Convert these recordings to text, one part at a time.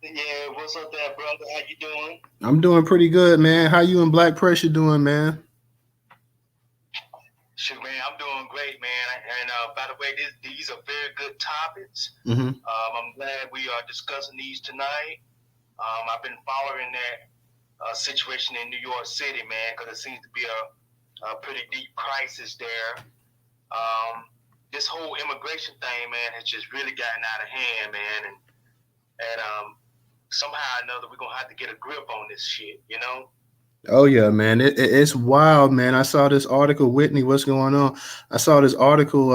Yeah, what's up there, brother? How you doing? I'm doing pretty good, man. How you and Black Pressure doing, man? Shoot, man, I'm doing great, man. And by the way, these are very good topics. Hmm. I'm glad we are discussing these tonight. I've been following that situation in New York City, man, because it seems to be a pretty deep crisis there. Um, this whole immigration thing, man, has just really gotten out of hand, man, and somehow or another we're gonna have to get a grip on this shit, you know? Oh yeah, man. It's wild, man. I saw this article, Whitney. What's going on? I saw this article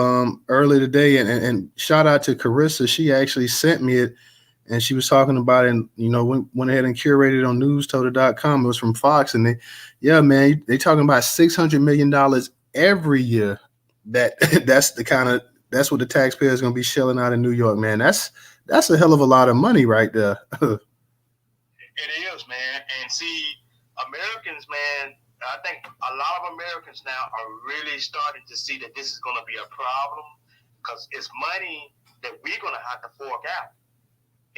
earlier today, and shout out to Carissa. She actually sent me it, and she was talking about it. And went ahead and curated it on Newstoter.com. It was from Fox, and yeah, man, they talking about $600 million every year. That that's the kind of that's what the taxpayer is going to be shelling out in New York, man. That's a hell of a lot of money right there. It is, man. And see, Americans, man, I think a lot of Americans now are really starting to see that this is going to be a problem because it's money that we're going to have to fork out.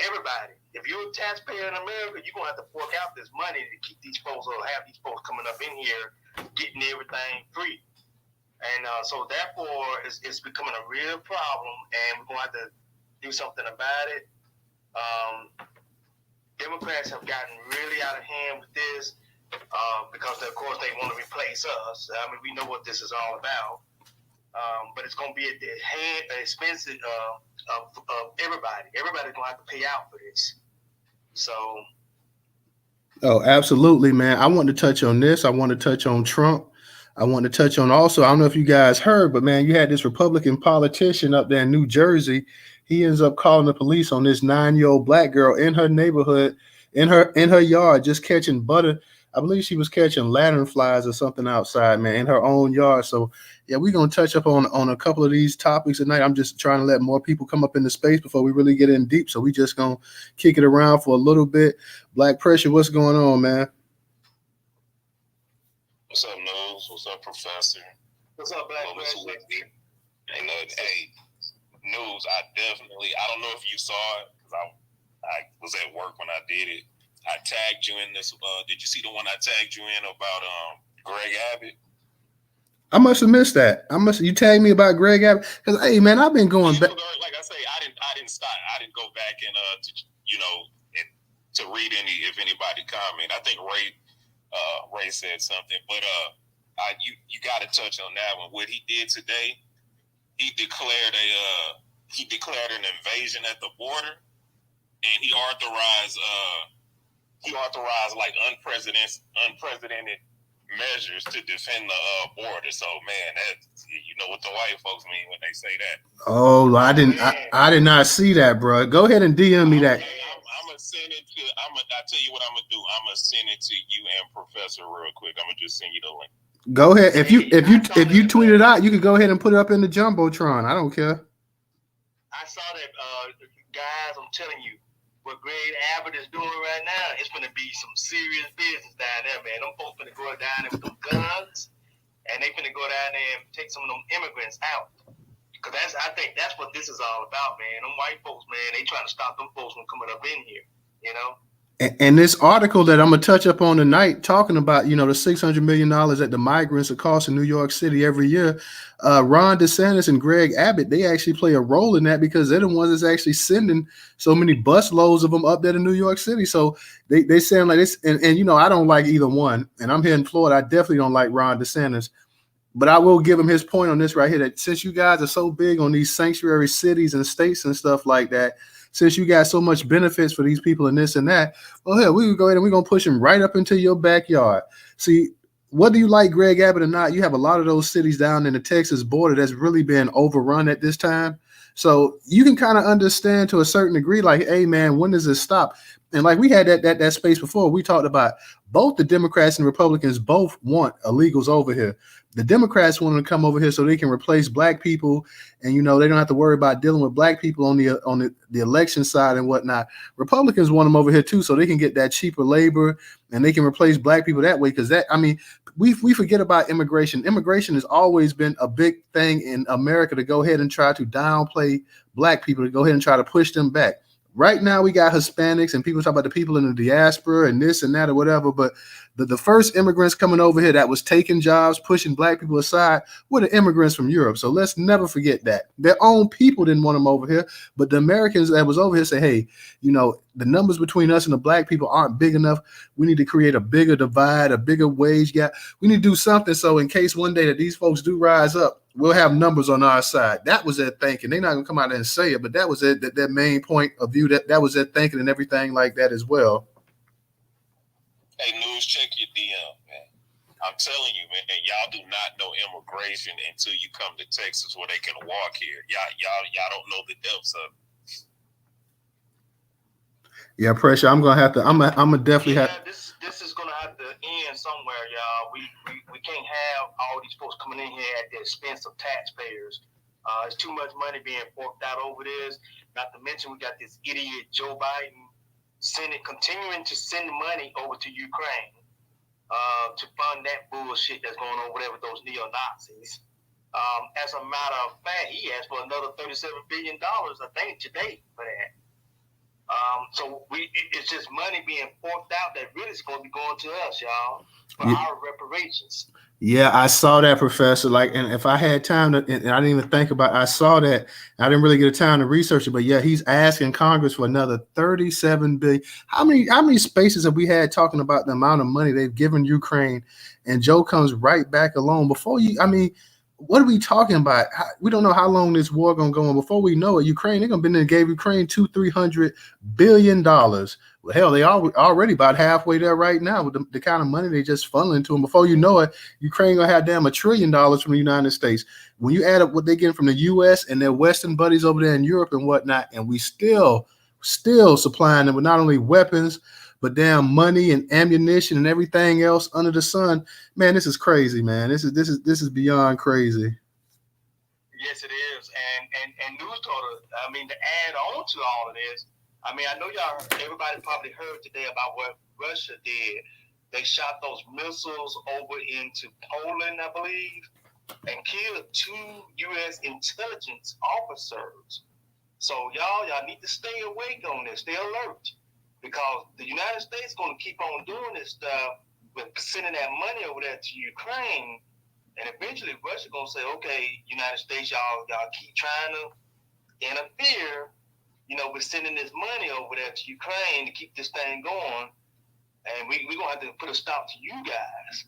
Everybody, if you're a taxpayer in America, you're going to have to fork out this money to keep these folks or have these folks coming up in here getting everything free. And so therefore, it's becoming a real problem, and we're going to have to do something about it. Democrats have gotten really out of hand with this because, of course, they want to replace us. I mean, we know what this is all about, but it's going to be at the expense of everybody. Everybody's going to have to pay out for this. So, Oh, absolutely, man. I want to touch on this. I want to touch on Trump. I want to touch on also, I don't know if you guys heard, but man, you had this Republican politician up there in New Jersey. He ends up calling the police on this 9-year-old black girl in her neighborhood, in her yard, just catching butter. I believe she was catching lanternflies or something outside, man, in her own yard. So yeah, we're gonna touch up on a couple of these topics tonight. I'm just trying to let more people come up in the space before we really get in deep. So we just gonna kick it around for a little bit. Black Pressure, what's going on, man? What's up, Nose? What's up, Professor? What's up, Black Pressure? Ain't nothing. Hey, News, I don't know if you saw it, because I was at work when I did it. I tagged you in this. Did you see the one I tagged you in about Greg Abbott? I must have missed that. You tagged me about Greg Abbott because hey man, I've been going back. Like I say, I didn't stop. I didn't go back and to read if anybody comment. I think Ray said something, but you got to touch on that one. What he did today, he declared an invasion at the border, and he authorized like unprecedented measures to defend the border. So man, that you know what the white folks mean when they say that. Oh, I did not see that, bro. Go ahead and DM me that. I'm gonna send it to. I tell you what I'm gonna do. I'm gonna send it to you and Professor real quick. I'm gonna just send you the link. Go ahead. If you tweet it out, you can go ahead and put it up in the jumbotron. I don't care. I saw that, guys. I'm telling you, what Greg Abbott is doing right now, it's going to be some serious business down there, man. Them folks going to go down there with them guns, and they going to go down there and take some of them immigrants out. Because I think that's what this is all about, man. Them white folks, man, they trying to stop them folks from coming up in here, you know? And this article that I'm gonna touch up on tonight, talking about the $600 million that the migrants are costing New York City every year. Ron DeSantis and Greg Abbott, they actually play a role in that because they're the ones that's actually sending so many bus loads of them up there to New York City. So they sound like this, and I don't like either one. And I'm here in Florida, I definitely don't like Ron DeSantis. But I will give him his point on this right here, that since you guys are so big on these sanctuary cities and states and stuff like that, since you got so much benefits for these people and this and that, well, hell, we can go ahead and we're going to push them right up into your backyard. See, whether you like Greg Abbott or not, you have a lot of those cities down in the Texas border that's really been overrun at this time. So you can kind of understand to a certain degree, like, hey, man, when does this stop? And like we had that space before, we talked about both the Democrats and Republicans both want illegals over here. The Democrats want them to come over here so they can replace black people, and they don't have to worry about dealing with black people on the election side and whatnot. Republicans want them over here too, so they can get that cheaper labor and they can replace black people that way. Because we forget about immigration. Immigration has always been a big thing in America to go ahead and try to downplay black people, to go ahead and try to push them back. Right now we got Hispanics and people talk about the people in the diaspora and this and that or whatever, but the first immigrants coming over here that was taking jobs, pushing black people aside, were the immigrants from Europe. So let's never forget that. Their own people didn't want them over here, but the Americans that was over here say, hey, you know, the numbers between us and the black people aren't big enough. We need to create a bigger divide, a bigger wage gap. We need to do something so in case one day that these folks do rise up, we'll have numbers on our side. That was their thinking. They're not going to come out there and say it, but that was it. That main point of view, that was their thinking and everything like that as well. Hey, News, check your DM, man. I'm telling you, man, y'all do not know immigration until you come to Texas where they can walk here. Y'all don't know the depths of it. Yeah, Pressure. I'm gonna definitely have. This is gonna have to end somewhere, y'all. We can't have all these folks coming in here at the expense of taxpayers. There's too much money being forked out over this. Not to mention we got this idiot Joe Biden continuing to send money over to Ukraine to fund that bullshit that's going on over there with those neo-Nazis. As a matter of fact, he asked for another $37 billion, I think, today for that. So it's just money being forked out that really is going to be going to us, y'all, for our reparations. Yeah, I saw that, Professor. Like, and if I had time to, and I didn't even think about, I saw that. I didn't really get a time to research it, but yeah, he's asking Congress for another $37 billion. How many spaces have we had talking about the amount of money they've given Ukraine? And Joe comes right back along before you. I mean, what are we talking about? We don't know how long this war gonna go on. Before we know it, Ukraine, they're gonna be there and gave Ukraine $200-300 billion. Well, hell, they already about halfway there right now with the kind of money they just funneling to them. Before you know it, Ukraine gonna have damn $1 trillion from the United States. When you add up what they get from the U.S. and their Western buddies over there in Europe and whatnot, and we still supplying them with not only weapons, but damn money and ammunition and everything else under the sun. Man, this is crazy, man. This is beyond crazy. Yes, it is. And Newstoter, I mean, to add on to all of this, I mean, I know everybody probably heard today about what Russia did. They shot those missiles over into Poland, I believe, and killed 2 U.S. intelligence officers. So y'all need to stay awake on this. Stay alert. Because the United States is going to keep on doing this stuff with sending that money over there to Ukraine, and eventually Russia going to say, okay, United States, y'all keep trying to interfere, with sending this money over there to Ukraine to keep this thing going, and we're going to have to put a stop to you guys.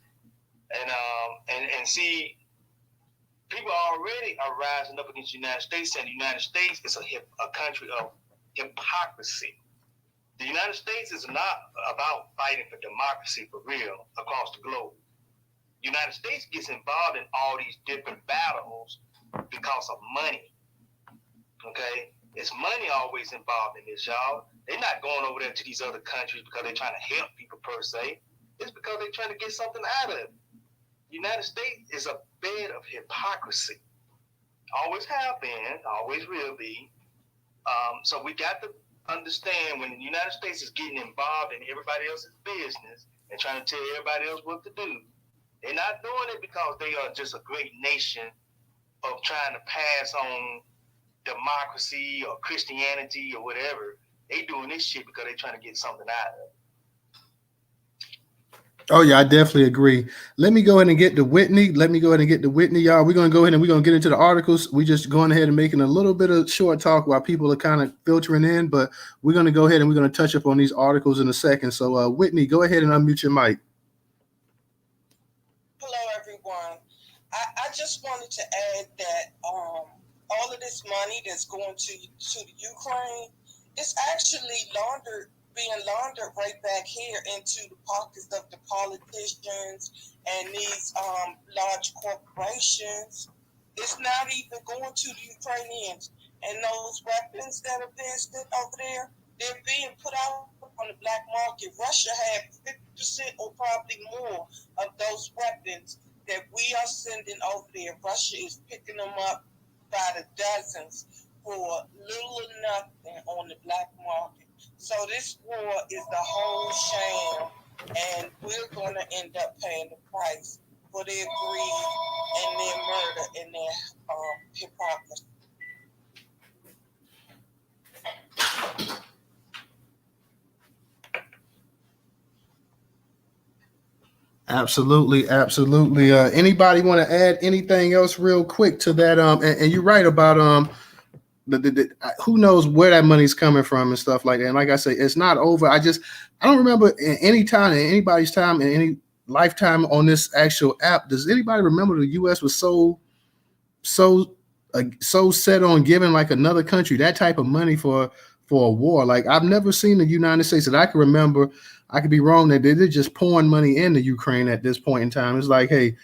And see, people already are rising up against the United States, saying the United States is a country of hypocrisy. The United States is not about fighting for democracy for real across the globe. The United States gets involved in all these different battles because of money. Okay? It's money always involved in this, y'all. They're not going over there to these other countries because they're trying to help people per se. It's because they're trying to get something out of it. The United States is a bed of hypocrisy. Always have been, always will be. So we got to understand when the United States is getting involved in everybody else's business and trying to tell everybody else what to do, they're not doing it because they are just a great nation of trying to pass on democracy or Christianity or whatever. They doing this shit because they're trying to get something out of it. Oh, yeah, I definitely agree. Let me go ahead and get to Whitney. Y'all. We're going to go ahead and we're going to get into the articles. We're just going ahead and making a little bit of short talk while people are kind of filtering in, but we're going to go ahead and we're going to touch up on these articles in a second. So, Whitney, go ahead and unmute your mic. Hello, everyone. I just wanted to add that all of this money that's going to the Ukraine is actually being laundered right back here into the pockets of the politicians and these large corporations. It's not even going to the Ukrainians. And those weapons that are being sent over there, they're being put out on the black market. Russia had 50% or probably more of those weapons that we are sending over there. Russia is picking them up by the dozens for little or nothing on the black market. So this war is the whole sham, and we're going to end up paying the price for their greed and their murder and their hypocrisy. Absolutely, absolutely. Anybody want to add anything else real quick to that? And you're right about who knows where that money's coming from and stuff like that. And like I say, it's not over. I don't remember in any time, in anybody's time, in any lifetime on this actual app. Does anybody remember the U.S. was so set on giving like another country that type of money for a war? Like I've never seen the United States that I can remember. I could be wrong that they're just pouring money into Ukraine at this point in time. It's like, hey,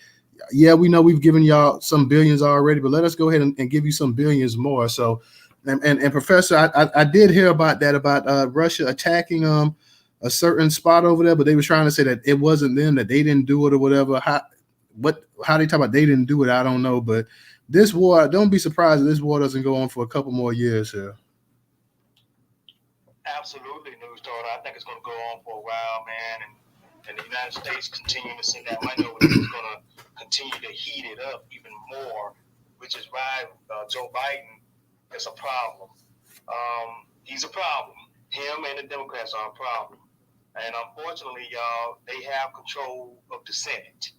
yeah, we know we've given y'all some billions already, but let us go ahead and give you some billions more. So, and Professor, I did hear about that, about Russia attacking a certain spot over there, but they were trying to say that it wasn't them, that they didn't do it or whatever. How they talk about they didn't do it, I don't know. But this war, don't be surprised if this war doesn't go on for a couple more years here. Absolutely, Newstoter. I think it's going to go on for a while, man, and the United States continuing to send that money over there is going to continue to heat it up even more, which is why Joe Biden is a problem. He's a problem. Him and the Democrats are a problem. And unfortunately, y'all, they have control of the Senate.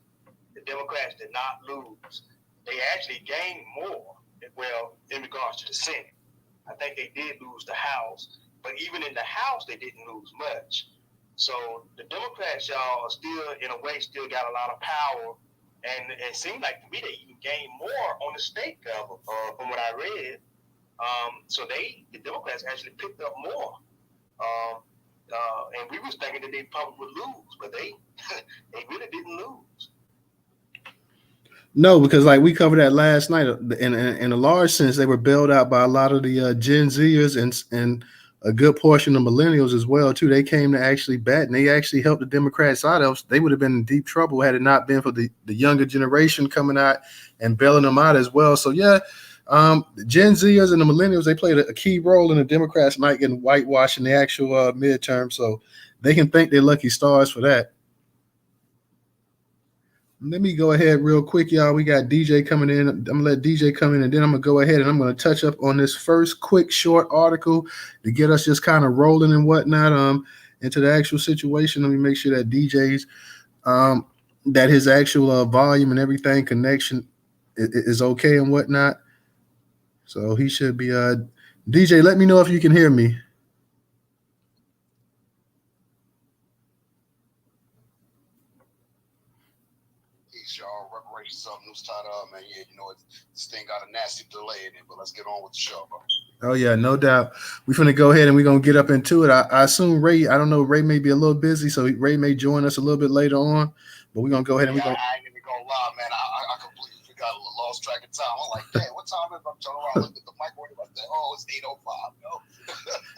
The Democrats did not lose. They actually gained more, well, in regards to the Senate. I think they did lose the House. But even in the House, they didn't lose much. So the Democrats, y'all, are still, in a way, still got a lot of power. And it seemed like to me they even gained more on the state level, from what I read. So the Democrats actually picked up more. And we was thinking that they probably would lose, but they really didn't lose. No, because like we covered that last night, in a large sense, they were bailed out by a lot of the Gen Zers and a good portion of millennials as well too. They came to actually bat, and they actually helped the Democrats out. Else they would have been in deep trouble had it not been for the younger generation coming out and bailing them out as well. So yeah, the Gen Zers and the millennials, they played a key role in the Democrats not getting whitewashed in the actual midterm. So they can thank their lucky stars for that. Let me go ahead real quick, y'all. We got DJ coming in. I'm going to let DJ come in, and then I'm going to go ahead and I'm going to touch up on this first quick short article to get us just kind of rolling and whatnot into the actual situation. Let me make sure that DJ's that his actual volume and everything connection is okay and whatnot. So he should be DJ, let me know if you can hear me. Newstoter, man. Yeah, this thing got a nasty delay in it, but let's get on with the show, bro. Oh yeah, no doubt. We're gonna go ahead and we're gonna get up into it. I assume Ray, I don't know, Ray may be a little busy, so Ray may join us a little bit later on. But we're gonna go ahead and I ain't even gonna lie, man. I completely forgot, lost track of time. I'm like, damn, what time is it? I'm turning around, look at the microwave. I said, oh, it's 8:05.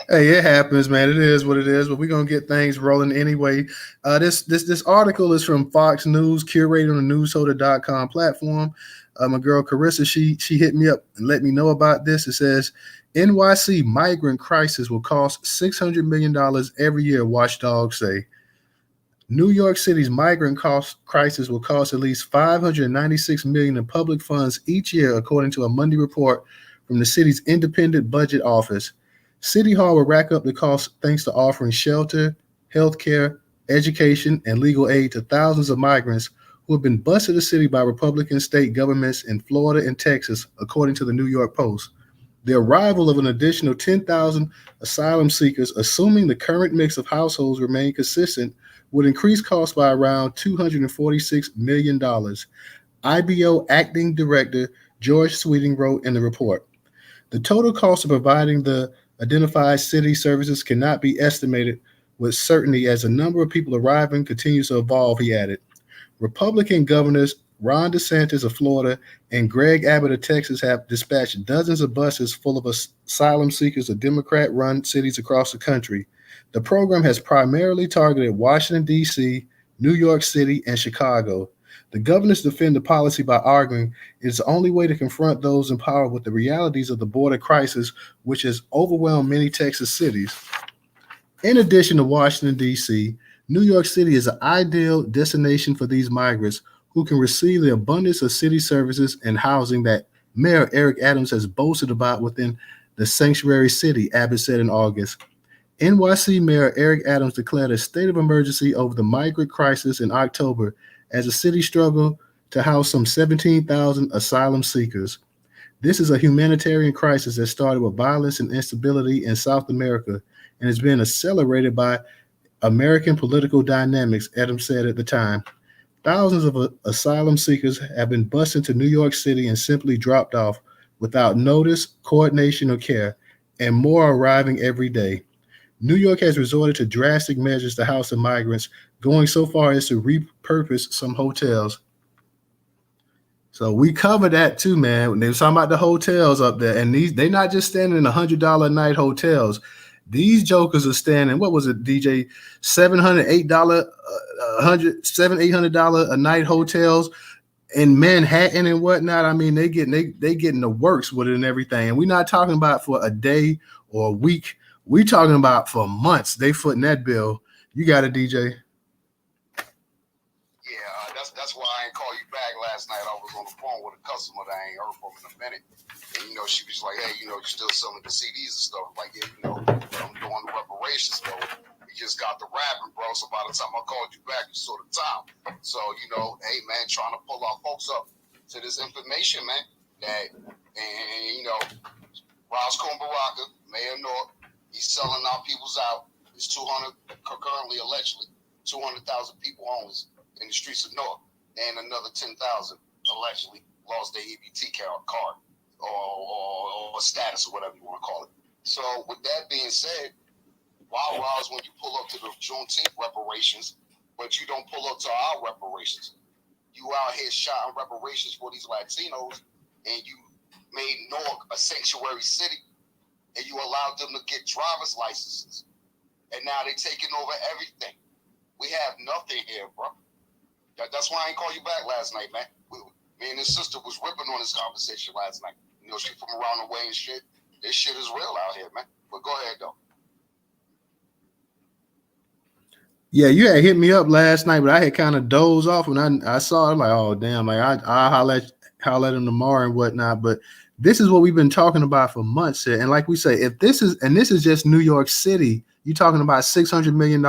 Hey, it happens, man. It is what it is, but we're gonna get things rolling anyway. This article is from Fox News, curated on the Newstoter.com platform. My girl Carissa, she hit me up and let me know about this. It says NYC migrant crisis will cost $600 million every year, watchdogs say. New York City's migrant crisis will cost at least $596 million in public funds each year, according to a Monday report from the city's independent budget office. City Hall will rack up the cost thanks to offering shelter, health care, education, and legal aid to thousands of migrants who have been bused to the city by Republican state governments in Florida and Texas, according to the New York Post. The arrival of an additional 10,000 asylum seekers, assuming the current mix of households remain consistent, would increase costs by around $246 million. IBO acting director George Sweeting wrote in the report. The total cost of providing the identified city services cannot be estimated with certainty as the number of people arriving continues to evolve, he added. Republican governors Ron DeSantis of Florida and Greg Abbott of Texas have dispatched dozens of buses full of asylum seekers to Democrat-run cities across the country. The program has primarily targeted Washington, D.C., New York City, and Chicago. The governors defend the policy by arguing it's the only way to confront those in power with the realities of the border crisis, which has overwhelmed many Texas cities. In addition to Washington, D.C., New York City is an ideal destination for these migrants who can receive the abundance of city services and housing that Mayor Eric Adams has boasted about within the sanctuary city, Abbott said in August. NYC Mayor Eric Adams declared a state of emergency over the migrant crisis in October as the city struggled to house some 17,000 asylum seekers. This is a humanitarian crisis that started with violence and instability in South America and has been accelerated by American political dynamics, Adams said at the time. Thousands of asylum seekers have been bused into New York City and simply dropped off without notice, coordination, or care, and more are arriving every day. New York has resorted to drastic measures to house the migrants, going so far as to repurpose some hotels. So we covered that too, man. When they were talking about the hotels up there, and they're not just standing in $100 a night hotels. These jokers are standing. What was it, DJ? $700, $800, $800 a night hotels in Manhattan and whatnot. I mean, they getting the works with it and everything. And we're not talking about for a day or a week. We're talking about for months. They footing that bill. You got it, DJ. That's why I ain't call you back last night. I was on the phone with a customer that I ain't heard from in a minute. And, she was like, hey, you still selling the CDs and stuff. Like, yeah, I'm doing the reparations, though. We just got the rapping, bro. So by the time I called you back, you saw the time. So, hey, man, trying to pull our folks up to this information, man. Roscoe Baraka, Mayor North, he's selling our peoples out. There's 200, currently, allegedly, 200,000 people homeless in the streets of North. And another 10,000 allegedly lost their EBT card or status or whatever you want to call it. So with that being said, wow, when you pull up to the Juneteenth reparations, but you don't pull up to our reparations. You out here shouting reparations for these Latinos, and you made Newark a sanctuary city, and you allowed them to get driver's licenses. And now they're taking over everything. We have nothing here, bro. That's why I ain't call you back last night, man. Me and his sister was ripping on this conversation last night. She from around the way and shit. This shit is real out here, man. But go ahead, though. Yeah, you had hit me up last night, but I had kind of dozed off when I saw it. Like, oh, damn, like I'll holler at him tomorrow and whatnot. But this is what we've been talking about for months here. And like we say, this is just New York City, you're talking about $600 million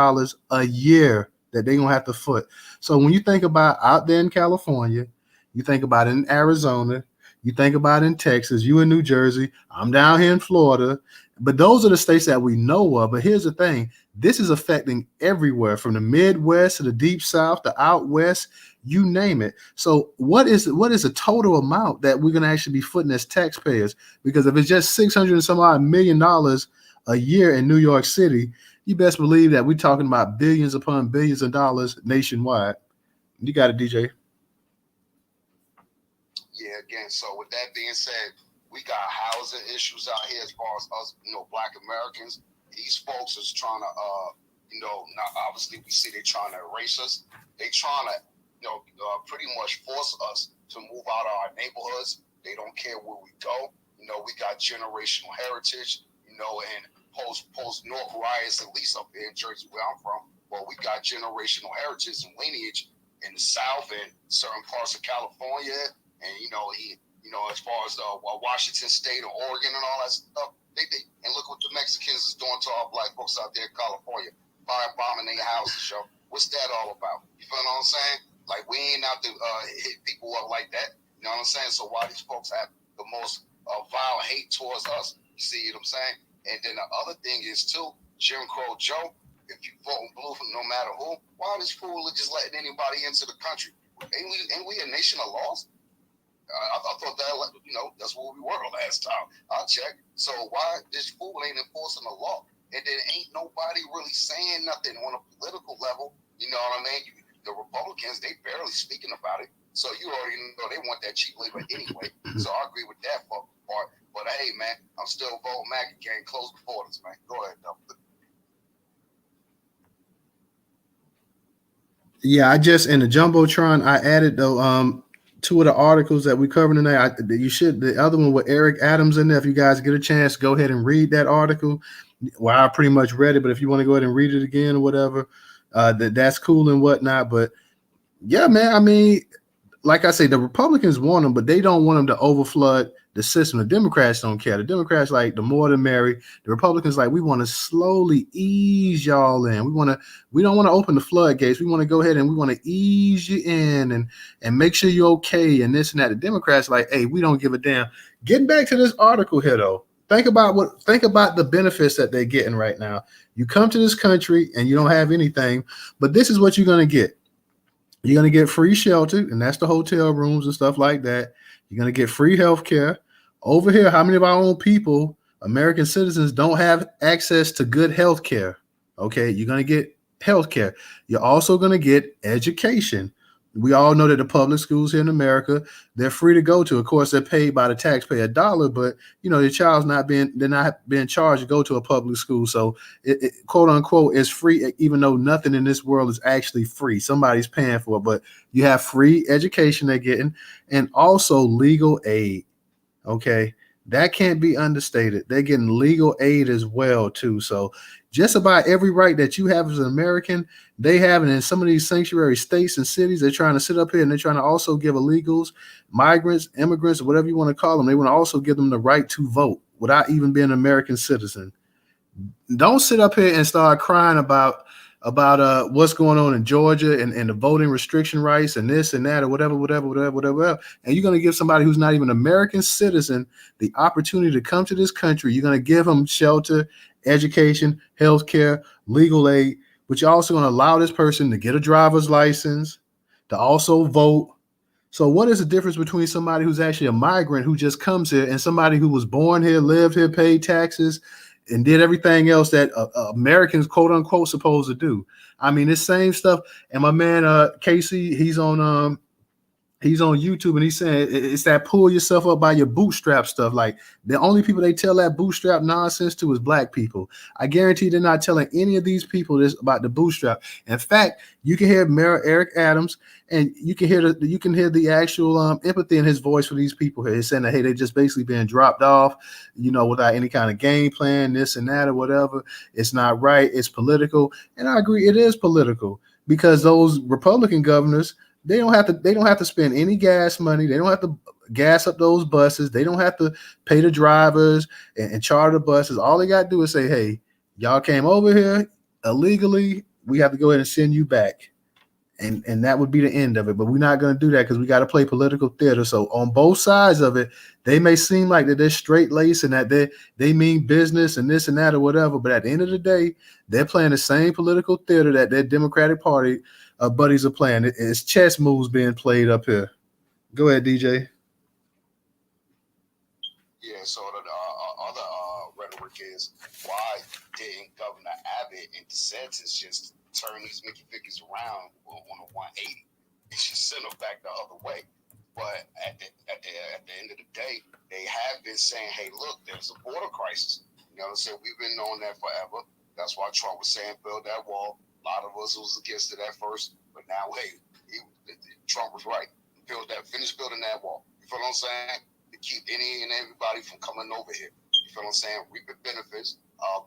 a year that they're going to have to foot. So when you think about out there in California, you think about it in Arizona, you think about it in Texas, you in New Jersey, I'm down here in Florida, but those are the states that we know of. But here's the thing, this is affecting everywhere from the Midwest to the Deep South, the out West, you name it. So what is the total amount that we're going to actually be footing as taxpayers? Because if it's just $600 and some odd million a year in New York City, you best believe that we're talking about billions upon billions of dollars nationwide. You got it, DJ. Yeah, again, so with that being said, we got housing issues out here as far as us, Black Americans. These folks is trying to, now obviously we see they're trying to erase us. They trying to, pretty much force us to move out of our neighborhoods. They don't care where we go. We got generational heritage, and post-North riots, at least up here in Jersey where I'm from. Well, we got generational heritage and lineage in the South and certain parts of California. And, as far as Washington State or Oregon and all that stuff, they and look what the Mexicans is doing to our Black folks out there in California, bombing their houses, yo. What's that all about? You feel what I'm saying? Like, we ain't out to hit people up like that. You know what I'm saying? So why these folks have the most vile hate towards us? You see what I'm saying? And then the other thing is, too, Jim Crow Joe, if you vote blue for no matter who, why this fool just letting anybody into the country? Ain't we a nation of laws? I thought that, that's what we were last time. I'll check. So why this fool ain't enforcing the law? And then ain't nobody really saying nothing on a political level. You know what I mean? The Republicans, they barely speaking about it. So you already know they want that cheap labor anyway. So I agree with that part. But hey, man, I'm still voting Mac again. Close the borders, man. Go ahead, though. Yeah, I just in the Jumbotron, I added though two of the articles that we covered tonight. The other one with Eric Adams in there. If you guys get a chance, go ahead and read that article. Well, I pretty much read it, but if you want to go ahead and read it again or whatever, that's cool and whatnot. But yeah, man, I mean, like I say, the Republicans want them, but they don't want them to overflood the system. The Democrats don't care. The Democrats like the more the merry. The Republicans like we want to slowly ease y'all in. We don't want to open the floodgates. We want to go ahead and we want to ease you in and make sure you're okay and this and that. The Democrats like, hey, we don't give a damn. Getting back to this article here though. Think about the benefits that they're getting right now. You come to this country and you don't have anything, but this is what you're going to get. You're going to get free shelter, and that's the hotel rooms and stuff like that. You're going to get free health care. Over here, how many of our own people, American citizens, don't have access to good health care? Okay, you're going to get health care. You're also going to get education. We all know that the public schools here in America, they're free to go to. Of course, they're paid by the taxpayer dollar, but your child's they're not being charged to go to a public school. So it quote unquote is free, even though nothing in this world is actually free. Somebody's paying for it, but you have free education they're getting, and also legal aid. Okay. That can't be understated. They're getting legal aid as well, too. So just about every right that you have as an American, they have it. In some of these sanctuary states and cities, they're trying to sit up here and they're trying to also give illegals, migrants, immigrants, whatever you want to call them. They want to also give them the right to vote without even being an American citizen. Don't sit up here and start crying about what's going on in Georgia and the voting restriction rights and this and that or whatever. And you're going to give somebody who's not even an American citizen the opportunity to come to this country. You're going to give them shelter, education, health care, legal aid, but you're also going to allow this person to get a driver's license, to also vote. So what is the difference between somebody who's actually a migrant who just comes here and somebody who was born here, lived here, paid taxes, and did everything else that Americans, quote unquote, supposed to do? I mean, this same stuff. And my man, Casey, he's on YouTube and he's saying it's that pull yourself up by your bootstrap stuff. Like the only people they tell that bootstrap nonsense to is black people. I guarantee they're not telling any of these people this about the bootstrap. In fact, you can hear Mayor Eric Adams and you can hear the actual empathy in his voice for these people here. He's saying that, hey, they're just basically being dropped off, without any kind of game plan, this and that or whatever. It's not right. It's political. And I agree, it is political because those Republican governors, they don't have to spend any gas money. They don't have to gas up those buses. They don't have to pay the drivers and charter the buses. All they got to do is say, hey, y'all came over here illegally. We have to go ahead and send you back. And that would be the end of it. But we're not going to do that because we got to play political theater. So on both sides of it, they may seem like that they're straight laced and that they mean business and this and that or whatever. But at the end of the day, they're playing the same political theater that their Democratic Party buddies are playing. It's chess moves being played up here. Go ahead, DJ. Yeah, so the other rhetoric is, why didn't Governor Abbott and DeSantis just turn these Mickey Figures around on a 180 and just send them back the other way? But at the end of the day, they have been saying, hey, look, there's a border crisis. You know what I'm saying? We've been knowing that forever. That's why Trump was saying build that wall. A lot of us was against it at first, but now, hey, Trump was right. Finish building that wall. You feel what I'm saying? To keep any and everybody from coming over here. You feel what I'm saying? Reap the benefits.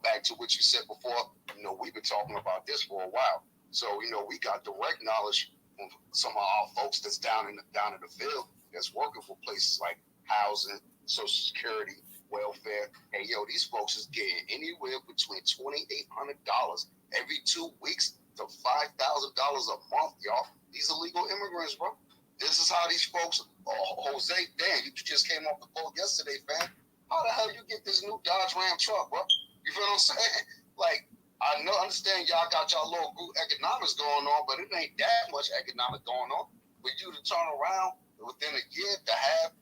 Back to what you said before, we've been talking about this for a while. So, we got direct knowledge from some of our folks that's down in the field that's working for places like housing, Social Security, welfare. And these folks is getting anywhere between $2,800 every 2 weeks to $5,000 a month, y'all. These illegal immigrants, bro. This is how these folks. Jose, damn, you just came off the boat yesterday, fam. How the hell you get this new Dodge Ram truck, bro? You feel what I'm saying? Like, I understand y'all got y'all little group economics going on, but it ain't that much economic going on. For you to turn around within a year to have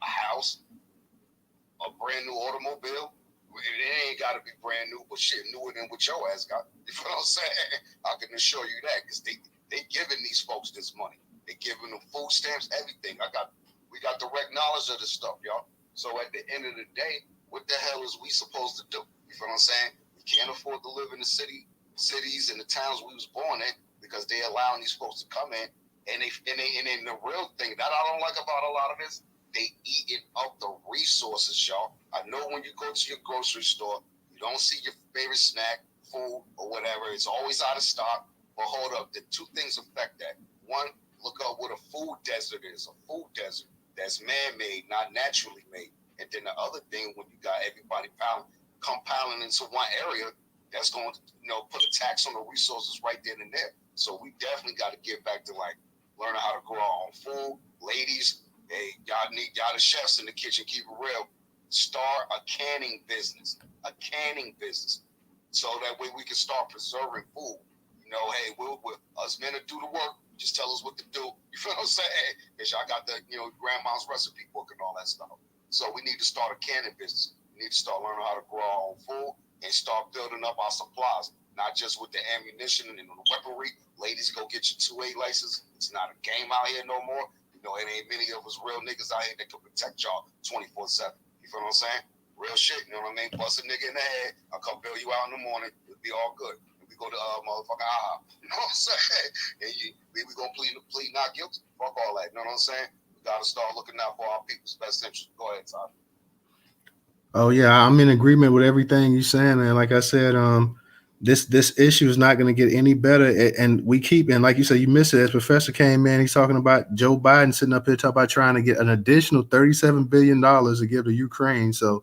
a house, a brand new automobile. It ain't got to be brand new, but shit newer than what your ass got. You feel what I'm saying? I can assure you that because they giving these folks this money. They giving them food stamps, everything. We got direct knowledge of this stuff, y'all. So at the end of the day, what the hell is we supposed to do? You feel what I'm saying? We can't afford to live in the cities and the towns we was born in because they allowing these folks to come in. And the real thing that I don't like about a lot of this, they eating up the resources, y'all. I know when you go to your grocery store, you don't see your favorite snack, food, or whatever. It's always out of stock. But hold up, the two things affect that. One, look up what a food desert is. A food desert. that's man-made, not naturally made. And then the other thing, when you got everybody compiling into one area, that's going to, put a tax on the resources right then and there. So we definitely got to get back to like learning how to grow our own food. Ladies, hey, y'all the chefs in the kitchen, keep it real. Start a canning business, so that way we can start preserving food. Hey, we'll us men to do the work. Just tell us what to do. You feel what I'm saying? Because y'all got the grandma's recipe book and all that stuff. So we need to start a canning business. We need to start learning how to grow our own food and start building up our supplies, not just with the ammunition and the weaponry. Ladies, go get your 2A license. It's not a game out here no more. It ain't many of us real niggas out here that can protect y'all 24/7. You feel what I'm saying? Real shit, you know what I mean? Bust a nigga in the head. I'll come bail you out in the morning. It'll be all good. And we go to motherfucking IHOP. You know what I'm saying? And we gonna plead not guilty. Fuck all that. You know what I'm saying? We gotta start looking out for our people's best interest. Go ahead, Todd. Oh yeah, I'm in agreement with everything you're saying, man. Like I said, this issue is not going to get any better, and we keep, and like you said, you missed it. As Professor came in, he's talking about Joe Biden sitting up here talking about trying to get an additional $37 billion to give to Ukraine. So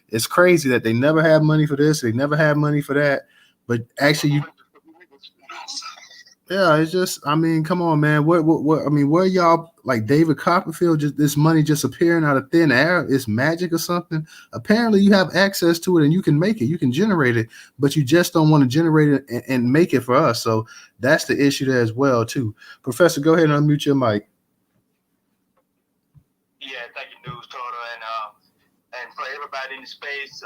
it's crazy that they never had money for this, they never had money for that, but actually yeah, it's just, I mean, come on, man. What I mean, where y'all, like David Copperfield, just this money just appearing out of thin air? It's magic or something? Apparently you have access to it and you can make it, you can generate it, but you just don't want to generate it and make it for us. So that's the issue there as well, too. Professor, go ahead and unmute your mic. Yeah, thank you, Newstoter, and for everybody in the space,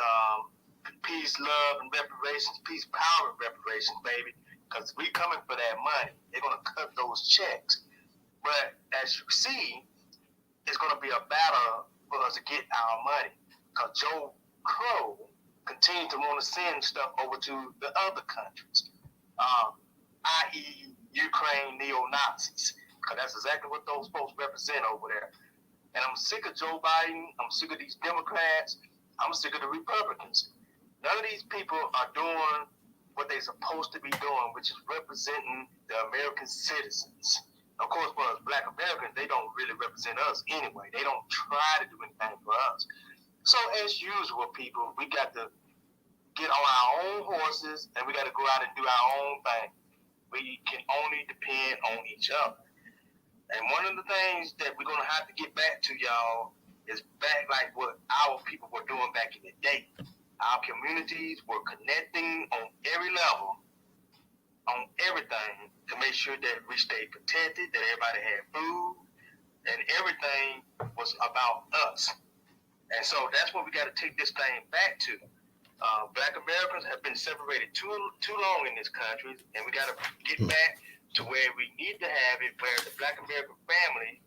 peace, love, and reparations, peace, power, and reparations, baby. Because we coming for that money. They're going to cut those checks. But as you see, it's going to be a battle for us to get our money. Because Joe Crow continues to want to send stuff over to the other countries, i.e. Ukraine neo-Nazis. Because that's exactly what those folks represent over there. And I'm sick of Joe Biden. I'm sick of these Democrats. I'm sick of the Republicans. None of these people are doing what they're supposed to be doing, which is representing the American citizens. Of course, for us Black Americans, they don't really represent us anyway. They don't try to do anything for us. So as usual, people, we got to get on our own horses and we got to go out and do our own thing. We can only depend on each other. And one of the things that we're going to have to get back to, y'all, is back like what our people were doing back in the day. Our communities were connecting on every level, on everything, to make sure that we stayed protected, that everybody had food, and everything was about us. And so that's what we got to take this thing back to. Black Americans have been separated too long in this country, and we got to get back to where we need to have it, where the Black American family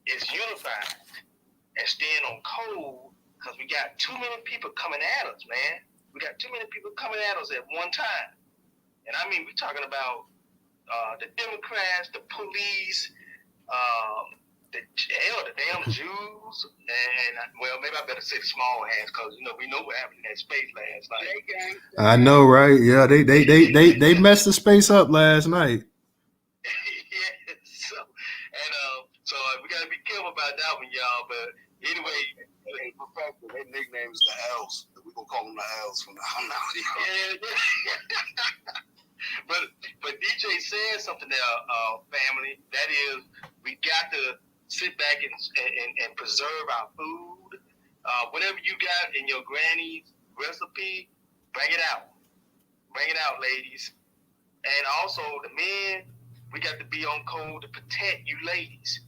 is unified and staying on code. Because we got too many people coming at us, man. We got too many people coming at us at one time. And I mean, we're talking about the Democrats, the police, the damn Jews, and, well, maybe I better say the small hands, because, we know what happened in that space last night. I know, right? Yeah, they messed the space up last night. Yeah, so we got to be careful about that one, y'all. But anyway, hey, Professor, their nickname is the L's. We're going to call them the L's from now on. Yeah. But DJ said something there, family. That is, we got to sit back and preserve our food. Whatever you got in your granny's recipe, bring it out. Bring it out, ladies. And also, the men, we got to be on code to protect you ladies.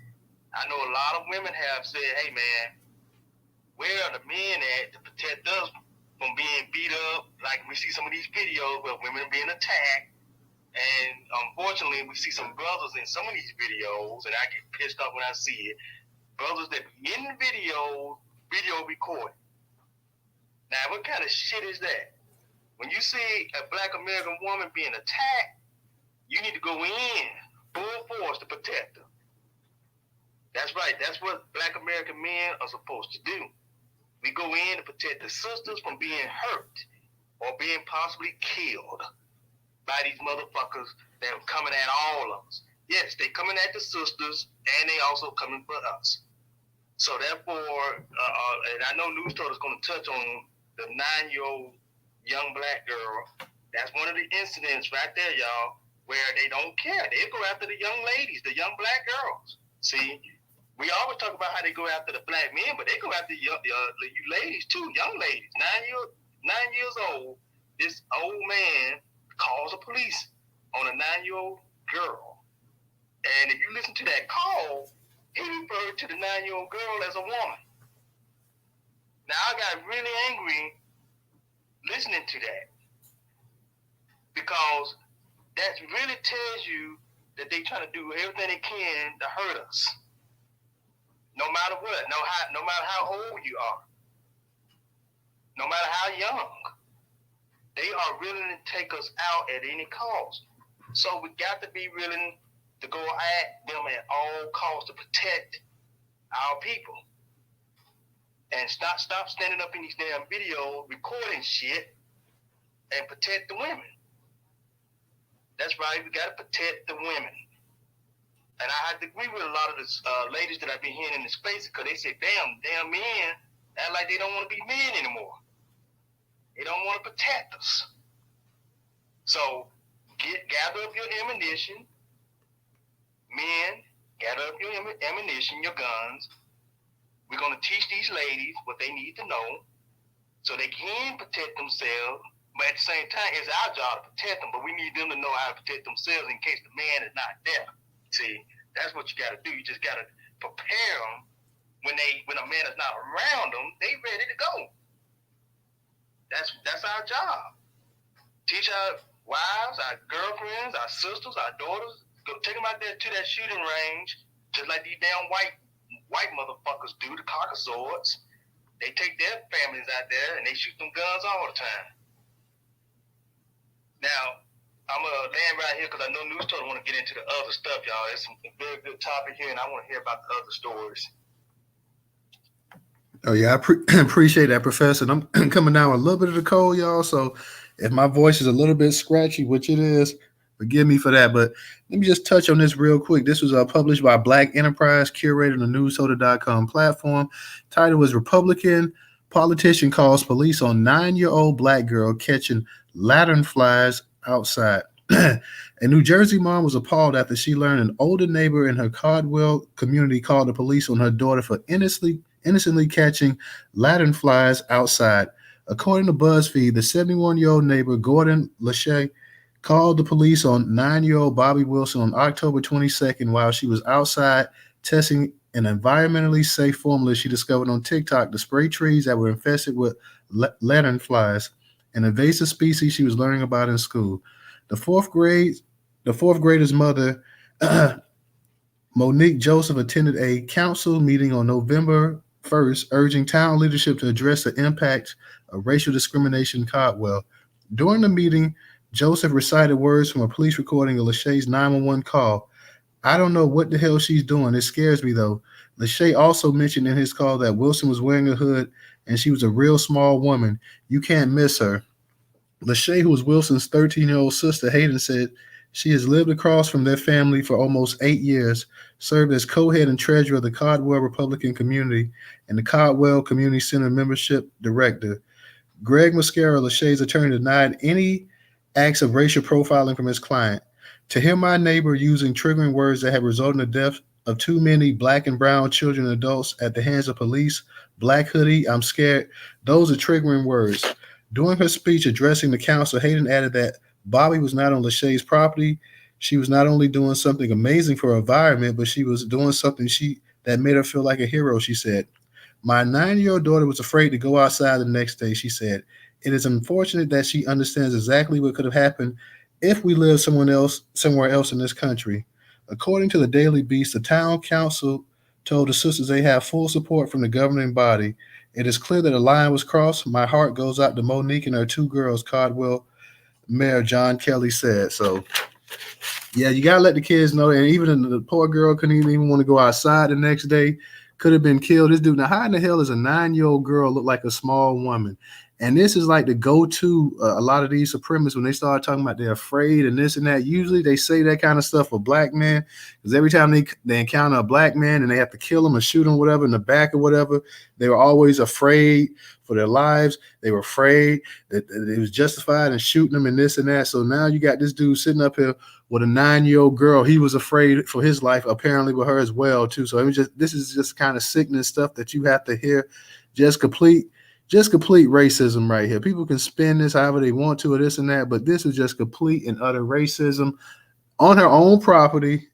I know a lot of women have said, hey, man, where are the men at to protect us from being beat up? Like we see some of these videos where women are being attacked. And unfortunately, we see some brothers in some of these videos, and I get pissed off when I see it. Brothers that be in the video recording. Now, what kind of shit is that? When you see a Black American woman being attacked, you need to go in full force to protect her. That's right. That's what Black American men are supposed to do. We go in to protect the sisters from being hurt or being possibly killed by these motherfuckers that are coming at all of us. Yes, they coming at the sisters, and they also coming for us. So therefore, and I know Newstoter is going to touch on the 9-year-old young black girl. That's one of the incidents right there, y'all, where they don't care. They go after the young ladies, the young black girls. See, we always talk about how they go after the black men, but they go after the ladies too, young ladies. 9 years old, this old man calls the police on a 9-year-old girl. And if you listen to that call, he referred to the 9-year-old girl as a woman. Now, I got really angry listening to that because that really tells you that they trying to do everything they can to hurt us. No matter what, no matter how old you are, no matter how young, they are willing to take us out at any cost. So we got to be willing to go at them at all costs to protect our people. And stop standing up in these damn videos recording shit and protect the women. That's right, we got to protect the women. And I have to agree with a lot of the ladies that I've been hearing in the space because they say, damn men act like they don't want to be men anymore. They don't want to protect us. So gather up your ammunition. Men, gather up your ammunition, your guns. We're going to teach these ladies what they need to know so they can protect themselves. But at the same time, it's our job to protect them, but we need them to know how to protect themselves in case the man is not there. See, that's what you got to do. You just got to prepare them when a man is not around them, they ready to go. That's our job. Teach our wives, our girlfriends, our sisters, our daughters. Go take them out there to that shooting range, just like these damn white motherfuckers do, the Caucasoids. They take their families out there and they shoot them guns all the time. Now, I'm going to land right here because I know Newstoter want to get into the other stuff, y'all. It's a very good topic here, and I want to hear about the other stories. Oh, yeah, I appreciate that, Professor. And I'm coming down with a little bit of the cold, y'all. So if my voice is a little bit scratchy, which it is, forgive me for that. But let me just touch on this real quick. This was published by Black Enterprise, curator on the Newstoter.com platform. Title was Republican Politician Calls Police on 9-year-old Black Girl Catching Lanternflies Outside. A New Jersey mom was appalled after she learned an older neighbor in her Caldwell community called the police on her daughter for innocently catching lanternflies outside. According to BuzzFeed, the 71-year-old neighbor, Gordon Lachey, called the police on 9-year-old Bobby Wilson on October 22nd while she was outside testing an environmentally safe formula she discovered on TikTok to spray trees that were infested with lanternflies, an invasive species she was learning about in school. The fourth grader's mother, Monique Joseph, attended a council meeting on November 1st, urging town leadership to address the impact of racial discrimination in Caldwell. During the meeting, Joseph recited words from a police recording of Lachey's 911 call. "I don't know what the hell she's doing. It scares me, though." Lachey also mentioned in his call that Wilson was wearing a hood and she was a real small woman. "You can't miss her." Lachey, who was Wilson's 13-year-old sister, Hayden, said she has lived across from their family for almost 8 years, served as co-head and treasurer of the Caldwell Republican community and the Caldwell Community Center membership director. Greg Mascara, Lachey's attorney, denied any acts of racial profiling from his client. "To hear my neighbor using triggering words that have resulted in the death of too many Black and brown children and adults at the hands of police, Black hoodie, I'm scared. Those are triggering words." During her speech addressing the council, Hayden added that Bobby was not on Lachey's property. She was not only doing something amazing for her environment, but she was doing something that made her feel like a hero, she said. "My 9-year-old daughter was afraid to go outside the next day," she said. "It is unfortunate that she understands exactly what could have happened if we lived somewhere else in this country." According to the Daily Beast, the town council told the sisters they have full support from the governing body. "It is clear that a line was crossed. My heart goes out to Monique and her 2 girls," Caldwell Mayor John Kelly said. So, yeah, you got to let the kids know. And even the poor girl couldn't even want to go outside the next day. Could have been killed. This dude, now how in the hell does a 9-year-old girl look like a small woman? And this is like the go-to a lot of these supremacists when they start talking about they're afraid and this and that. Usually they say that kind of stuff for black men because every time they encounter a black man and they have to kill him or shoot him, whatever, in the back or whatever, they were always afraid for their lives. They were afraid that it was justified in shooting them and this and that. So now you got this dude sitting up here with a 9-year-old girl. He was afraid for his life, apparently with her as well too. So it was this is just kind of sickening stuff that you have to hear. Just complete racism right here. People can spin this however they want to or this and that, but this is just complete and utter racism on her own property,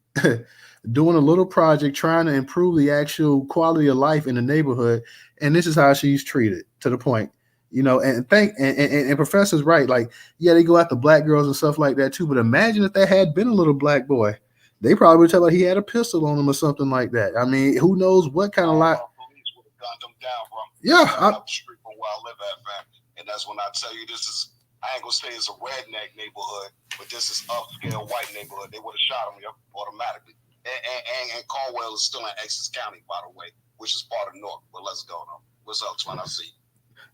doing a little project trying to improve the actual quality of life in the neighborhood, and this is how she's treated to the point. And Professor's right. Like, yeah, they go after black girls and stuff like that too. But imagine if there had been a little black boy, they probably would tell her he had a pistol on him or something like that. I mean, who knows what kind of lot? Police would have gunned them down, bro. Yeah, Up the street from where I live at, fam. And that's when I tell you this is. I ain't gonna say it's a redneck neighborhood, but this is upscale white neighborhood. They would have shot him automatically. And Caldwell is still in Essex County, by the way, which is part of North. But let's go now. What's up, Twin? I see.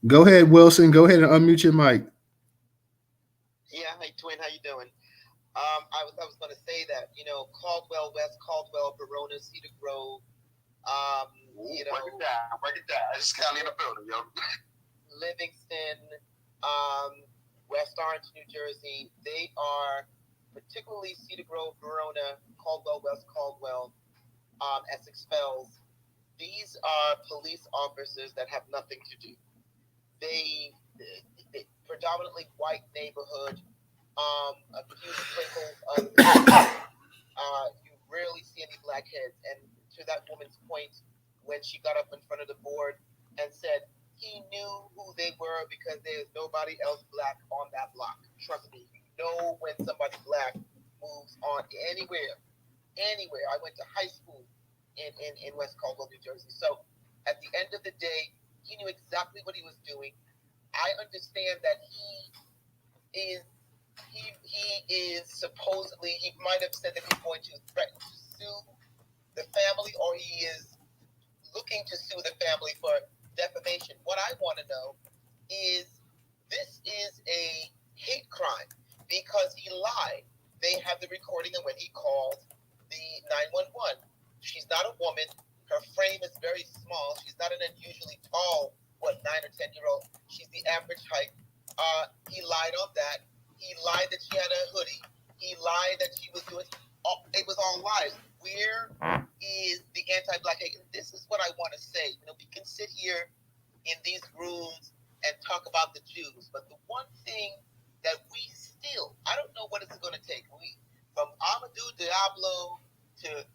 Go ahead, Wilson. Go ahead and unmute your mic. Yeah, hey Twin, how you doing? I was going to say that, Caldwell, West Caldwell, Verona, Cedar Grove, break it down. Essex County in the building, yo. Livingston, West Orange, New Jersey. They are particularly Cedar Grove, Verona, Caldwell, West Caldwell, Essex Fells. These are police officers that have nothing to do. They predominantly white neighborhood, a few sprinkles of you rarely see any black heads. And to that woman's point, when she got up in front of the board and said he knew who they were because there's nobody else black on that block. Trust me, you know when somebody black moves on anywhere. I went to high school in West Caldwell, New Jersey. So at the end of the day, he knew exactly what he was doing. I understand that he is supposedly, he might have said that he's going to threaten to sue the family, or he is looking to sue the family for defamation. What I want to know is, this is a hate crime because he lied. They have the recording of when he called the 911. She's not a woman. Her frame is very small. She's not an unusually tall, 9 or 10-year-old. She's the average height. He lied on that. He lied that she had a hoodie. He lied that she was doing. It was all lies. Where is the anti-black hate? This is what I want to say. We can sit here in these rooms and talk about the Jews, but the one thing that we still, I don't know what it's going to take. From Amadou Diablo to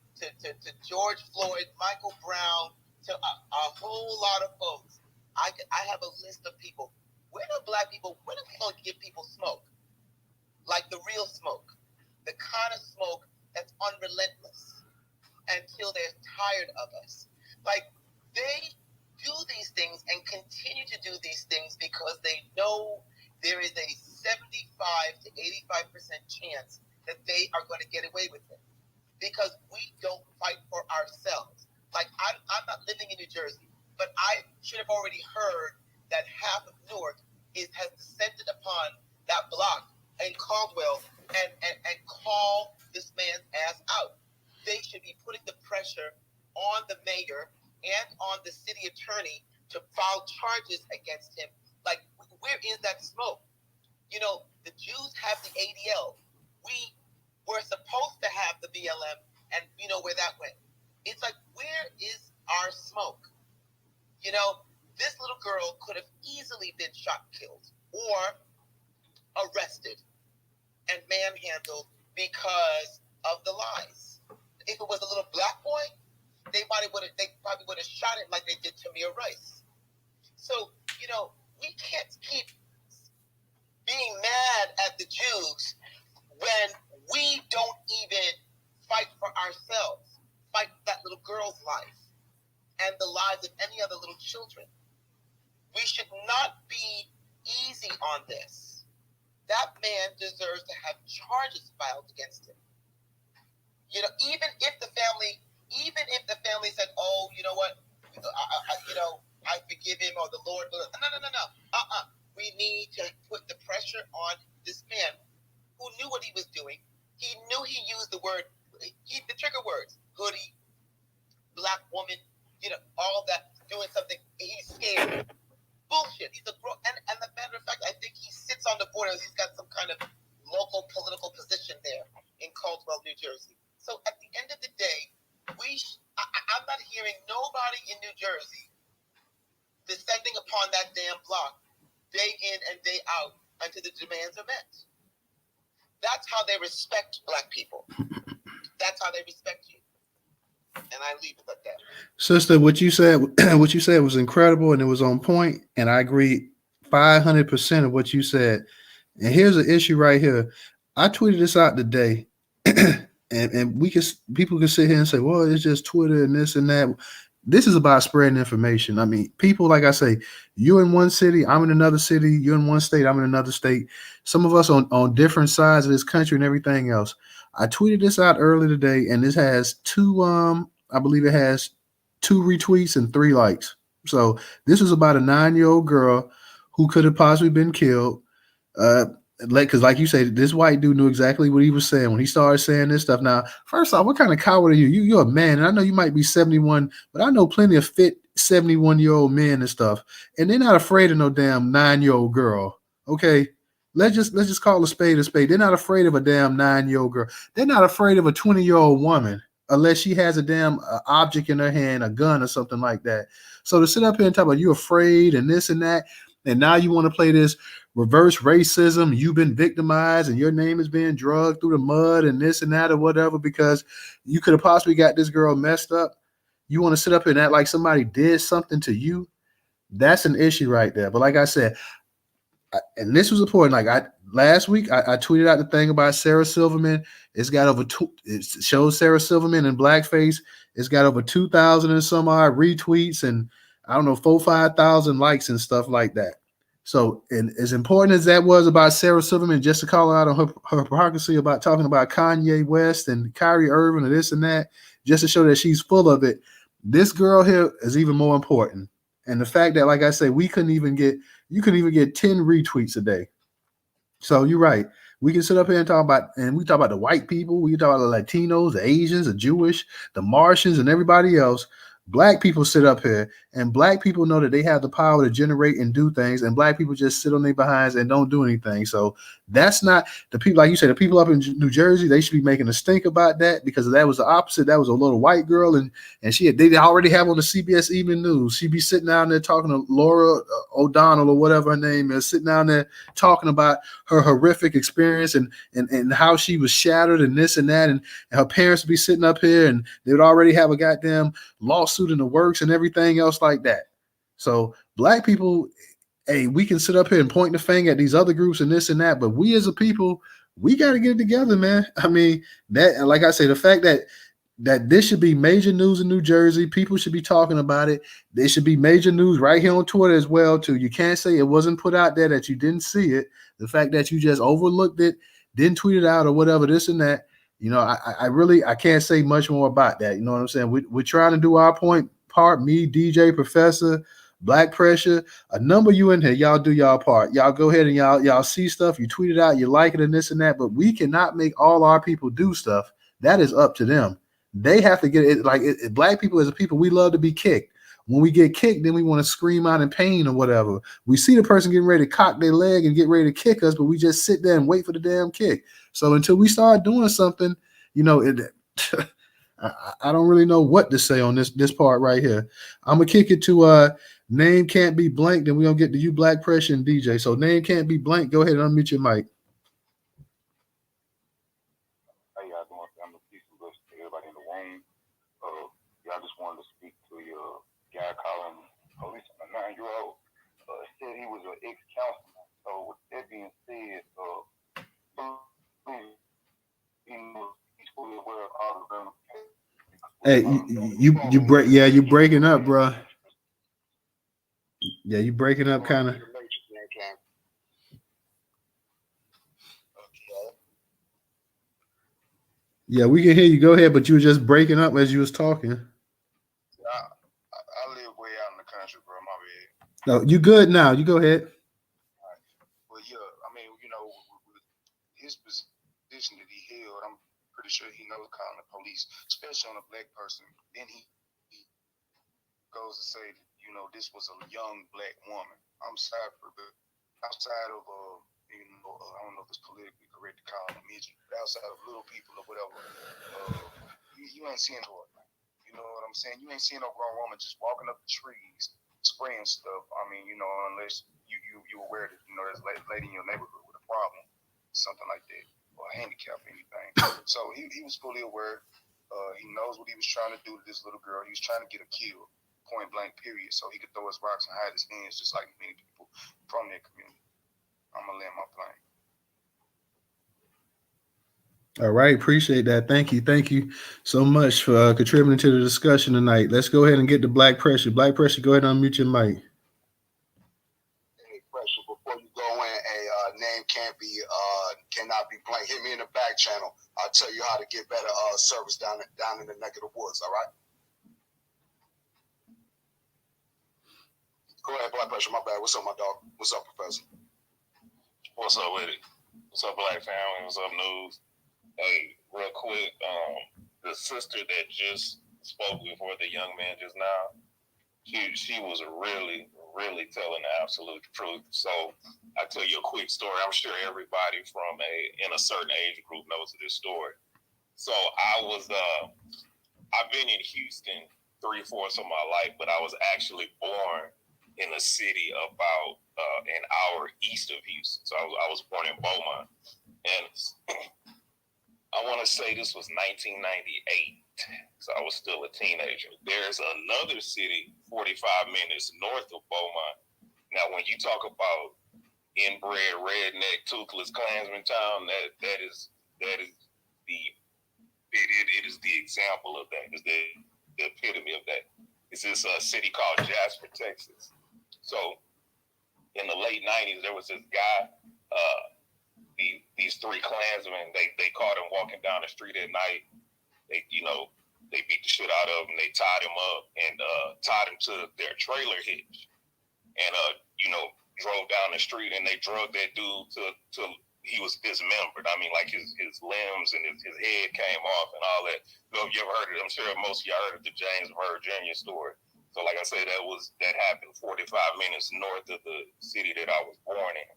George Floyd, Michael Brown, to a whole lot of folks. I have a list of people. When are black people, when are we going to give people smoke? Like the real smoke. The kind of smoke that's unrelentless until they're tired of us. Like, they do these things and continue to do these things because they know there is a 75 to 85% chance that they are going to get away with it. Because we don't fight for ourselves. Like, I'm not living in New Jersey, but I should have already heard that half of Newark has descended upon that block in Caldwell and call this man's ass out. They should be putting the pressure on the mayor and on the city attorney to file charges against him. Like, where is that smoke? The Jews have the ADL. We were supposed to have the BLM, and you know where that went. It's like, where is our smoke? This little girl could have easily been shot, killed, or arrested and manhandled because of the lies. If it was a little black boy, they probably would have shot him like they did Tamir Rice. So, we can't keep being mad at the Jews when we don't even fight for ourselves, fight for that little girl's life and the lives of any other little children. We should not be easy on this. That man deserves to have charges filed against him. Even if the family said, "Oh, you know what? I forgive him," or the Lord. No. we need to put the pressure on this man who knew what he was doing. He knew he used the trigger words, hoodie, black woman, all that, doing something. He's scared. Bullshit. He's a grown, and as a matter of fact, I think he sits on the board. He's got some kind of local political position there in Caldwell, New Jersey. So at the end of the day, I'm not hearing nobody in New Jersey descending upon that damn block day in and day out until the demands are met. That's how they respect black people. That's how they respect you. And I leave it at that. Sister, what you said was incredible and it was on point, and I agree 500% of what you said. And here's an issue right here. I tweeted this out today, and people can sit here and say, well, it's just Twitter and this and that. This is about spreading information. I mean, people, like I say, you in one city, I'm in another city, you're in one state, I'm in another state. Some of us on different sides of this country and everything else. I tweeted this out earlier today, and this has I believe it has 2 retweets and 3 likes. So this is about a 9-year-old girl who could have possibly been killed. Because like you said, this white dude knew exactly what he was saying when he started saying this stuff. Now, first off, what kind of coward are you? You're a man, and I know you might be 71, but I know plenty of fit 71-year-old men and stuff, and they're not afraid of no damn 9-year-old girl. Okay, let's just call a spade a spade. They're not afraid of a damn 9-year-old girl. They're not afraid of a 20-year-old woman unless she has a damn object in her hand, a gun or something like that. So to sit up here and talk about you afraid and this and that, and now you want to play this reverse racism, you've been victimized and your name is being dragged through the mud and this and that or whatever because you could have possibly got this girl messed up. You want to sit up here and act like somebody did something to you. That's an issue right there. But like I said, and this was important. Like last week, I tweeted out the thing about Sarah Silverman. It's got it shows Sarah Silverman in blackface. It's got over 2,000 and some odd retweets and I don't know, 4,000-5,000 likes and stuff like that. So, and as important as that was about Sarah Silverman, just to call her out on her hypocrisy about talking about Kanye West and Kyrie Irving and this and that, just to show that she's full of it. This girl here is even more important. And the fact that, like I say, you couldn't even get 10 retweets a day. So you're right. We can sit up here and talk about the white people. We can talk about the Latinos, the Asians, the Jewish, the Martians, and everybody else. Black people sit up here, and black people know that they have the power to generate and do things, and black people just sit on their behinds and don't do anything. So that's not the people, like you said, the people up in New Jersey, they should be making a stink about that because that was the opposite. That was a little white girl, and they already have on the CBS Evening News. She'd be sitting down there talking to Laura O'Donnell or whatever her name is, sitting down there talking about her horrific experience and how she was shattered and this and that, and her parents would be sitting up here and they would already have a goddamn lawsuit in the works and everything else like that. So black people, hey, we can sit up here and point the finger at these other groups and this and that, but we as a people, we got to get it together, man. I mean, that, like I say, the fact that this should be major news in New Jersey, people should be talking about it. There should be major news right here on Twitter as well, too. You can't say it wasn't put out there, that you didn't see it. The fact that you just overlooked it, didn't tweet it out or whatever, this and that. You know, I can't say much more about that. You know what I'm saying? We're trying to do our part. Me, DJ, Professor, Black Pressure, a number of you in here, y'all do y'all part. Y'all go ahead and y'all see stuff, you tweet it out, you like it and this and that, but we cannot make all our people do stuff. That is up to them. They have to get it. Black people as a people, we love to be kicked. When we get kicked, then we want to scream out in pain or whatever. We see the person getting ready to cock their leg and get ready to kick us, but we just sit there and wait for the damn kick. So until we start doing something, you know, I don't really know what to say on this part right here. I'm gonna kick it to name can't be blank. Then we're gonna get to you, Black Pressure and DJ. So name can't be blank. Go ahead and unmute your mic. How y'all doing? I'm a piece of blessing to everybody in the room. Y'all just wanted to speak to your guy calling police on a 9-year-old. Said he was an ex-councilman. So with that being said, he's fully aware of all of them. Hey, you're breaking up, bro. Yeah, you're breaking up kind of. Yeah, we can hear you. Go ahead, but you were just breaking up as you was talking. I live way out in the country, bro. My bad. No, you good now. You go ahead. All his position that he held, I'm pretty sure he knows calling the police, especially on a black person. Then he goes to say, you know, this was a young black woman. I'm sorry for the outside of I don't know if it's politically correct to call them midget, but outside of little people or whatever, you ain't seeing no. You know what I'm saying? You ain't seeing no grown woman just walking up the trees, spraying stuff. I mean, you know, unless you aware that, you know, there's a lady in your neighborhood with a problem, something like that, or a handicap or anything. So he was fully aware. He knows what he was trying to do to this little girl. He was trying to get her killed, point blank, period, so he could throw his rocks and hide his hands, just like many people from their community. I'm gonna land my plane. All right, appreciate that. Thank you so much for contributing to the discussion tonight. Let's go ahead and get to Black Pressure. Black Pressure, go ahead and unmute your mic. Hey, Pressure, before you go in, a name cannot be blank. Hit me in the back channel. I'll tell you how to get better service down in the neck of the woods. All right. Go ahead, Black Pressure. My bad. What's up, my dog? What's up, Professor? What's up with it? What's up, Black family? What's up, News? Hey, real quick, the sister that just spoke before the young man just now, she was really telling the absolute truth. So I tell you a quick story. I'm sure everybody from in a certain age group knows this story. So I've been in Houston 3/4 of my life, but I was actually born in a city about an hour east of Houston. So I was born in Beaumont, and I want to say this was 1998, so I was still a teenager. There's another city 45 minutes north of Beaumont. Now, when you talk about inbred, redneck, toothless Klansman town, it is the example of that. It's the epitome of that. It's this city called Jasper, Texas. So, in the late 90s, there was this guy. These three Klansmen, they caught him walking down the street at night. They beat the shit out of him. They tied him up and tied him to their trailer hitch, and drove down the street. And they drugged that dude till he was dismembered. I mean, like his limbs and his head came off and all that. You know, if you ever heard it, I'm sure most of y'all heard of the James Virginia story. So, like I said, that happened 45 minutes north of the city that I was born in.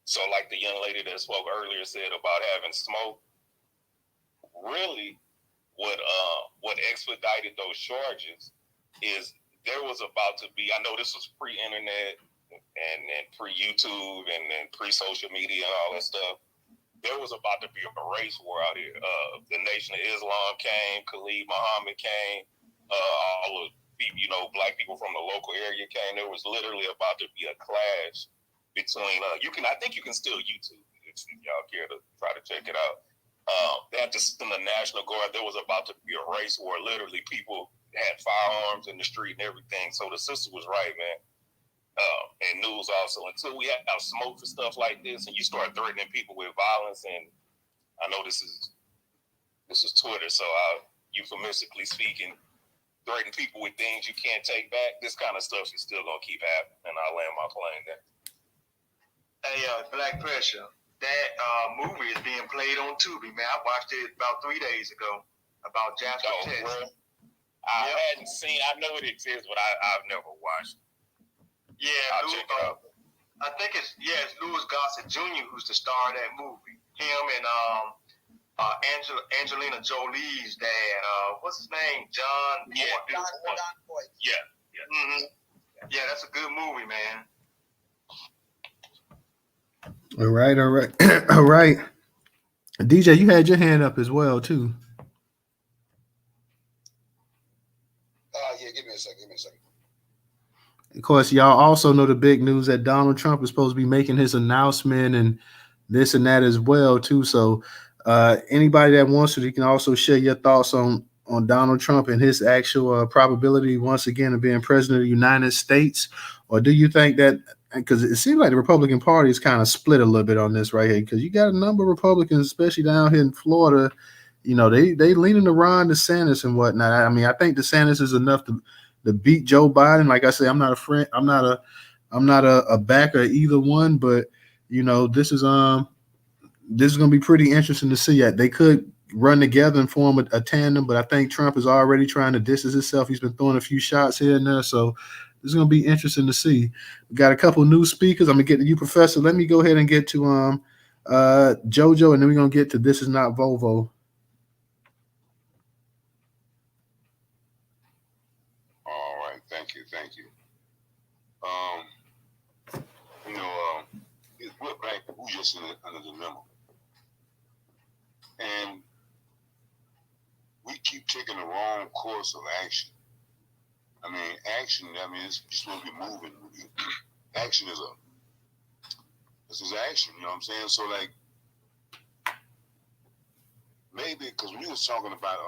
So, like the young lady that spoke earlier said about having smoke, really, what expedited those charges is there was about to be. I know this was pre-internet and pre-YouTube and pre-social media and all that stuff. There was about to be a race war out here. The Nation of Islam came, Khalid Muhammad came, all of people, black people from the local area came. There was literally about to be a clash between I think you can still YouTube if y'all care to try to check it out. They had to send the National Guard. There was about to be a race war. Literally, people had firearms in the street and everything. So the sister was right, man. And News also. Until we have smoke for stuff like this, and you start threatening people with violence, and I know this is Twitter, so euphemistically speaking, threaten people with things you can't take back. This kind of stuff is still gonna keep happening, and I'll land my plane there. Hey, Black Pressure, that movie is being played on Tubi, man. I watched it about 3 days ago about Jasper, Texas. Bro. I hadn't seen. I know it exists, but I've never watched it. Yeah, I think it's Louis Gossett Jr. who's the star of that movie. Him and Angelina Jolie's dad. What's his name? John. Yeah. Boyd. Yeah. Mm-hmm. Yeah, that's a good movie, man. All right. All right. DJ, you had your hand up as well, too. Yeah, give me a second. Of course, y'all also know the big news that Donald Trump is supposed to be making his announcement and this and that as well, too. So anybody that wants to, you can also share your thoughts on Donald Trump and his actual probability once again of being president of the United States. Or do you think that, because it seems like the Republican Party is kind of split a little bit on this right here, because you got a number of Republicans, especially down here in Florida, they leaning to Ron DeSantis and whatnot. I mean, I think DeSantis is enough to beat Joe Biden. Like I say, I'm not a friend. I'm not a backer of either one, but this is this is going to be pretty interesting to see. They could run together and form a tandem, but I think Trump is already trying to distance himself. He's been throwing a few shots here and there, so it's going to be interesting to see. We got a couple new speakers. I'm going to get to you, Professor. Let me go ahead and get to JoJo, and then we're going to get to This Is Not Volvo. All right, thank you. We're black people just under the memo, and we keep taking the wrong course of action. Action. It's just going to be moving. Action is action. You know what I'm saying? So like, maybe because when you was talking about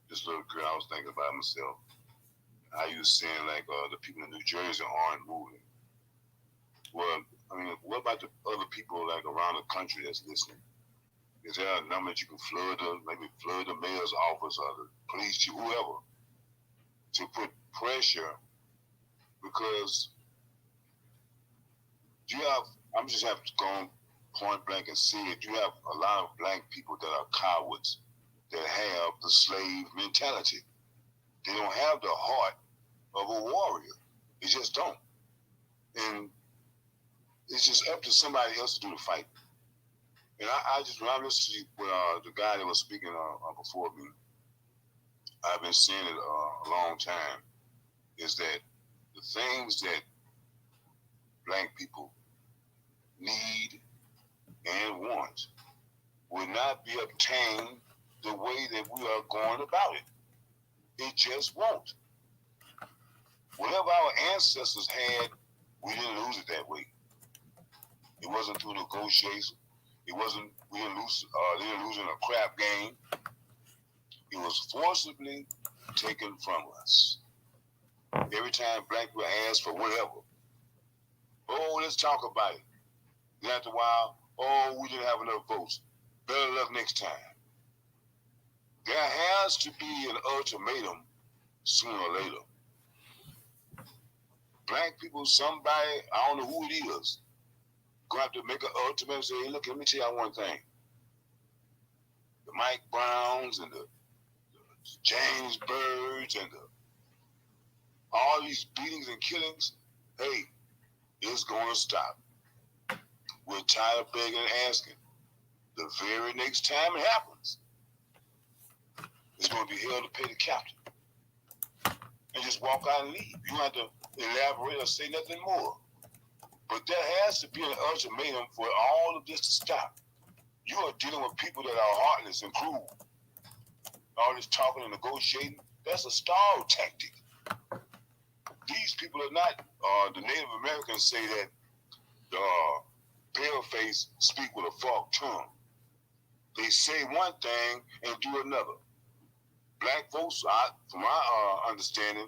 this little girl, I was thinking about myself. How you was saying like the people in New Jersey aren't moving. Well, what about the other people like around the country that's listening? Is there a number that you can flood the mayor's office or the police chief, whoever, to put pressure? Because I'm just have to go point blank and see it. You have a lot of black people that are cowards that have the slave mentality. They don't have the heart of a warrior. They just don't. And it's just up to somebody else to do the fight. And I just, when I listened to the guy that was speaking before me, I've been saying it a long time, is that the things that black people need and want will not be obtained the way that we are going about it. It just won't. Whatever our ancestors had, we didn't lose it that way. It wasn't through negotiation. We didn't lose in a crap game. It was forcibly taken from us. Every time black people ask for whatever, let's talk about it. Then after a while, we didn't have enough votes. Better luck next time. There has to be an ultimatum sooner or later. Black people, somebody, I don't know who it is, gonna have to make an ultimatum and say, hey, look, let me tell you one thing. The Mike Browns and the James Birds and all these beatings and killings, hey, it's gonna stop. We're tired of begging and asking. The very next time it happens, it's going to be hell to pay the captain. And just walk out and leave. You don't have to elaborate or say nothing more. But there has to be an ultimatum for all of this to stop. You are dealing with people that are heartless and cruel. All this talking and negotiating, that's a stall tactic. These people are not, the Native Americans say that paleface speak with a forked tongue. They say one thing and do another. Black folks, from my understanding,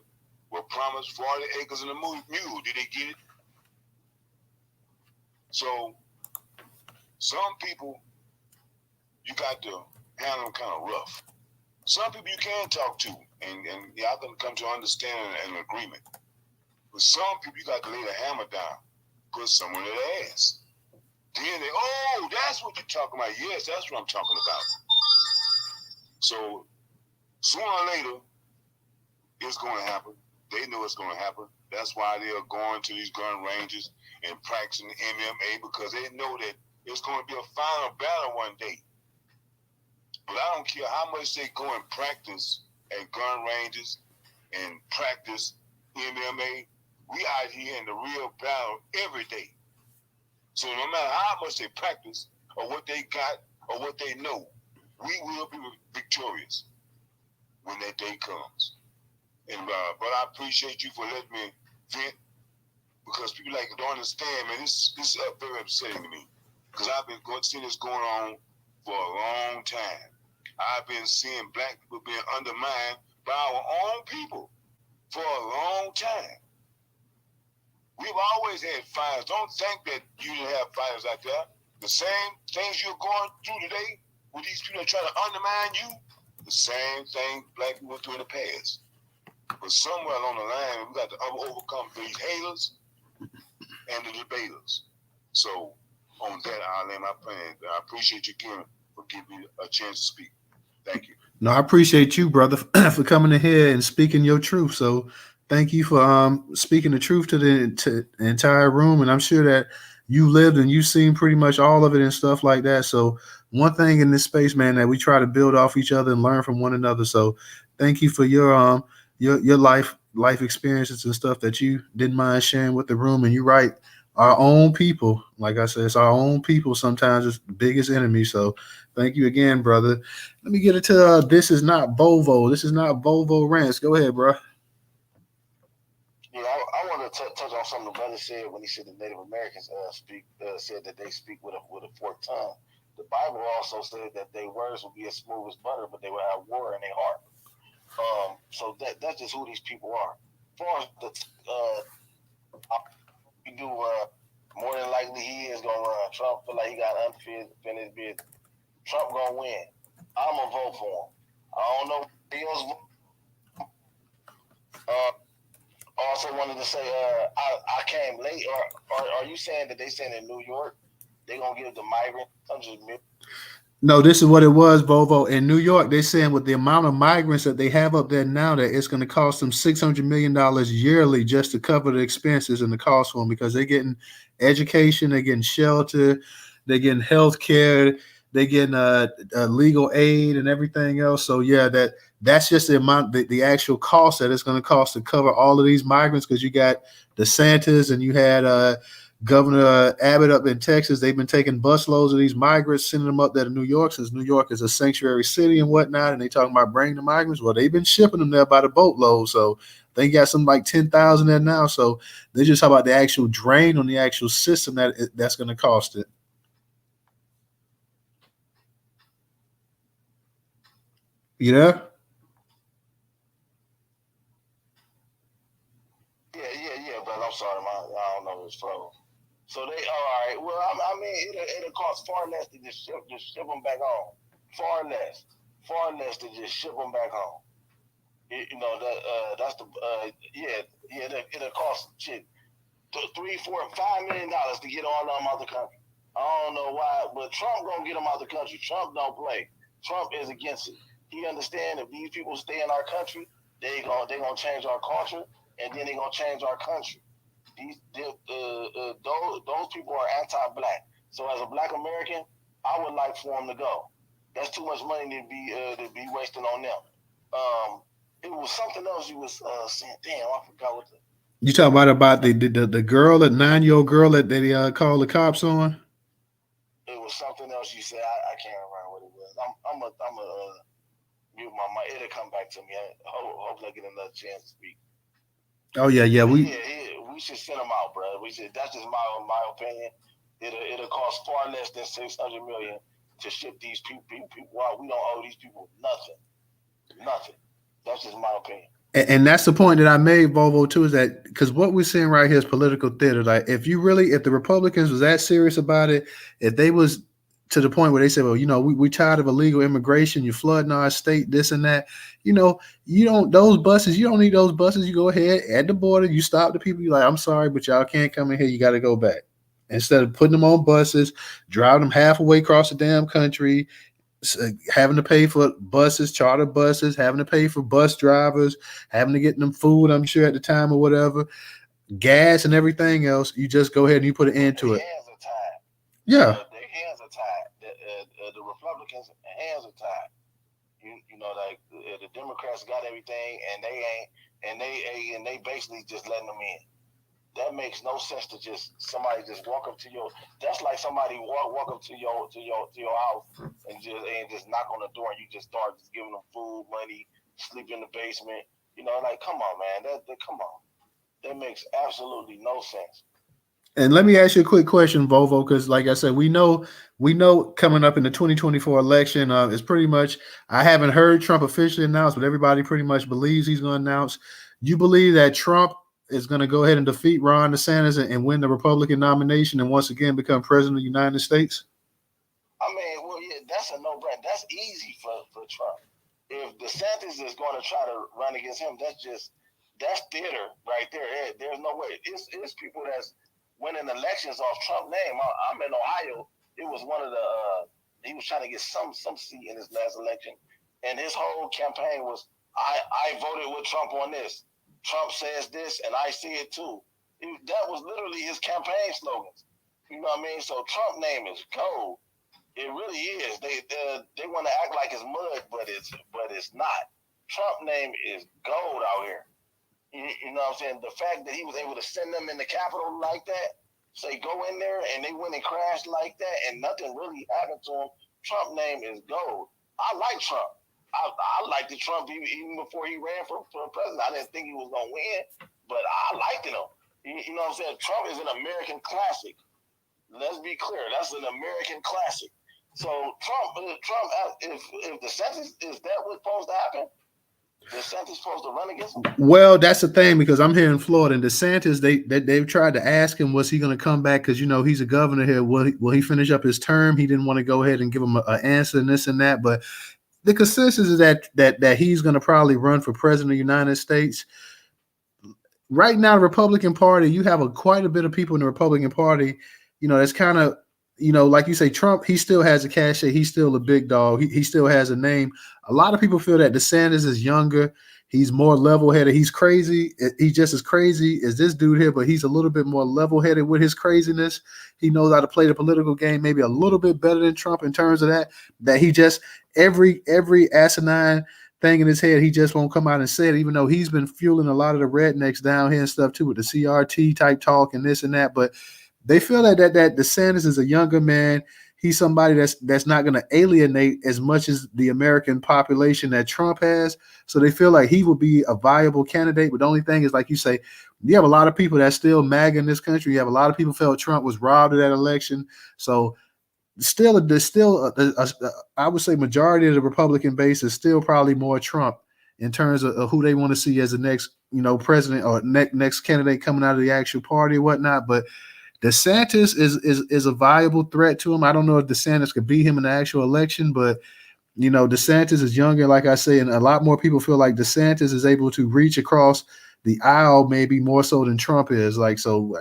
were promised 40 acres and a mule. Did they get it? So, some people, you got to handle them kind of rough. Some people you can talk to, and y'all can come to understanding and agreement. But some people you got to lay the hammer down, put someone in their ass. Then that's what you're talking about. Yes, that's what I'm talking about. So, sooner or later, it's going to happen. They know it's going to happen. That's why they are going to these gun ranges and practicing MMA, because they know that it's going to be a final battle one day. But I don't care how much they go and practice at gun ranges and practice MMA. We out here in the real battle every day. So no matter how much they practice or what they got or what they know, we will be victorious when that day comes. And but I appreciate you for letting me vent, because people don't understand, man. This is very upsetting to me, because I've been seeing this going on for a long time. I've been seeing black people being undermined by our own people for a long time. We've always had fires. Don't think that you didn't have fires out there. The same things you're going through today with these people that try to undermine you, the same thing black people went through in the past. But somewhere along the line, we got to overcome these haters and the debaters. So on that, I'll land my plane. I appreciate you again for giving me a chance to speak. Thank you. No, I appreciate you, brother, for coming in here and speaking your truth. So thank you for speaking the truth to the entire room. And I'm sure that you lived and you've seen pretty much all of it and stuff like that. So one thing in this space, man, that we try to build off each other and learn from one another. So thank you for your life experiences and stuff that you didn't mind sharing with the room. And you're right. Our own people, like I said, it's our own people sometimes is the biggest enemy. So thank you again, brother. Let me get it to this is not Volvo. This is not Volvo Rants. Go ahead, bro. Yeah, I want to touch on something the brother said when he said the Native Americans said that they speak with a forked tongue. The Bible also said that their words will be as smooth as butter, but they will have war in their heart. So that's just who these people are. As far as we do, more than likely he is gonna run. Trump feel like he got unfinished business. Trump gonna win. I'm gonna vote for him. I don't know what else. Also wanted to say, I came late. Or are you saying that they saying in New York they gonna give the migrants $100 million? No, this is what it was, Volvo. In New York, they're saying with the amount of migrants that they have up there now, that it's going to cost them $600 million yearly just to cover the expenses and the cost for them, because they're getting education, they're getting shelter, they're getting health care, they're getting legal aid and everything else. So yeah, that's just the amount, the actual cost that it's going to cost to cover all of these migrants, because you got DeSantis and you had Governor Abbott up in Texas. They've been taking bus loads of these migrants, sending them up there to New York, since New York is a sanctuary city and whatnot. And they talking about bringing the migrants. Well, they've been shipping them there by the boatload. So they got something like 10,000 there now. So they just talk about the actual drain on the actual system that's going to cost it. You there? Yeah, but I'm sorry, I don't know, it's froze. So they all right. Well, I mean, it'll cost far less to just ship them back home. Far less to just ship them back home. That's the it'll cost shit $3, $4, $5 million to get all of them out the country. I don't know why, but Trump gonna get them out the country. Trump don't play. Trump is against it. He understands if these people stay in our country, they gonna change our culture, and then they gonna change our country. Those people are anti-black. So as a black American, I would like for them to go. That's too much money to be wasting on them. It was something else you was saying. Damn, I forgot what You talking about the girl, the 9-year-old girl that they called the cops on? It was something else you said. I can't remember what it was. I'm a mute my mic. It'll come back to me. Hopefully I get another chance to speak. Oh yeah. We should send them out, bro. We should. That's just my opinion. It'll cost far less than $600 million to ship these people out. We don't owe these people nothing. That's just my opinion. And that's the point that I made, Volvo, too, is that because what we're seeing right here is political theater. Like, if the Republicans was that serious about it, if they was to the point where they said, well, we tired of illegal immigration, you're flooding our state, this and that, you don't need those buses. You go ahead at the border, you stop the people, you're like, I'm sorry, but y'all can't come in here. You got to go back. Instead of putting them on buses, driving them halfway across the damn country, having to pay for buses, charter buses, having to pay for bus drivers, having to get them food, I'm sure at the time or whatever, gas and everything else. You just go ahead and you put an end to it. Their hands are tied. Yeah. Their hands are tied. The Republicans' hands are tied. Like the Democrats got everything, and they ain't, and they basically just letting them in. That makes no sense to just somebody just walk up to your. That's like somebody walk up to your house and just knock on the door, and you just start just giving them food, money, sleep in the basement. Like, come on, man. Come on. That makes absolutely no sense. And let me ask you a quick question, Volvo, because like I said, we know coming up in the 2024 election, it's pretty much, I haven't heard Trump officially announce, but everybody pretty much believes he's going to announce. You believe that Trump is going to go ahead and defeat Ron DeSantis and win the Republican nomination and once again become president of the United States? I mean, well, yeah, that's a no-brainer. That's easy for Trump. If DeSantis is going to try to run against him, that's theater right there. There's no way. It's people that's winning elections off Trump name. I'm in Ohio. It was one of the he was trying to get some seat in his last election, and his whole campaign was I voted with Trump on this. Trump says this, and I see it too. That was literally his campaign slogans. You know what I mean? So Trump name is gold. It really is. They want to act like it's mud, but it's not. Trump name is gold out here. You know what I'm saying? The fact that he was able to send them in the Capitol like that, say go in there, and they went and crashed like that, and nothing really happened to him. Trump name is gold. I like Trump. I liked Trump even before he ran for president. I didn't think he was gonna win, but I liked him. You know what I'm saying? Trump is an American classic. Let's be clear. That's an American classic. So Trump, if DeSantis, is that what's supposed to happen? DeSantis supposed to run against him? Well, that's the thing, because I'm here in Florida, and DeSantis, they've tried to ask him, was he going to come back? Because, you know, he's a governor here. Will he finish up his term? He didn't want to go ahead and give him an answer and this and that. But the consensus is that he's going to probably run for president of the United States. Right now, the Republican Party, you have quite a bit of people in the Republican Party, you know, that's kind of, you know, like you say, Trump, he still has a cachet. He's still a big dog. He still has a name. A lot of people feel that DeSantis is younger. He's more level-headed. He's crazy. He's just as crazy as this dude here, but he's a little bit more level-headed with his craziness. He knows how to play the political game maybe a little bit better than Trump in terms of that he just, every asinine thing in his head, he just won't come out and say it, even though he's been fueling a lot of the rednecks down here and stuff too with the CRT type talk and this and that. But they feel that DeSantis is a younger man. He's somebody that's not going to alienate as much as the American population that Trump has. So they feel like he will be a viable candidate. But the only thing is, like you say, you have a lot of people that still MAGA in this country. You have a lot of people felt Trump was robbed of that election. So there's still I would say majority of the Republican base is still probably more Trump in terms of who they want to see as the next, you know, president or next candidate coming out of the actual party or whatnot. But DeSantis is a viable threat to him. I don't know if DeSantis could beat him in the actual election, but, you know, DeSantis is younger, like I say, and a lot more people feel like DeSantis is able to reach across the aisle maybe more so than Trump is. Like, so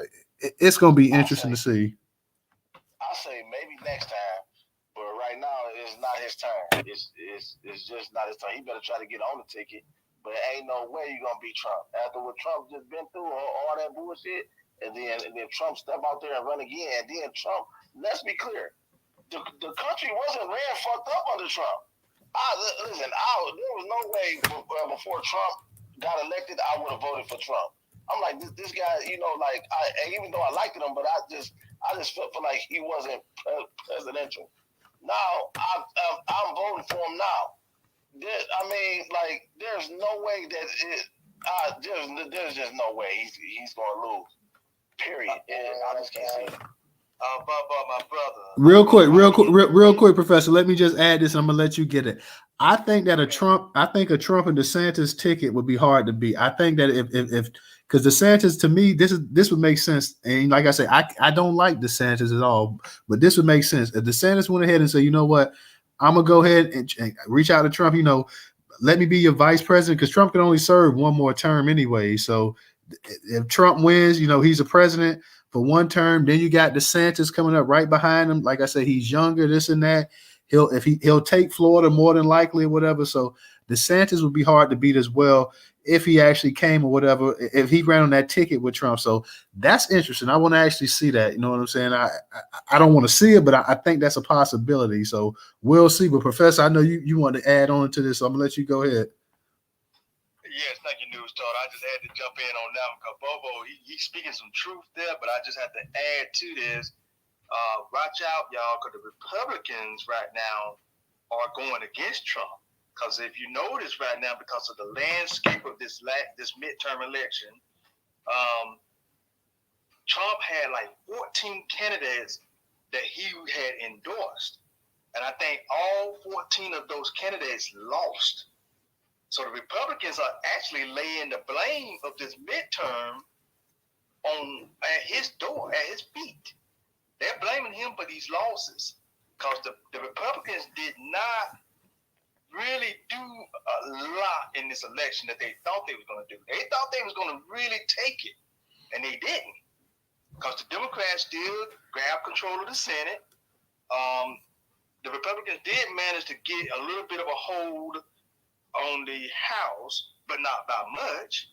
it's going to be interesting to see. I'll say maybe next time, but right now it's not his turn. It's just not his turn. He better try to get on the ticket, but ain't no way you're going to beat Trump. After what Trump just been through, all that bullshit, and then Trump step out there and run again. And then Trump, let's be clear, the country wasn't ran fucked up under Trump. Listen, there was no way before Trump got elected, I would have voted for Trump. I'm like, this guy, you know, like, even though I liked him, but I just felt like he wasn't presidential. Now, I'm voting for him now. I mean, like, there's no way that there's just no way he's going to lose. Period. I just can't see it. My brother. Real quick, Professor. Let me just add this, and I'm gonna let you get it. I think a Trump and DeSantis ticket would be hard to beat. I think that if because DeSantis, to me, this would make sense. And like I say, I don't like DeSantis at all, but this would make sense if DeSantis went ahead and said, you know what, I'm gonna go ahead and reach out to Trump. You know, let me be your vice president, because Trump can only serve one more term anyway. So if Trump wins, you know, he's a president for one term. Then you got DeSantis coming up right behind him. Like I said, he's younger, this and that. He'll take Florida more than likely or whatever. So DeSantis would be hard to beat as well if he actually came or whatever, if he ran on that ticket with Trump. So that's interesting. I want to actually see that. You know what I'm saying? I don't want to see it, but I think that's a possibility. So we'll see. But Professor, I know you want to add on to this, so I'm gonna let you go ahead. Yes, thank you, Newstoter. I just had to jump in on that one because Bobo, he's speaking some truth there, but I just have to add to this. Watch out, y'all, because the Republicans right now are going against Trump. Because if you notice right now, because of the landscape of this midterm election, Trump had like 14 candidates that he had endorsed. And I think all 14 of those candidates lost. So the Republicans are actually laying the blame of this midterm at his door, at his feet. They're blaming him for these losses because the Republicans did not really do a lot in this election that they thought they was going to do. They thought they was going to really take it, and they didn't. because the Democrats still grab control of the Senate. The Republicans did manage to get a little bit of a hold on the House, but not by much.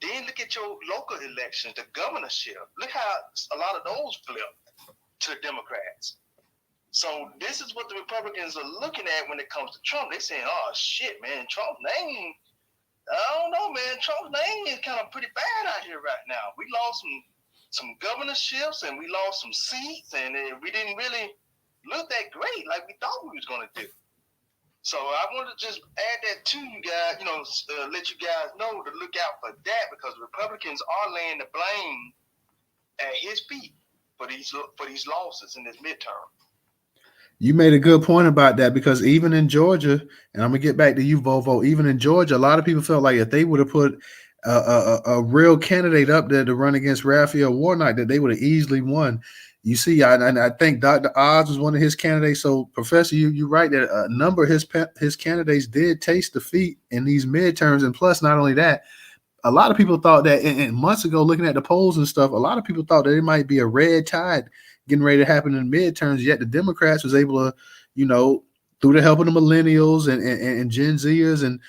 Then look at your local elections, the governorship. Look how a lot of those flip to the Democrats. So this is what the Republicans are looking at when it comes to Trump. They're saying, oh, shit, man, Trump's name, I don't know, man. Trump's name is kind of pretty bad out here right now. We lost some governorships and we lost some seats, and we didn't really look that great like we thought we was going to do. So I want to just add that to you guys, let you guys know to look out for that, because Republicans are laying the blame at his feet for these losses in this midterm. You made a good point about that, because even in Georgia, and I'm gonna get back to you, Volvo. Even in Georgia, a lot of people felt like if they would have put a real candidate up there to run against Raphael Warnock, that they would have easily won. You see, I think Dr. Oz was one of his candidates. So, Professor, you're right that a number of his candidates did taste defeat in these midterms. And plus, not only that, a lot of people thought that, and months ago, looking at the polls and stuff, a lot of people thought that it might be a red tide getting ready to happen in the midterms. Yet the Democrats was able to, through the help of the millennials and Gen Zers and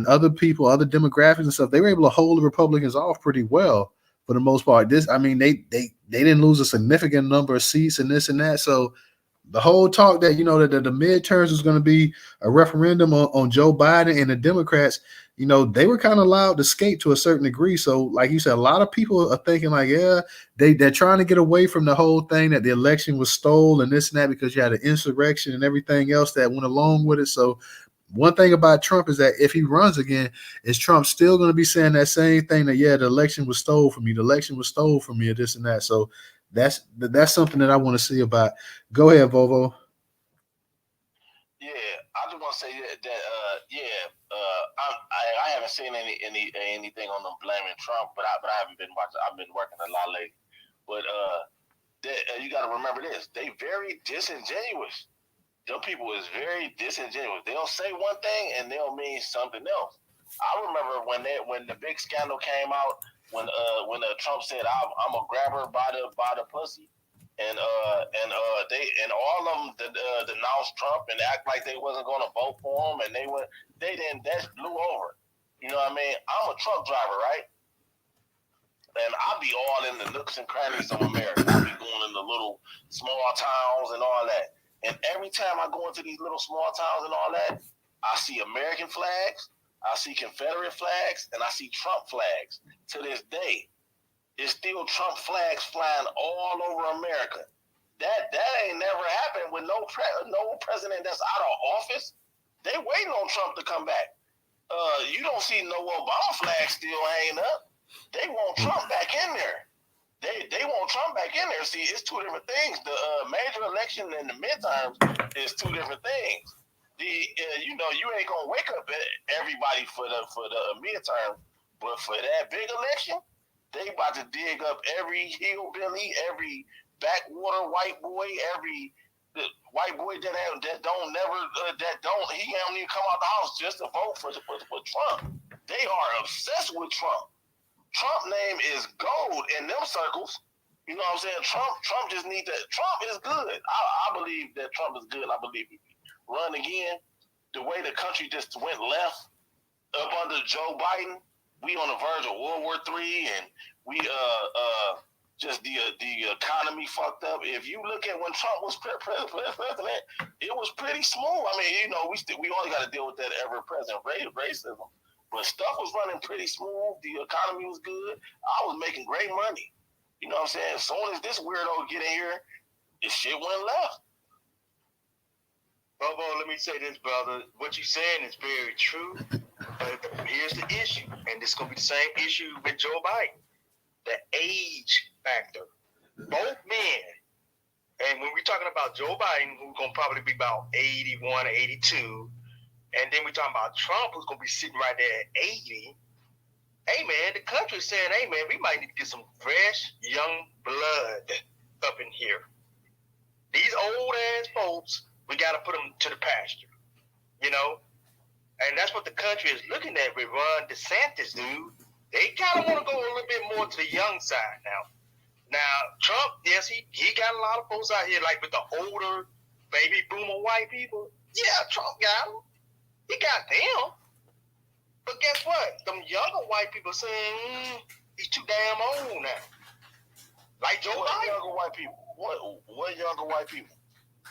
other people, other demographics and stuff, they were able to hold the Republicans off pretty well for the most part. They didn't lose a significant number of seats and this and that. So the whole talk that, that the midterms was going to be a referendum on Joe Biden and the Democrats, they were kind of allowed to skate to a certain degree. So like you said, a lot of people are thinking like, yeah, they're trying to get away from the whole thing that the election was stolen and this and that, because you had an insurrection and everything else that went along with it. So one thing about Trump is that if he runs again, is Trump still going to be saying that same thing that, yeah, the election was stolen from me. The election was stolen from me, or this and that. So that's something that I want to see about. Go ahead, Volvo. Yeah, I just want to say that I haven't seen anything on them blaming Trump, but I haven't been watching. I've been working a lot lately, but you got to remember this: they very disingenuous. Them people is very disingenuous. They'll say one thing and they'll mean something else. I remember when the big scandal came out, when Trump said I'm gonna grab her by the pussy, and all of them denounced Trump and act like they wasn't gonna vote for him, and that blew over. You know what I mean? I'm a truck driver, right? And I'll be all in the nooks and crannies of America. I'll be going in the little small towns and all that. And every time I go into these little small towns and all that, I see American flags, I see Confederate flags, and I see Trump flags. To this day, it's still Trump flags flying all over America. That ain't never happened with no president that's out of office. They waiting on Trump to come back. You don't see no Obama flag still hanging up. They want Trump back in there. They want Trump back in there. See, it's two different things. The major election and the midterms is two different things. You ain't gonna wake up everybody for the midterm, but for that big election, they about to dig up every hillbilly, every backwater white boy, every white boy he haven't even come out the house just to vote for Trump. They are obsessed with Trump. Trump name is gold in them circles. You know what I'm saying? Trump just needs that. Trump is good. I believe that Trump is good. I believe he run again. The way the country just went left up under Joe Biden, we on the verge of World War III, and we just the economy fucked up. If you look at when Trump was president, it was pretty smooth. I mean, we only got to deal with that ever-present racism. But stuff was running pretty smooth. The economy was good. I was making great money. You know what I'm saying? As soon as this weirdo get in here, this shit went left. Bobo, let me say this, brother. What you're saying is very true. But here's the issue, and this is going to be the same issue with Joe Biden. The age factor. Both men, and when we're talking about Joe Biden, who's going to probably be about 81 or 82, and then we're talking about Trump, who's going to be sitting right there at 80. Hey, man, the country's saying, hey, man, we might need to get some fresh, young blood up in here. These old-ass folks, we got to put them to the pasture, And that's what the country is looking at with Ron DeSantis, dude. They kind of want to go a little bit more to the young side now. Now, Trump, yes, he got a lot of folks out here, like with the older baby boomer white people. Yeah, Trump got them. He got them. But guess what? Them younger white people saying, he's too damn old now. Like Joe Biden. Younger white people? What younger white people?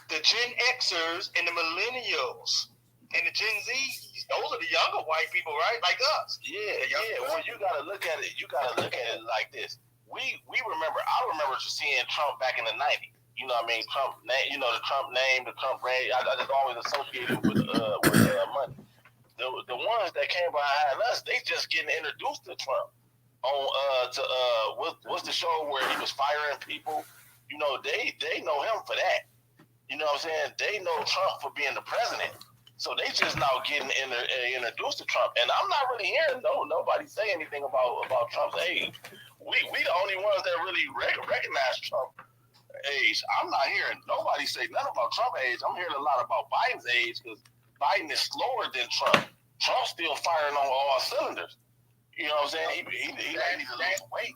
The Gen Xers and the millennials and the Gen Zs. Those are the younger white people, right? Like us. Yeah. Well, you gotta look at it. You gotta look at it like this. We remember. I remember seeing Trump back in the '90s. You know what I mean? Trump name. You know the Trump name, the Trump reign. I just always associated with money. The ones that came behind us, they just getting introduced to Trump on what's the show where he was firing people. You know, they know him for that. You know what I'm saying? They know Trump for being the president. So they just now getting introduced to Trump. And I'm not really hearing nobody say anything about Trump's age. We the only ones that really recognize Trump age. I'm not hearing nobody say nothing about Trump's age. I'm hearing a lot about Biden's age because Biden is slower than Trump. Trump's still firing on all cylinders. You know what I'm saying? He needs to lose weight.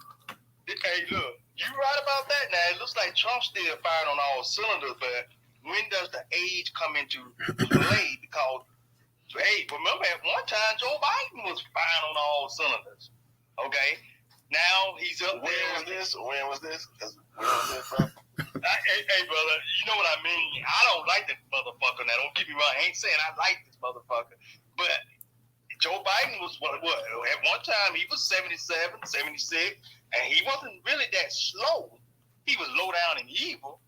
Hey, look, you right about that now. It looks like Trump's still firing on all cylinders, but when does the age come into play? Because, hey, remember at one time Joe Biden was firing on all cylinders. Okay? Now he's up there. When was this, bro? Hey, brother, you know what I mean? I don't like this motherfucker now. Don't get me wrong. I ain't saying I like this motherfucker. But Joe Biden was, what? At one time, he was 77, 76, and he wasn't really that slow. He was low down and evil.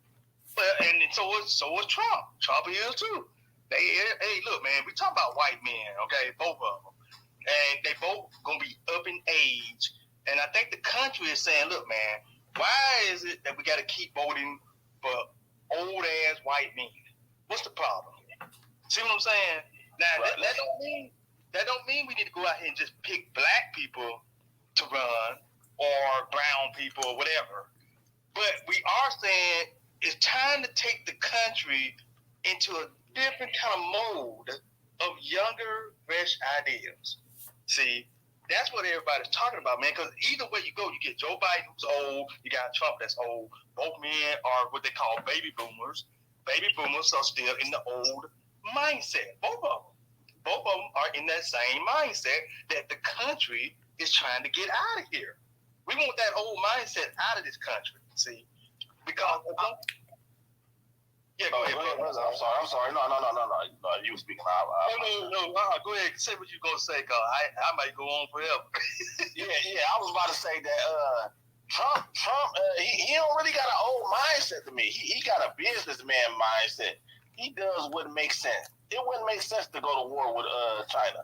But, and so was Trump. Trump is too. Hey, look, man, we talk about white men, okay? Both of them. And they both going to be up in age. And I think the country is saying, look, man, why is it that we got to keep voting for old-ass white men? What's the problem? See what I'm saying? Now, that don't mean we need to go out here and just pick black people to run or brown people or whatever. But we are saying it's time to take the country into a different kind of mode of younger, fresh ideas. See, that's what everybody's talking about, man, because either way you go, you get Joe Biden, who's old, you got Trump that's old. Both men are what they call baby boomers. Baby boomers are still in the old mindset. Both of them are in that same mindset that the country is trying to get out of here. We want that old mindset out of this country, see? Because yeah, go ahead. I'm sorry. No. You were speaking out. No. Go ahead. Say what you're gonna say, cause I might go on forever. Yeah. I was about to say that Trump, he don't really got an old mindset to me. He got a businessman mindset. He does what makes sense. It wouldn't make sense to go to war with China.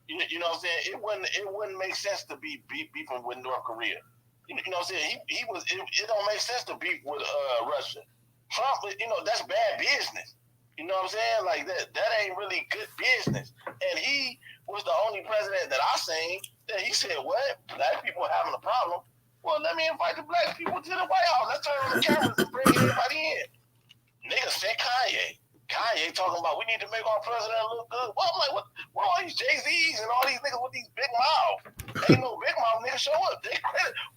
You know what I'm saying? It wouldn't make sense to be beefing with North Korea. You know what I'm saying? It don't make sense to beef with Russia. Trump, that's bad business. You know what I'm saying? Like that ain't really good business. And he was the only president that I seen that he said, what? Black people are having a problem. Well, let me invite the black people to the White House. Let's turn on the cameras and bring everybody in. Niggas said Kanye. Kanye talking about we need to make our president look good. Well, I'm like, what all these Jay-Z's and all these niggas with these big mouths? Ain't no big mouth niggas show up.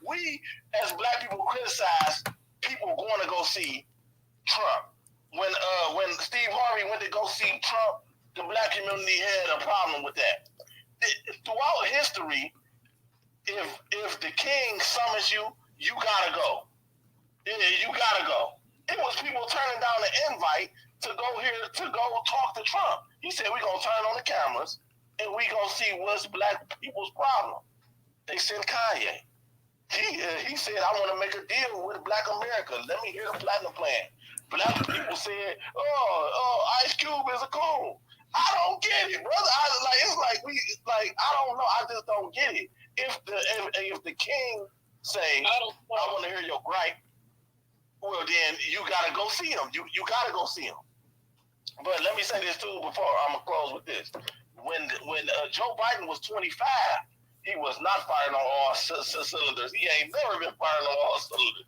We, as black people, criticize people going to go see Trump. When Steve Harvey went to go see Trump, the black community had a problem with that. Throughout history, if the king summons you, you gotta go. Yeah, you gotta go. It was people turning down the invite to go talk to Trump. He said, we're going to turn on the cameras and we're going to see what's black people's problem. They sent Kanye. He said, I want to make a deal with Black America. Let me hear the platinum plan. Black people said, Ice Cube is a coon. I don't get it, brother. I don't know. I just don't get it. If the king say, I want to hear your gripe, well, then you got to go see him. You got to go see him. But let me say this, too, before I'm going to close with this. When Joe Biden was 25, he was not firing on all cylinders. He ain't never been firing on all cylinders.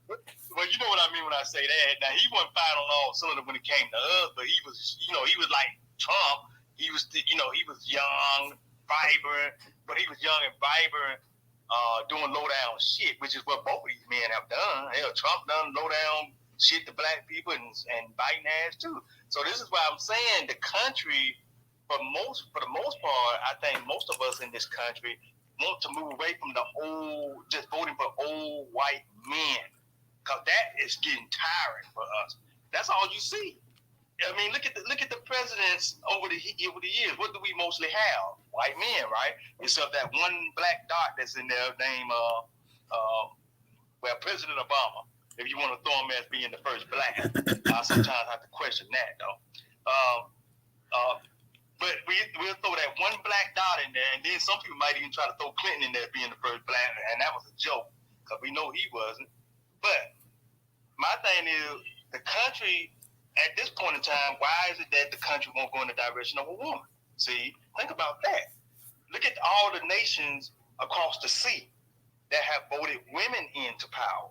Well, you know what I mean when I say that. Now, he wasn't firing on all cylinders when it came to us, but he was like Trump. He was young, vibrant, but he was young and vibrant doing low down shit, which is what both of these men have done. Hell, Trump done low down shit to black people, and Biden has too. So this is why I'm saying the country, for the most part, I think most of us in this country want to move away from the old, just voting for old white men, because that is getting tiring for us. That's all you see. I mean, look at the presidents over the years. What do we mostly have? White men, right? Except that one black dot that's in there named President Obama. If you want to throw him as being the first black, I sometimes have to question that though. But we'll throw that one black dot in there, and then some people might even try to throw Clinton in there being the first black, and that was a joke because we know he wasn't. But my thing is, the country at this point in time, why is it that the country won't go in the direction of a woman? See, think about that. Look at all the nations across the sea that have voted women into power.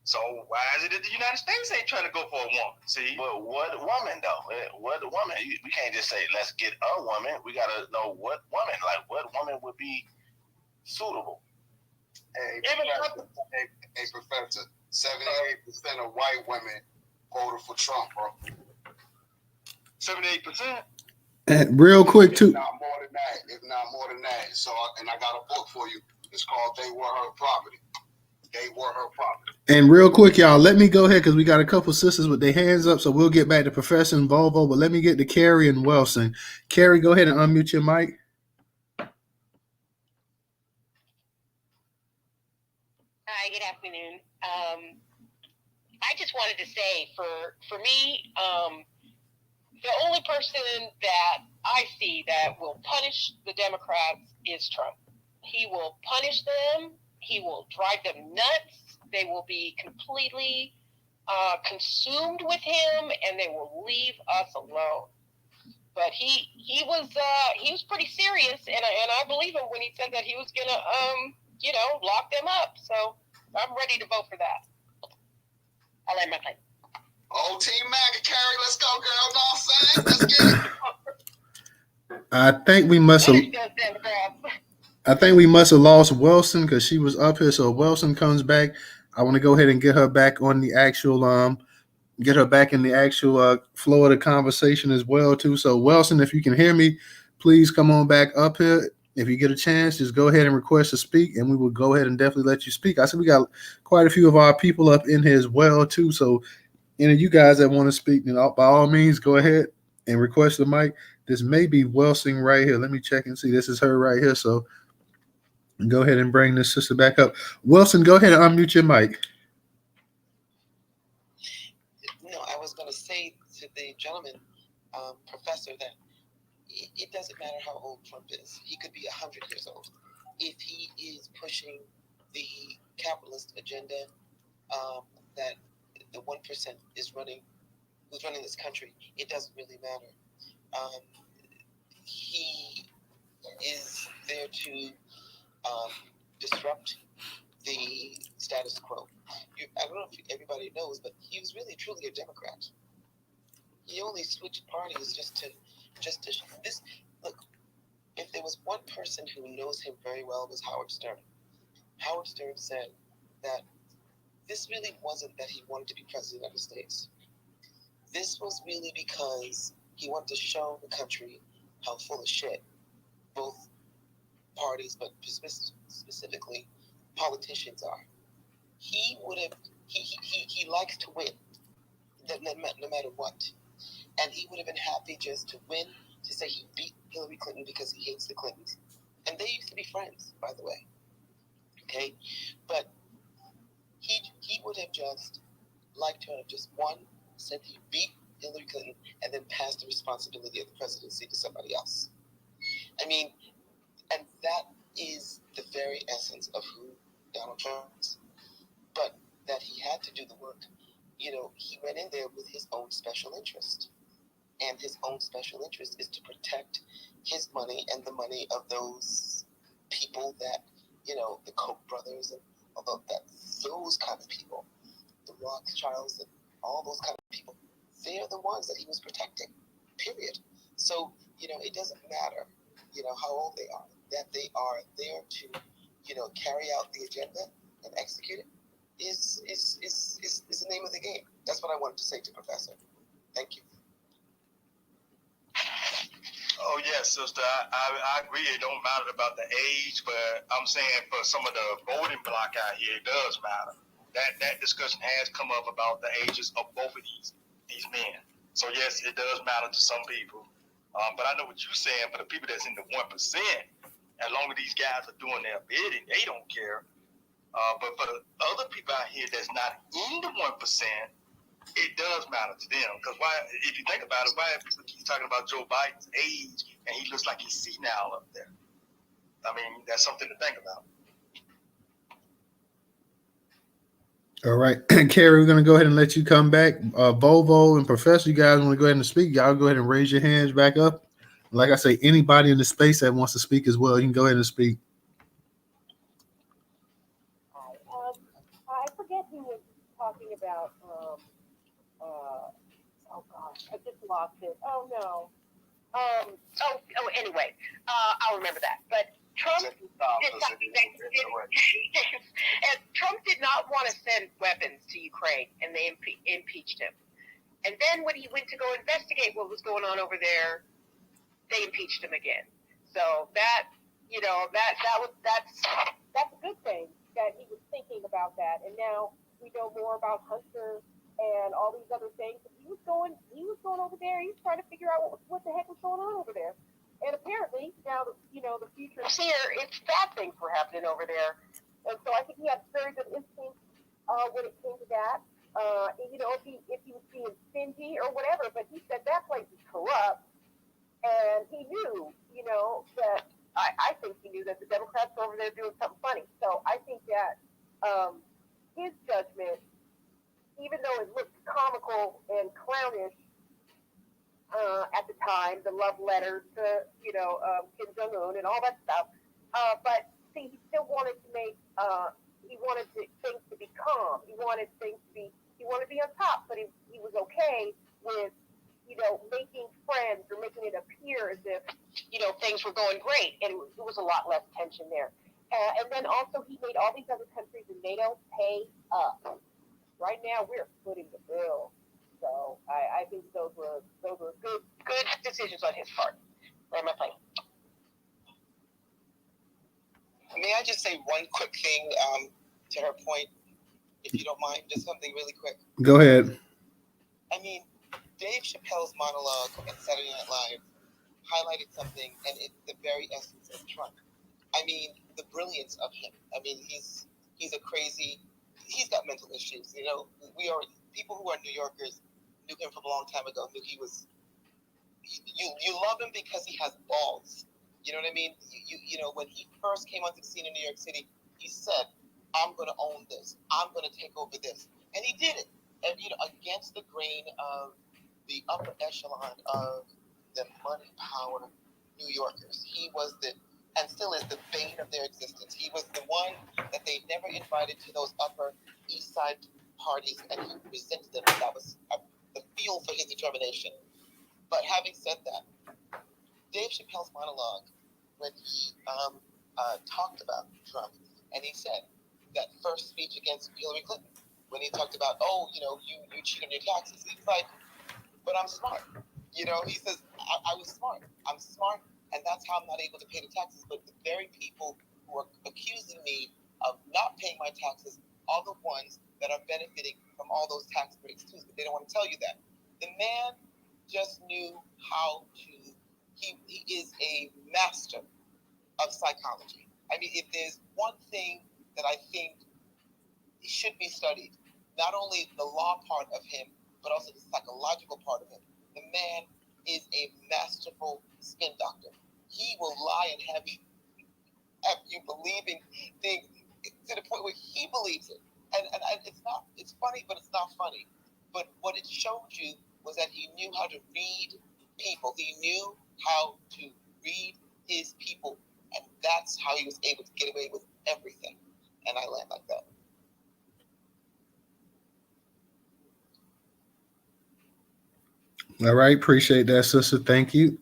So why is it that the United States ain't trying to go for a woman? See, but what woman though? What woman? We can't just say let's get a woman. We gotta know what woman. Like what woman would be suitable. Hey, Professor, 78% of white women voted for Trump, bro. 78%. And real quick too. If not more than that. So, and I got a book for you. It's called "They Were Her Property." They were her property. And real quick, y'all, let me go ahead because we got a couple sisters with their hands up, so we'll get back to Professor and Volvo, but let me get to Carrie and Wilson. Carrie, go ahead and unmute your mic. Hi, good afternoon. I just wanted to say, for me, the only person that I see that will punish the Democrats is Trump. He will punish them. He will drive them nuts. They will be completely consumed with him, and they will leave us alone. But he was pretty serious, and I believe him when he said that he was gonna lock them up. So I'm ready to vote for that. I'll end my plane. Oh, Team MAGA, Carrie, let's go, girl. Know what I'm saying? Let's get it. I think we must have lost Wilson because she was up here. So if Wilson comes back, I want to go ahead and get her back on the actual get her back in the actual flow of the conversation as well too. So Wilson, if you can hear me, please come on back up here. If you get a chance, just go ahead and request to speak, and we will go ahead and definitely let you speak. I said we got quite a few of our people up in here as well too. So any of you guys that want to speak, by all means, go ahead and request the mic. This may be Wilson right here. Let me check and see. This is her right here. So go ahead and bring this sister back up. Wilson, go ahead and unmute your mic. No, I was going to say to the gentleman, professor, that it doesn't matter how old Trump is. He could be 100 years old. If he is pushing the capitalist agenda that the 1% is running, who's running this country, it doesn't really matter. He is there to disrupt the status quo. I don't know if everybody knows, but he was really truly a Democrat. He only switched parties just to this. Look, if there was one person who knows him very well, it was Howard Stern. Howard Stern said that this really wasn't that he wanted to be president of the United States. This was really because he wanted to show the country how full of shit both parties, but specifically politicians are. He likes to win, no matter what. And he would have been happy just to win, to say he beat Hillary Clinton because he hates the Clintons. And they used to be friends, by the way. Okay? But he would have just liked to have just won, said he beat Hillary Clinton, and then passed the responsibility of the presidency to somebody else. I mean, and that is the very essence of who Donald Trump is. But that he had to do the work. He went in there with his own special interest. And his own special interest is to protect his money and the money of those people that, the Koch brothers and although those kind of people, the Rothschilds and all those kind of people, they're the ones that he was protecting, period. So, it doesn't matter, how old they are, that they are there to carry out the agenda and execute it is the name of the game. That's what I wanted to say to Professor. Thank you. Oh yes, sister. I agree. It don't matter about the age, but I'm saying for some of the voting bloc out here, it does matter. That discussion has come up about the ages of both of these men. So yes, it does matter to some people. But I know what you're saying. For the people that's in the 1%, as long as these guys are doing their bidding, they don't care. But for the other people out here that's not in the 1%, it does matter to them. Because why? If you think about it, why people keep talking about Joe Biden's age and he looks like he's senile up there? I mean, that's something to think about. All right, Carrie, we're going to go ahead and let you come back. Volvo and Professor, you guys want to go ahead and speak? Y'all go ahead and raise your hands back up. Like I say, anybody in the space that wants to speak as well, you can go ahead and speak. Hi. I forget who was talking about. Oh gosh, I just lost it. Oh no. Anyway, I'll remember that. But Trump did something and Trump did not want to send weapons to Ukraine, and they impeached him. And then when he went to go investigate what was going on over there, they impeached him again. So that's a good thing that he was thinking about that, and now we know more about Hunter and all these other things. He was going over there. He was trying to figure out what the heck was going on over there. And apparently now that the future is here, it's bad things were happening over there. And so I think he had very good instinct when it came to that. If he was being stingy or whatever, but he said that place is corrupt, and he knew, that I think he knew that the Democrats were over there doing something funny. So I think that his judgment, even though it looked comical and clownish at the time, the love letters to Kim Jong-un and all that stuff, but see, he still wanted to make things to be calm. He wanted to be on top, but he was okay with making friends or making it appear as if things were going great, and there was a lot less tension there. And then also he made all these other countries in NATO pay up. Right now we're footing the bill, so I think those were good decisions on his part. Right, my plane. May I just say one quick thing to her point, if you don't mind, just something really quick. Go ahead. I mean, Dave Chappelle's monologue on Saturday Night Live highlighted something, and it's the very essence of Trump. I mean, the brilliance of him. I mean, he's got mental issues. People who are New Yorkers knew him from a long time ago. Knew he was. You love him because he has balls. You know what I mean? When he first came onto the scene in New York City, he said, "I'm going to own this. I'm going to take over this," and he did it. And against the grain of the upper echelon of the money power New Yorkers, he was and still is the bane of their existence. He was the one that they never invited to those upper East Side parties, and he resented them. That was the fuel for his determination. But having said that, Dave Chappelle's monologue, when he talked about Trump, and he said that first speech against Hillary Clinton, when he talked about, you cheat on your taxes, he's like, but I'm smart. He says, I was smart. I'm smart, and that's how I'm not able to pay the taxes. But the very people who are accusing me of not paying my taxes are the ones that are benefiting from all those tax breaks too. But they don't want to tell you that. The man just knew how to. He is a master of psychology. I mean, if there's one thing that I think should be studied, not only the law part of him, but also the psychological part of him. The man is a masterful spin doctor. He will lie and have you believing things to the point where he believes it. And it's funny, but it's not funny. But what it showed you was that he knew how to read people. He knew how to read his people. And that's how he was able to get away with everything. And I land like that. All right. Appreciate that, sister. Thank you.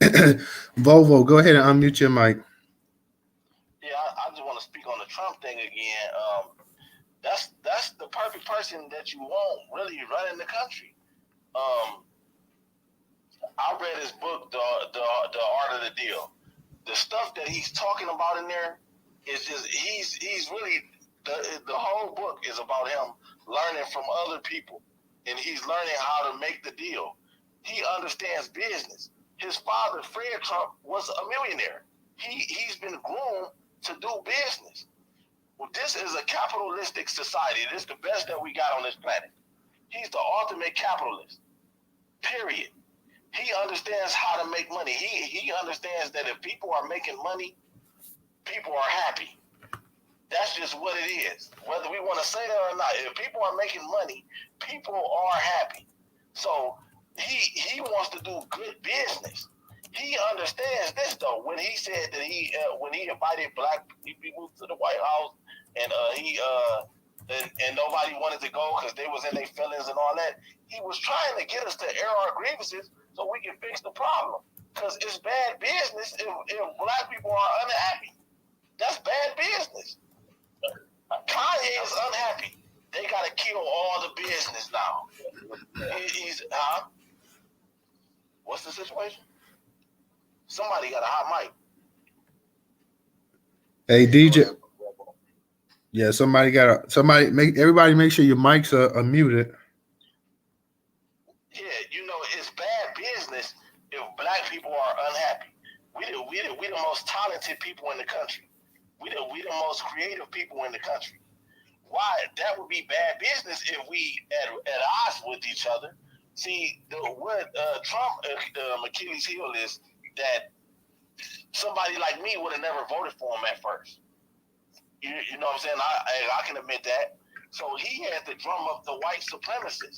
Volvo, go ahead and unmute your mic. Yeah, I just want to speak on the Trump thing again. That's the perfect person that you want really running the country. I read his book, the Art of the Deal. The stuff that he's talking about in there is just he's really the whole book is about him learning from other people, and he's learning how to make the deal. He understands business. His father, Fred Trump, was a millionaire. He's been groomed to do business. Well, this is a capitalistic society. This is the best that we got on this planet. He's the ultimate capitalist. Period. He understands how to make money. He understands that if people are making money, people are happy. That's just what it is. Whether we want to say that or not, if people are making money, people are happy. So he wants to do good business. He understands this though. When he said that when he invited black people to the White House and and nobody wanted to go because they was in their feelings and all that, he was trying to get us to air our grievances so we can fix the problem. Because it's bad business if black people are unhappy. That's bad business. Kanye is unhappy. They got to kill all the business now. What's the situation? Somebody got a hot mic. Hey DJ. Yeah, everybody make sure your mics are muted. Yeah, it's bad business if black people are unhappy. We the most talented people in the country. We the most creative people in the country. Why? That would be bad business if we at odds with each other. See, what Trump Achilles heel is that somebody like me would have never voted for him at first. You know what I'm saying? I can admit that. So he had to drum up the white supremacists.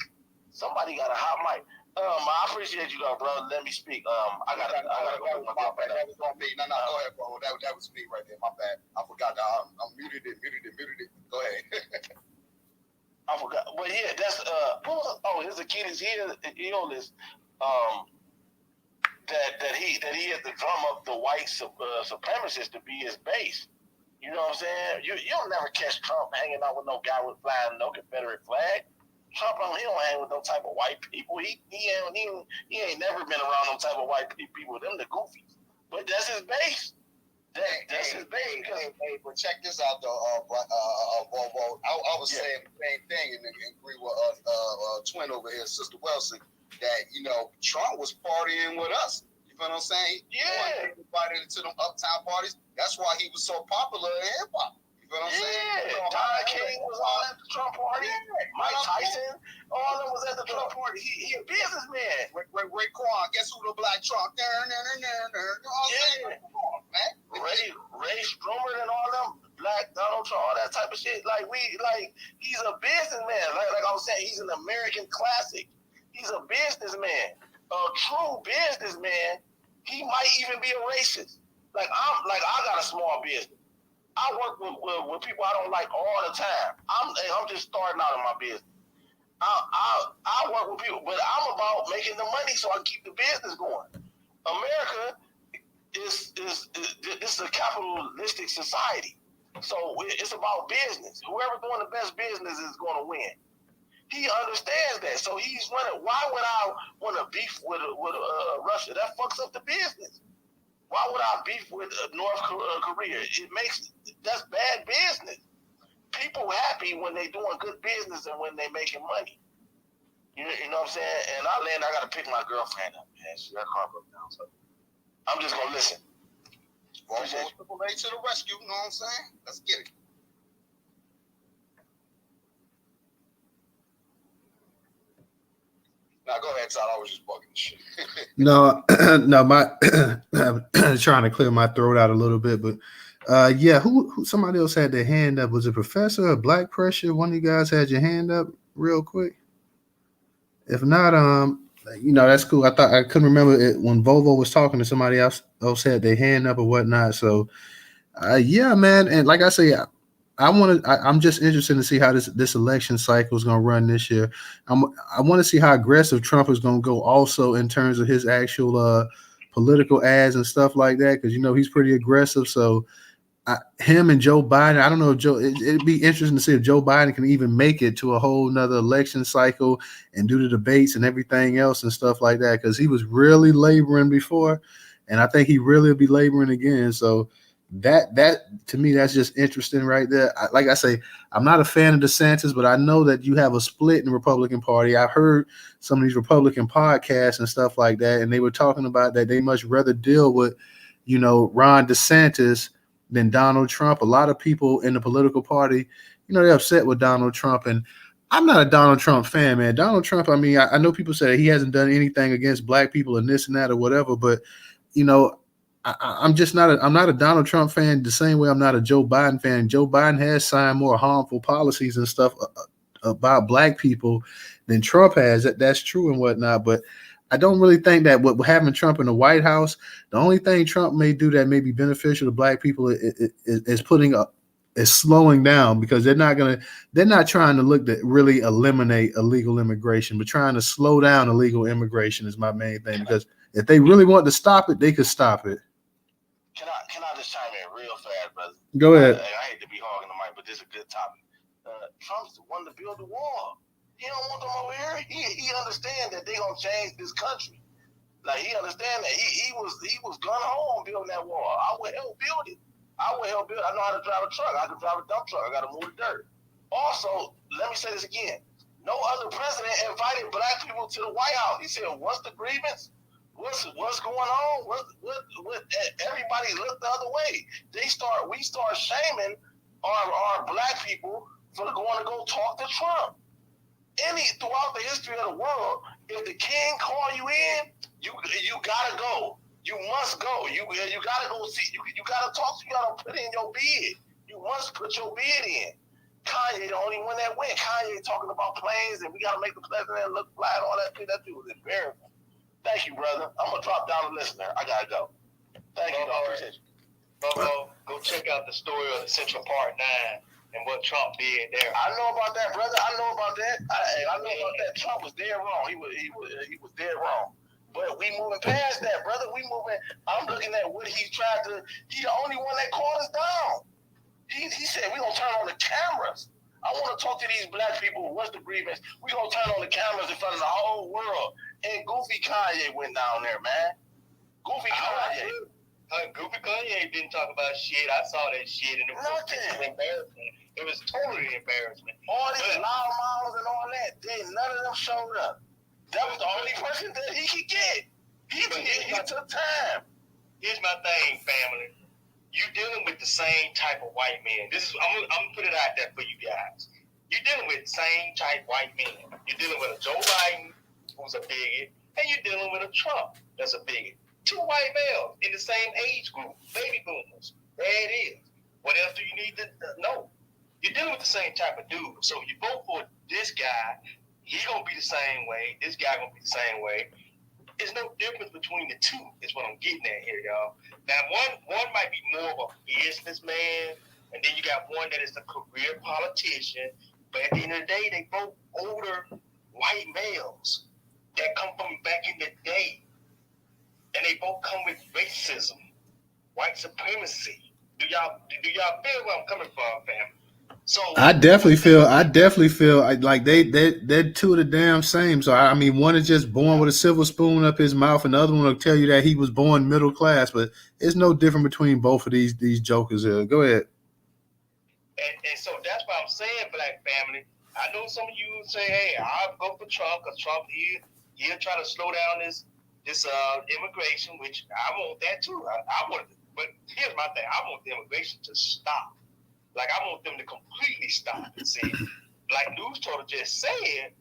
Somebody got a hot mic. I appreciate you, brother. Let me speak. I gotta go. That was on me. No, go ahead, bro. That was me right there. My bad. I forgot. I muted it. Go ahead. I forgot. Well, yeah, that's his Achilles heel is that he had to drum up the white supremacists to be his base. You know what I'm saying? You'll never catch Trump hanging out with no guy with flying no Confederate flag. Trump he don't hang with no type of white people. He ain't never been around no type of white people. Them the goofies. But that's his base. That's his base. Hey, but check this out though, Bobo. I was saying the same thing and agree with twin over here, Sister Wilson, that Trump was partying with us. You feel what I'm saying? Yeah. He invited to them uptown parties. That's why he was so popular in hip hop. You feel what I'm saying? Don King was all at the Trump party. Mike Tyson, all of them was at the Trump party. He a businessman. Raekwon, guess who the black Trump? Ray Strummer and all them black Donald Trump, all that type of shit. He's a businessman. Like I was saying, he's an American classic. He's a businessman, a true businessman. He might even be a racist. I got a small business. I work with people I don't like all the time. I'm just starting out in my business. I work with people, but I'm about making the money so I can keep the business going. America is a capitalistic society, so it's about business. Whoever's doing the best business is going to win. He understands that, so he's running. Why would I want to beef with Russia? That fucks up the business. Why would I beef with North Korea? That's bad business. People happy when they doing good business and when they making money. You know what I'm saying? And I got to pick my girlfriend up, man. That car broke down, so I'm just gonna listen. Well, Triple A to the rescue. You know what I'm saying? Let's get it. Now go ahead, Todd. I was just bugging shit. No, I'm trying to clear my throat out a little bit, but who somebody else had their hand up? Was it Professor or Black Pressure? One of you guys had your hand up real quick. If not, that's cool. I couldn't remember it when Volvo was talking to somebody else had their hand up or whatnot. So, man, and like I say, I'm just interested to see how this election cycle is going to run this year. I want to see how aggressive Trump is going to go also in terms of his actual political ads and stuff like that, because he's pretty aggressive. So him and Joe Biden, I don't know if it'd be interesting to see if Joe Biden can even make it to a whole nother election cycle and do the debates and everything else and stuff like that, because he was really laboring before, and I think he really will be laboring again. So that to me, that's just interesting right there. Like I say, I'm not a fan of DeSantis, but I know that you have a split in the Republican Party. I heard some of these Republican podcasts and stuff like that, and they were talking about that they much rather deal with, Ron DeSantis than Donald Trump. A lot of people in the political party, they're upset with Donald Trump. And I'm not a Donald Trump fan, man. Donald Trump, I mean, I know people say he hasn't done anything against black people and this and that or whatever, but, I'm just I'm not a Donald Trump fan the same way I'm not a Joe Biden fan. Joe Biden has signed more harmful policies and stuff about black people than Trump has. That's true and whatnot, but I don't really think that with having Trump in the White House, the only thing Trump may do that may be beneficial to black people is slowing down, because they're not trying to look to really eliminate illegal immigration, but trying to slow down illegal immigration is my main thing. Because if they really want to stop it, they could stop it. Can I just chime in real fast, brother? Go ahead. I hate to be hogging the mic, but this is a good topic. Trump's the one to build the wall. He don't want them over here. He understands that they gonna change this country. Like, he understand that he was gun ho on building that wall. I would help build it. I know how to drive a truck. I can drive a dump truck. I got to move the dirt. Also, let me say this again. No other president invited black people to the White House. He said, "What's the grievance? What's going on? What everybody looked the other way. We start shaming our black people for going to go talk to Trump. Throughout the history of the world, if the king call you in, you gotta go. You must go. You gotta go see. You gotta talk. You gotta put in your bid. You must put your bid in. Kanye the only one that went. Kanye talking about planes and we gotta make the president look fly and all that shit. That dude was embarrassing. Thank you, brother. I'm gonna drop down the listener. I gotta go. Thank you, dog. Appreciate you. Bobo, go check out the story of the Central Park 9 and what Trump did there. I know about that, brother. I know about that. I know about that. Trump was dead wrong. He was dead wrong. But we moving past that, brother. I'm looking at what he tried to. He the only one that called us down. He said we gonna turn on the cameras. I want to talk to these black people. What's the grievance? We gonna turn on the cameras in front of the whole world. And Goofy Kanye went down there, man. Goofy Kanye. Goofy Kanye didn't talk about shit. I saw that shit and it was embarrassment. It was totally embarrassment. All these loud mouths and all that, none of them showed up. That was the only person that he could get. He took time. Here's my thing, family. You dealing with the same type of white men. I'm gonna put it out there for you guys. You're dealing with the same type white men. You're dealing with a Joe Biden who's a bigot, and you're dealing with a Trump that's a bigot. Two white males in the same age group, baby boomers. There it is. What else do you need to know? You're dealing with the same type of dude. So you vote for this guy, he gonna be the same way. This guy gonna be the same way. There's no difference between the two, is what I'm getting at here, y'all. Now, one might be more of a businessman, and then you got one that is a career politician. But at the end of the day, they both older white males that come from back in the day. And they both come with racism, white supremacy. Do y'all feel where I'm coming from, fam? So I definitely feel like they're two of the damn same. So I mean, one is just born with a silver spoon up his mouth, and the other one will tell you that he was born middle class. But it's no different between both of these jokers here. Go ahead. And so that's why I'm saying, black family. I know some of you say, "Hey, I'll go for Trump because Trump he'll try to slow down this immigration," which I want that too. I want, but here's my thing: I want the immigration to stop. Like, I want them to completely stop and see. Like Newstoter just said,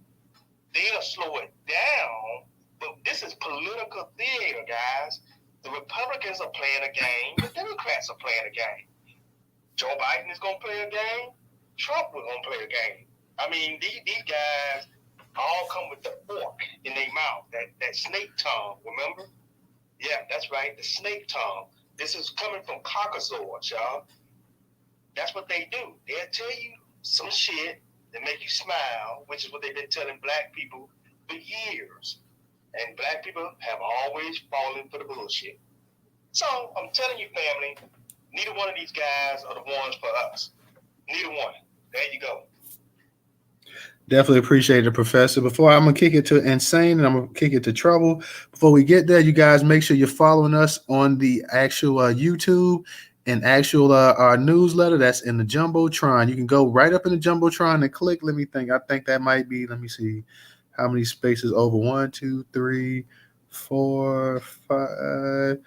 they'll slow it down. But this is political theater, guys. The Republicans are playing a game. The Democrats are playing a game. Joe Biden is gonna play a game. Trump was gonna play a game. I mean, these guys all come with the fork in their mouth, that snake tongue, remember? Yeah, that's right, the snake tongue. This is coming from Caucasoids, y'all. That's what they do. They'll tell you some shit that make you smile, which is what they've been telling black people for years. And black people have always fallen for the bullshit. So, I'm telling you, family, Neither one of these guys are the ones for us. Neither one. There you go. Definitely appreciate it, Professor. Before I'm gonna kick it to Insane and I'm gonna kick it to Trouble. Before we get there, you guys make sure you're following us on the actual YouTube and actual our newsletter that's in the Jumbotron. You can go right up in the Jumbotron and click. Let me think. I think that might be. Let me see how many spaces over. 1, 2, 3, 4, 5.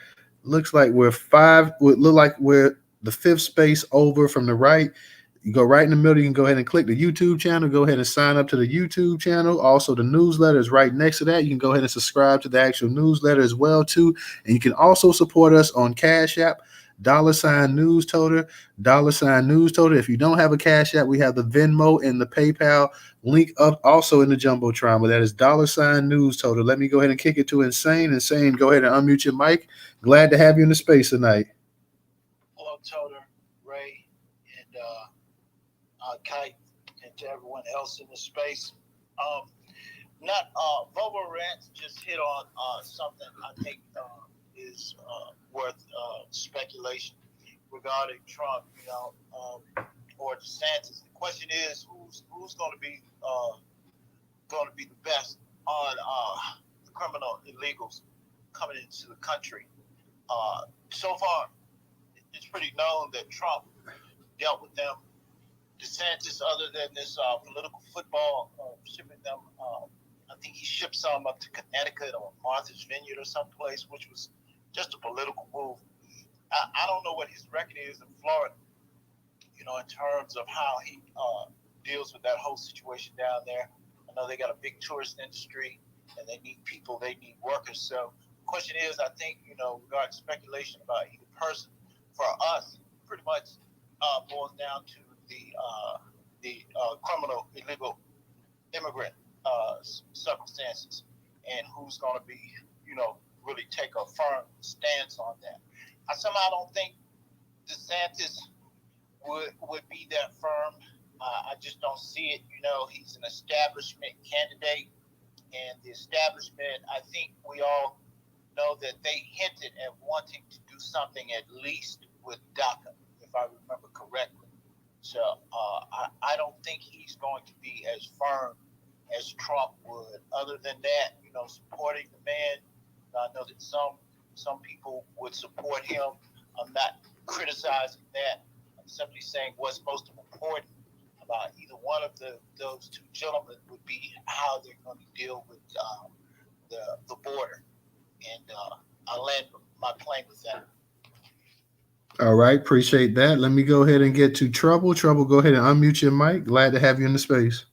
Looks like we're 5. Would look like we're the 5th space over from the right. You go right in the middle. You can go ahead and click the YouTube channel. Go ahead and sign up to the YouTube channel. Also, the newsletter is right next to that. You can go ahead and subscribe to the actual newsletter as well too. And you can also support us on Cash App, $Newstoter, $Newstoter. If you don't have a Cash App, we have the Venmo and the PayPal link up also in the Jumbotron. But that is $Newstoter. Let me go ahead and kick it to Insane. Insane, go ahead and unmute your mic. Glad to have you in the space tonight. Hello, Toter, Ray, and Kite, and to everyone else in the space. Bobo Rants just hit on something I think is worth speculation regarding Trump, or DeSantis. The question is, who's going to be the best on the criminal illegals coming into the country? So far, it's pretty known that Trump dealt with them. DeSantis, other than this political football, shipping them, I think he shipped some up to Connecticut or Martha's Vineyard or someplace, which was just a political move. I don't know what his record is in Florida, in terms of how he deals with that whole situation down there. I know they got a big tourist industry and they need people, they need workers. So the question is, I think, regarding speculation about either person, for us, pretty much boils down to the criminal illegal immigrant circumstances and who's going to be, really take a firm stance on that. I somehow don't think DeSantis would be that firm. I just don't see it. He's an establishment candidate, and the establishment, I think we all know that they hinted at wanting to do something at least with DACA, if I remember correctly. So I don't think he's going to be as firm as Trump would. Other than that, supporting the man, I know that some people would support him. I'm not criticizing that. I'm simply saying what's most important about either one of those two gentlemen would be how they're going to deal with the border. And I land my plane with that. All right, appreciate that. Let me go ahead and get to Trouble. Trouble, go ahead and unmute your mic. Glad to have you in the space.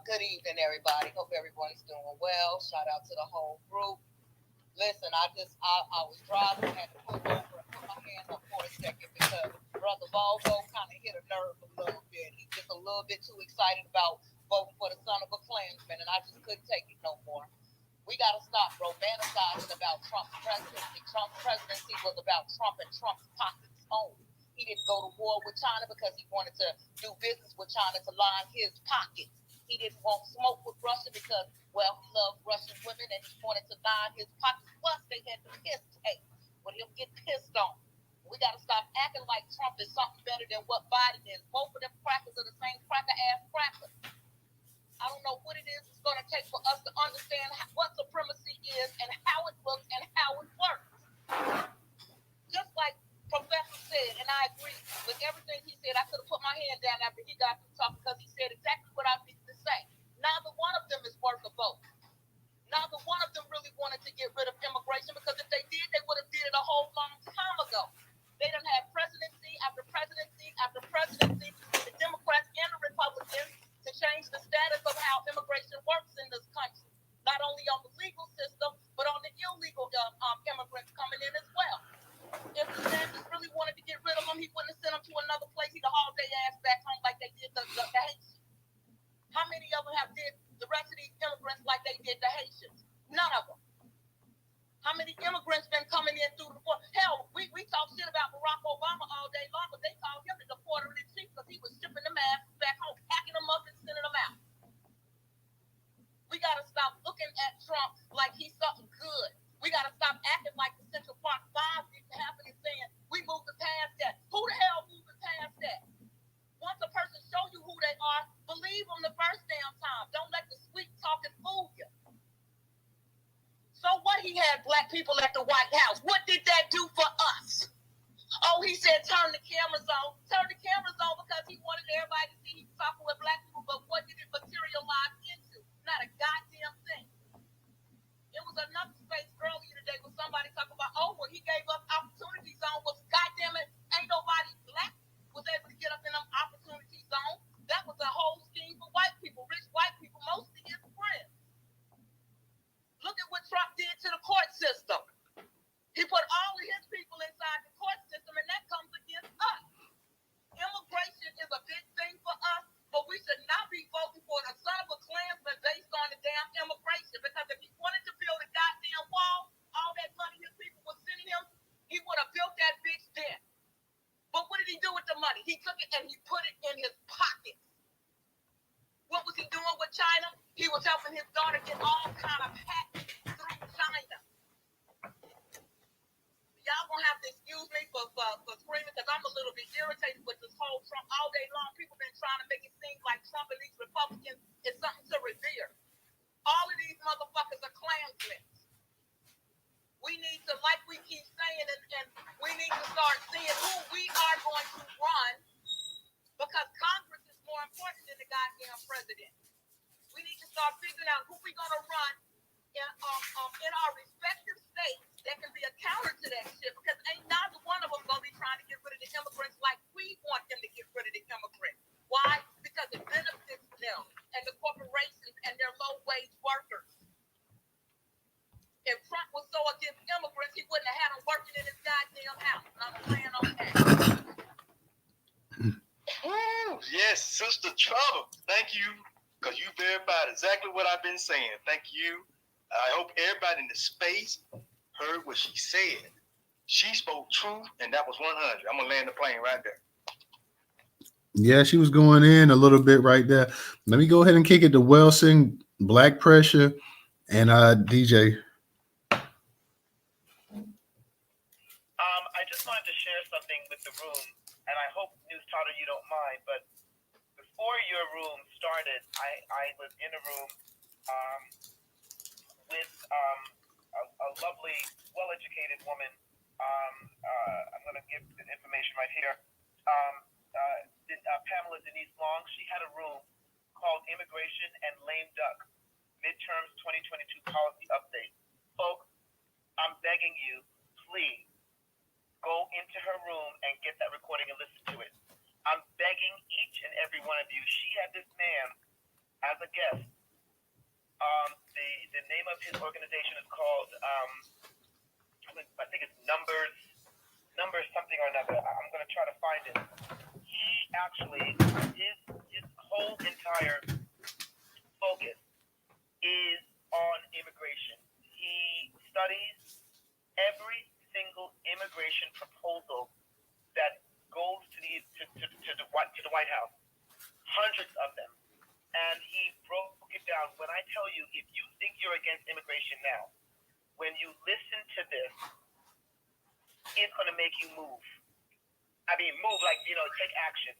Good evening, everybody. Hope everyone's doing well. Shout out to the whole group. Listen, I was driving, had to pull over and put my hand up for a second because Brother Volvo kind of hit a nerve a little bit. He's just a little bit too excited about voting for the son of a Klansman, and I just couldn't take it no more. We got to stop romanticizing about Trump's presidency. Trump's presidency was about Trump and Trump's pockets only. He didn't go to war with China because he wanted to do business with China to line his pockets. He didn't want smoke with Russia because, well, he loved Russian women and he wanted to line his pockets. Plus, they had the piss tape with him get pissed on. We got to stop acting like Trump is something better than what Biden is. Both of them crackers are the same cracker-ass crackers. I don't know what it is it's going to take for us to understand what supremacy is and how it looks and how it works. Just like Professor said, and I agree with everything he said, I could have put my hand down after he got through talking because he said exactly what I needed to say. Neither one of them is worth a vote. Neither one of them really wanted to get rid of immigration because if they did, they would have did it a whole long time ago. They done had presidency after presidency after presidency, the Democrats and the Republicans, to change the status of how immigration works in this country. Not only on the legal system, but on the illegal immigrants coming in as well. If DeSantis really wanted to get rid of them, he wouldn't have sent them to another place. He'd have hauled their ass back home like they did the Haitians. How many of them have did the rest of these immigrants like they did the Haitians? None of them. How many immigrants been coming in through the border? Hell, we talk shit about Barack Obama all day long, but they called him the deporter-in-chief because he was shipping them ass back home, packing them up and sending them out. We got to stop looking at Trump like he's something good. We got to stop acting like the Central Park 5 didn't happen in at the White House. What did that do for us? Oh, he said turn the cameras on. Turn the cameras on because he wanted everybody to see he was talking with black people, but what did it materialize into? Not a goddamn thing. It was another space earlier today where somebody talking about, oh, well, he gave up opportunity zone. Well, goddamn it, ain't nobody black was able to get up in them opportunity zones. That was a whole scheme for white people, rich white people, mostly his friends. Look at what Trump did to the court system. He put all of his people inside the court system, and that comes against us. Immigration is a big thing for us, but we should not be voting for the son of a Klansman based on the damn immigration. Because if he wanted to build a goddamn wall, all that money his people were sending him, he would have built that bitch then. But what did he do with the money? He took it and he put it in his pockets. What was he doing with China? He was helping his daughter get all kind of patents through China. Y'all gonna have to excuse me for screaming because I'm a little bit irritated with this whole Trump all day long. People been trying to make it seem like Trump and these Republicans is something to revere. All of these motherfuckers are Klansmen. We need to, like we keep saying, and we need to start seeing who we are going to run because Congress is more important than the goddamn president. We need to start figuring out who we're gonna run in our respective states that can be a counter to that shit because ain't neither one of them gonna be trying to get rid of the immigrants like we want them to get rid of the immigrants. Why? Because it benefits them and the corporations and their low-wage workers. If Trump was so against immigrants, he wouldn't have had them working in his goddamn house. I'm playing on that. Yes, Sister Trouble. Thank you, because you verified exactly what I've been saying. Thank you. I hope everybody in the space heard what she said. She spoke truth, and that was 100. I'm going to land the plane right there. Yeah, she was going in a little bit right there. Let me go ahead and kick it to Wilson, Black Pressure, and DJ. I just wanted to share something with the room, and I hope, Newstoter, you don't mind, but before your room started, I was in a room with a lovely, well-educated woman. I'm going to give the information right here. Pamela Denise Long, she had a room called Immigration and Lame Duck, Midterms 2022 Policy Update. Folks, I'm begging you, please, go into her room and get that recording and listen to it. I'm begging each and every one of you. She had this man as a guest. The name of his organization is called, I think it's Numbers something or another. I'm going to try to find it. He actually, his whole entire focus is on immigration. He studies every single immigration proposal that goes to the White House, hundreds of them, and he broke it down. When I tell you, if you think you're against immigration now, when you listen to this, it's going to make you move. I mean, move like, take action.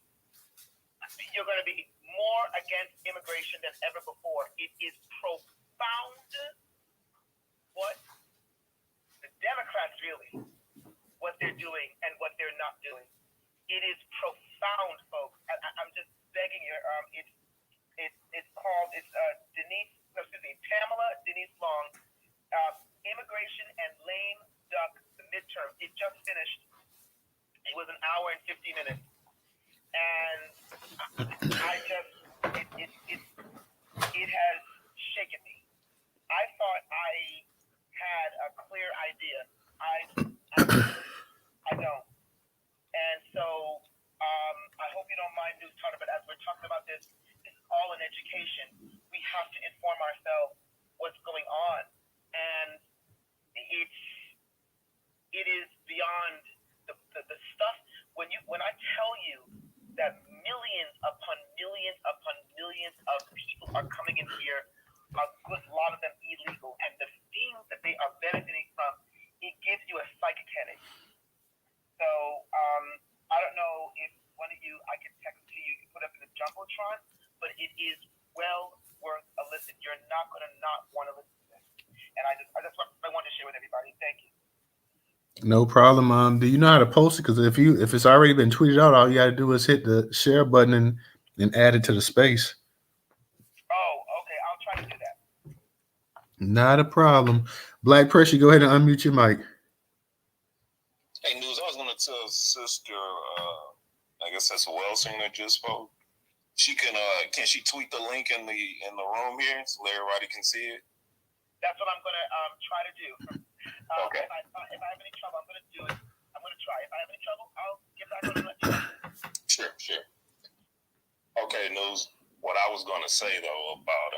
You're going to be more against immigration than ever before. It is profound what the Democrats really, what they're doing and what they're not doing. It is profound, folks. I'm just begging you. It's called, Pamela Denise Long, Immigration and Lame Duck, the midterm. It just finished. It was an hour and 50 minutes. And it has shaken me. I thought I had a clear idea. I don't. And so I hope you don't mind, Newstoter, but as we're talking about this is all in education. We have to inform ourselves what's going on. And it is beyond the stuff. When I tell you that millions upon millions upon millions of people are coming in here, a good lot of them illegal, and the things that they are benefiting from, it gives you a psychic headache. So I don't know if one of you, I can text to you, put up in the Jumbotron, but it is well worth a listen. You're not going to not want to listen to this. And I just wanted to share with everybody. Thank you. No problem. Do you know how to post it? Because if it's already been tweeted out, all you got to do is hit the share button and add it to the space. Oh, okay. I'll try to do that. Not a problem. Black Pressure, go ahead and unmute your mic. Hey, News, I was going to tell Sister, I guess that's a Welsing that just spoke. She can she tweet the link in the room here so everybody can see it? That's what I'm going to try to do. Okay. If I have any trouble, I'm going to do it. I'm going to try. If I have any trouble, I'll get back on and let you know. Sure. Okay, News. What I was going to say, though, about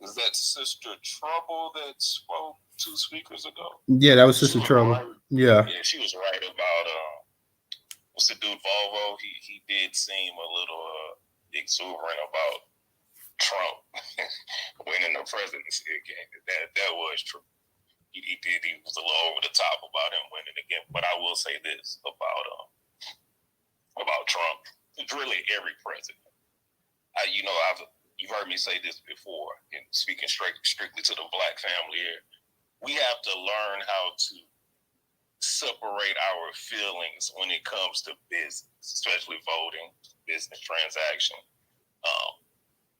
is that Sister Trouble that spoke 2 speakers ago? Yeah, that was Sister Trouble. Right. Yeah, she was right about what's the dude Volvo? He did seem a little exuberant about Trump winning the presidency again. That was true. He was a little over the top about him winning again. But I will say this about Trump. It's really every president. You've heard me say this before, and speaking strictly to the Black family here. We have to learn how to separate our feelings when it comes to business, especially voting, business transaction.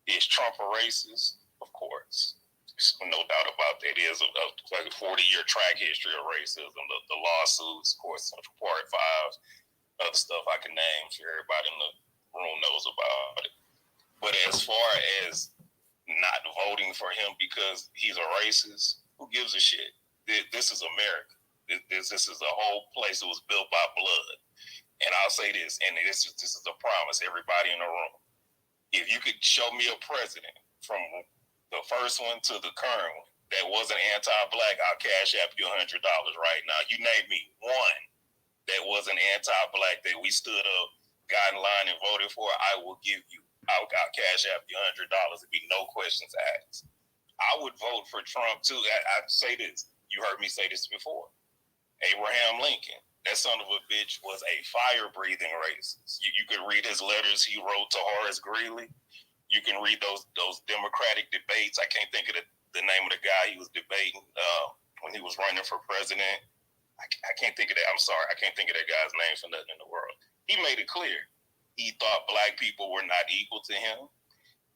Is Trump a racist? Of course. There's no doubt about that. It is like a 40-year track history of racism. The lawsuits, of course, Part 5, other stuff I can name, sure everybody in the room knows about it. But as far as not voting for him because he's a racist, who gives a shit? This is America. This is a whole place that was built by blood. And I'll say this, and this is a promise, everybody in the room. If you could show me a president from the first one to the current one that wasn't anti-Black, I'll cash app you $100 right now. You name me one that wasn't anti-Black that we stood up, got in line and voted for, I will give you. I'll cash app you $100. It'd be no questions asked. I would vote for Trump too. I say this. You heard me say this before. Abraham Lincoln, that son of a bitch was a fire-breathing racist. You could read his letters he wrote to Horace Greeley. You can read those Democratic debates. I can't think of the name of the guy he was debating when he was running for president. I can't think of that. I'm sorry. I can't think of that guy's name for nothing in the world. He made it clear. He thought Black people were not equal to him.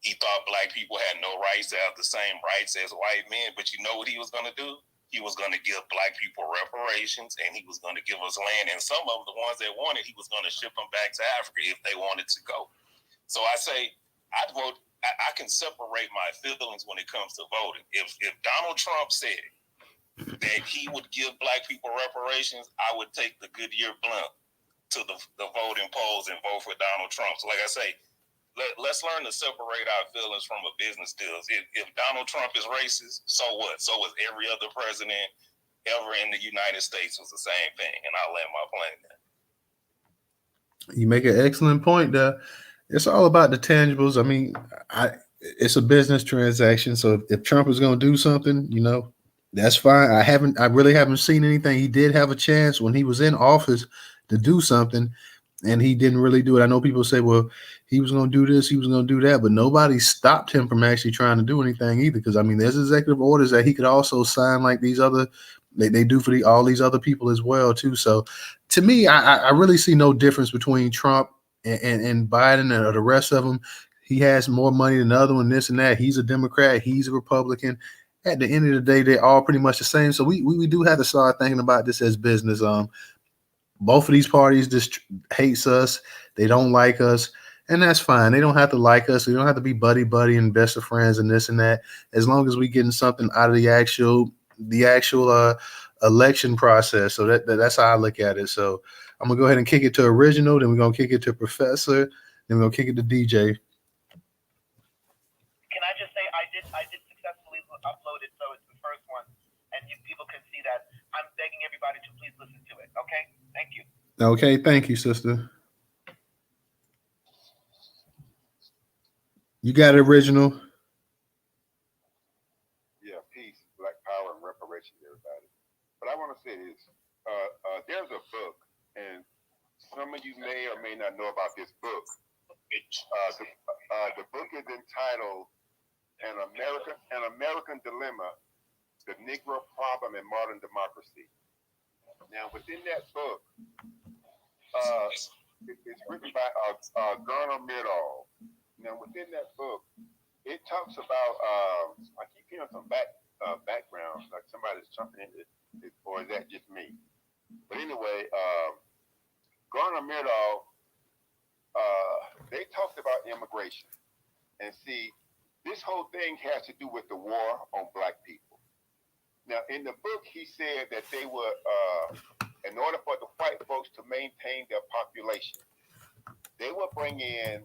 He thought Black people had no rights to have the same rights as white men. But you know what he was going to do? He was going to give Black people reparations, and he was going to give us land. And some of the ones that wanted, he was going to ship them back to Africa if they wanted to go. So I say, I'd vote. I can separate my feelings when it comes to voting. If Donald Trump said that he would give Black people reparations, I would take the Goodyear blunt to the voting polls and vote for Donald Trump. So like I say, let's learn to separate our feelings from a business deal. If Donald Trump is racist, so what? So was every other president ever in the United States was the same thing. And I'll land my plane there. You make an excellent point there. It's all about the tangibles. I mean, it's a business transaction. So if Trump is going to do something, that's fine. I really haven't seen anything. He did have a chance when he was in office to do something, and he didn't really do it. I know people say, well, he was going to do this, he was going to do that, but nobody stopped him from actually trying to do anything either. Because, I mean, there's executive orders that he could also sign like these other, they do for all these other people as well, too. So to me, I really see no difference between Trump and Biden or the rest of them. He has more money than the other one, this and that. He's a Democrat, he's a Republican. At the end of the day, they're all pretty much the same. So we do have to start thinking about this as business. Both of these parties just hates us. They don't like us, and that's fine. They don't have to like us. We don't have to be buddy and best of friends and this and that. As long as we getting something out of the actual election process. So that's how I look at it. So I'm gonna go ahead and kick it to Original. Then we're gonna kick it to Professor. Then we're gonna kick it to DJ. Can I just say I did successfully upload it, so it's the first one, and people can see that. I'm begging everybody to please listen to it. Okay, thank you. Okay, thank you, sister. You got it, Original. Yeah, peace, Black power, and reparation, everybody. But I want to say this: there's a book, and some of you may or may not know about this book. The book is entitled "An American Dilemma: The Negro Problem in Modern Democracy." Now, within that book, it's written by Garner Middle. Now, within that book, it talks about. I keep hearing some background, like somebody's jumping in, or is that just me? But anyway, Garner Middle, they talked about immigration, and see, this whole thing has to do with the war on black people. Now, in the book, he said that they would, in order for the white folks to maintain their population, they would bring in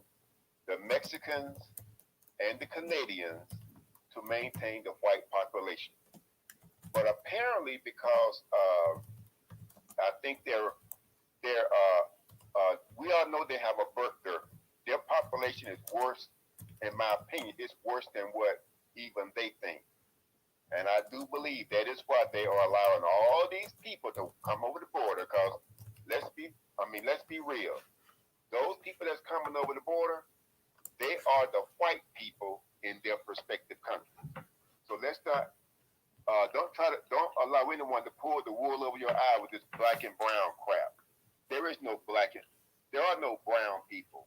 the Mexicans and the Canadians to maintain the white population. But apparently, because I think we all know they have a birth dearth. Their population is worse, in my opinion, it's worse than what even they think. And I do believe that is why they are allowing all these people to come over the border. Because let's be real. Those people that's coming over the border, they are the white people in their respective countries. So let's not don't allow anyone to pull the wool over your eye with this black and brown crap. There is no there are no brown people.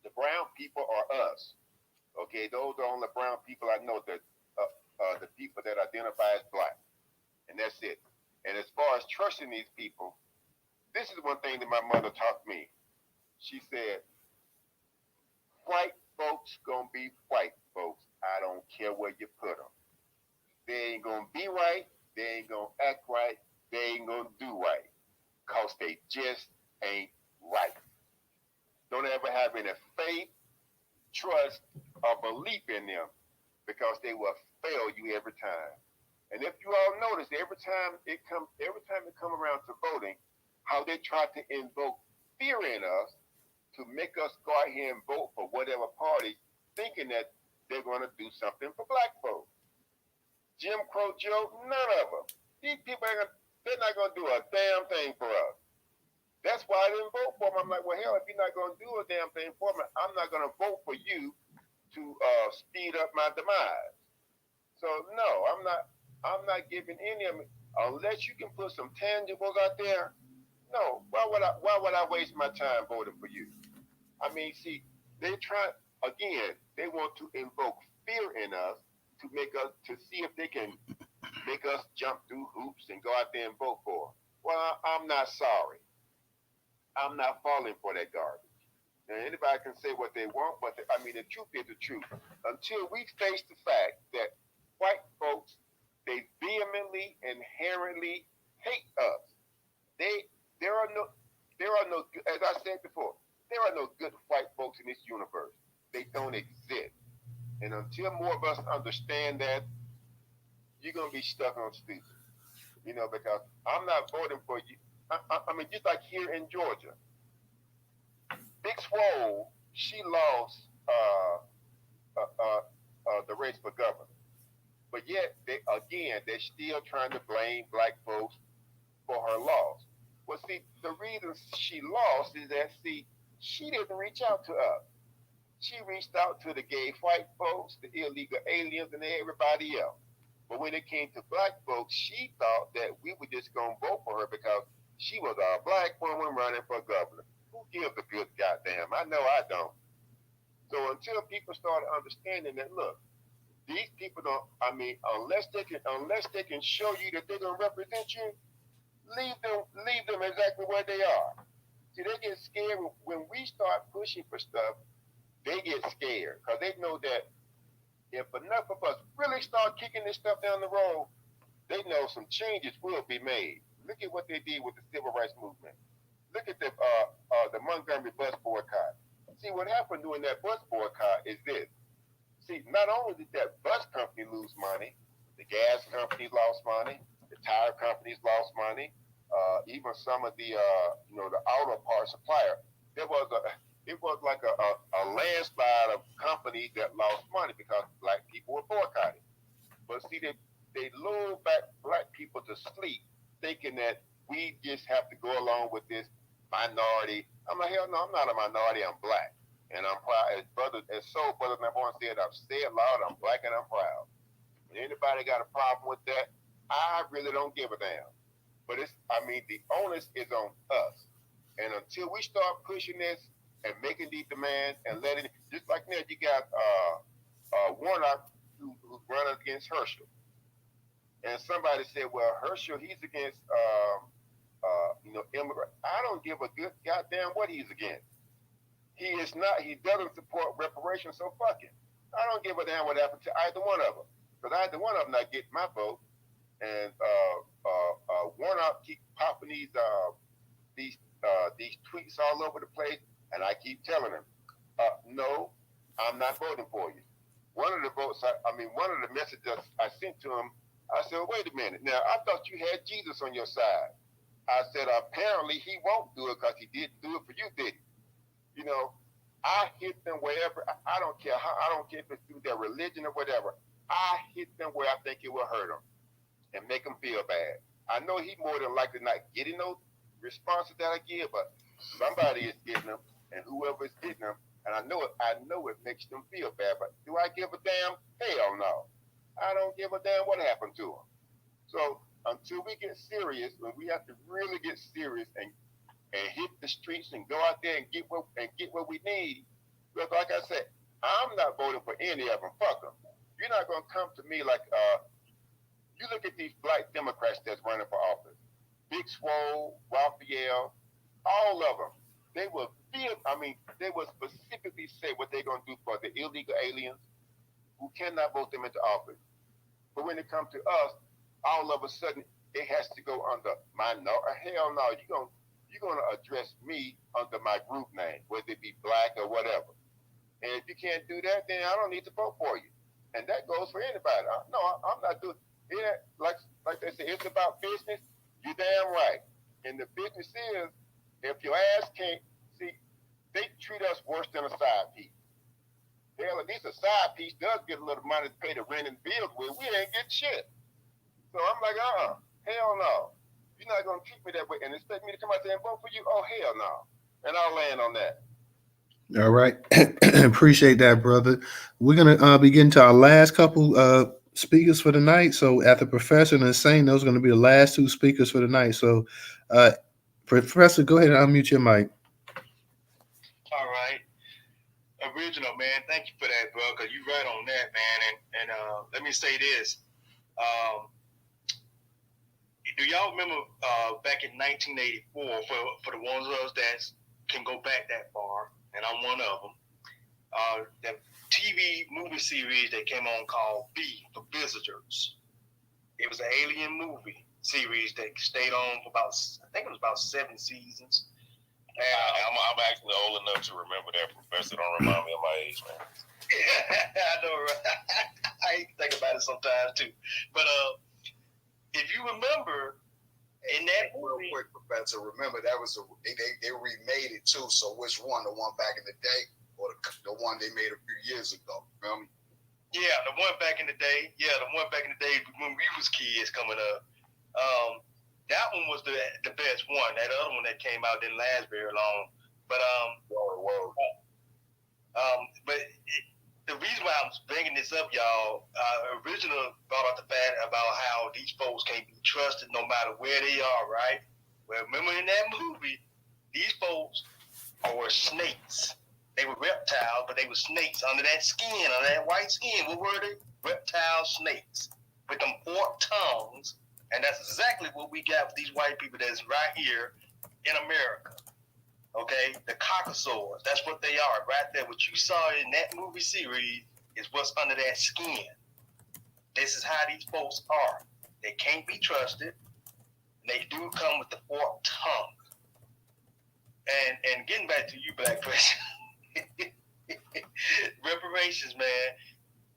The brown people are us. Okay, those are the only brown people I know, that the people that identify as black, and that's it. And as far as trusting these people, this is one thing that my mother taught me. She said, "White folks gonna be white folks. I don't care where you put them. They ain't gonna be right. They ain't gonna act right. They ain't gonna do right, cause they just ain't right. Don't ever have any faith, trust, or belief in them, because they will fail you every time." And if you all notice, every time it come around to voting, how they try to invoke fear in us to make us go out here and vote for whatever party, thinking that they're going to do something for black folks. Jim Crow Joe, none of them. These people they're not going to do a damn thing for us. That's why I didn't vote for them. I'm like, well, hell, if you're not going to do a damn thing for me, I'm not going to vote for you to speed up my demise. So no, I'm not giving any of it unless you can put some tangibles out there. No, why would I waste my time voting for you? I mean, see, they try again. They want to invoke fear in us to make us to see if they can make us jump through hoops and go out there and vote for 'em. Well, I'm not sorry. I'm not falling for that garbage. Now, anybody can say what they want, but the truth is the truth. Until we face the fact that white folks, they vehemently, inherently hate us. They, there are no, as I said before, there are no good white folks in this universe. They don't exist. And until more of us understand that, you're gonna be stuck on stupid. Because I'm not voting for you. Just like here in Georgia, Big Swole, she lost the race for governor. But yet, they're still trying to blame black folks for her loss. Well, see, the reason she lost is that, see, she didn't reach out to us. She reached out to the gay white folks, the illegal aliens, and everybody else. But when it came to black folks, she thought that we were just going to vote for her because she was a black woman running for governor. Who gives a good goddamn? I know I don't. So until people start understanding that, look, these people don't. Unless they can show you that they're gonna represent you, leave them exactly where they are. See, they get scared when we start pushing for stuff. They get scared because they know that if enough of us really start kicking this stuff down the road, they know some changes will be made. Look at what they did with the civil rights movement. Look at the Montgomery bus boycott. See, what happened during that bus boycott is this. See, not only did that bus company lose money, the gas companies lost money, the tire companies lost money, even some of the auto parts supplier. It was like a landslide of companies that lost money because black people were boycotting. But see, they lulled back black people to sleep, thinking that we just have to go along with this minority. I'm like, hell no, I'm not a minority. I'm black, and I'm proud. As soul brother number one said, I've said loud. I'm black and I'm proud. If anybody got a problem with that, I really don't give a damn. But the onus is on us. And until we start pushing this and making these demands and letting, just like now, you got Warnock who's running against Herschel. And somebody said, well, Herschel, he's against, immigrant. I don't give a good goddamn what he's against. He is not, he doesn't support reparations, so fuck it. I don't give a damn what happened to either one of them. Because either one of them not getting my vote. And Warnock keep popping these tweets all over the place, and I keep telling him, no, I'm not voting for you. One of the messages I sent to him, I said, wait a minute. Now, I thought you had Jesus on your side. I said, apparently he won't do it because he didn't do it for you, did he? You know, I hit them wherever. I don't care how. I don't care if it's through their religion or whatever. I hit them where I think it will hurt them and make them feel bad. I know he more than likely not getting those responses that I give, but somebody is getting them, and whoever is getting them, and I know it makes them feel bad. But do I give a damn? Hell no. I don't give a damn what happened to them. So until we get serious, when we have to really get serious and hit the streets and go out there and get what we need, because like I said, I'm not voting for any of them. Fuck them. You're not gonna come to me like you look at these black Democrats that's running for office. Big Swole, Raphael, all of them. They will specifically say what they're gonna do for the illegal aliens who cannot vote them into office. But when it comes to us, all of a sudden it has to go under my no. Hell no, you're gonna address me under my group name, whether it be black or whatever. And if you can't do that, then I don't need to vote for you. And that goes for anybody. I'm not doing it. Like they say, it's about business. You're damn right. And the business is, if your ass can't see, they treat us worse than a side piece. Hell, at least a side piece does get a little money to pay the rent and bills with. We ain't getting shit. So I'm like, hell no. You're not gonna treat me that way and expect me to come out there and vote for you? Oh hell no. And I'll land on that. All right. Appreciate that, brother. We're gonna be getting to our last couple speakers for the night. So after Professor and Insane, those are gonna be the last two speakers for the night. So Professor, go ahead and unmute your mic. All right. Original, man. Thank you for that, bro, because you're right on that, man. And let me say this. Do y'all remember back in 1984, for the ones of us that can go back that far, and I'm one of them, the TV movie series that came on called B for Visitors. It was an alien movie series that stayed on for about 7 seasons. And I'm actually old enough to remember that. Professor, don't remind me of my age, man. I know, right? I think about it sometimes too. But if you remember, in that movie, real quick, Professor, remember that was they remade it too. So which one? The one back in the day, or the one they made a few years ago? Feel me? Yeah, the one back in the day. Yeah, the one back in the day when we was kids coming up. That one was the best one. That other one that came out didn't last very long. But the reason why I'm bringing this up, y'all, original brought up the fact about how these folks can't be trusted no matter where they are, right? Well, remember in that movie, these folks were snakes. They were reptiles, but they were snakes under that skin, under that white skin. What were they? Reptile snakes with them forked tongues. And that's exactly what we got with these white people that's right here in America. Okay? The caucasours. That's what they are right there. What you saw in that movie series is what's under that skin. This is how these folks are. They can't be trusted. They do come with the forked tongue. And getting back to you, Black Person. Reparations, man.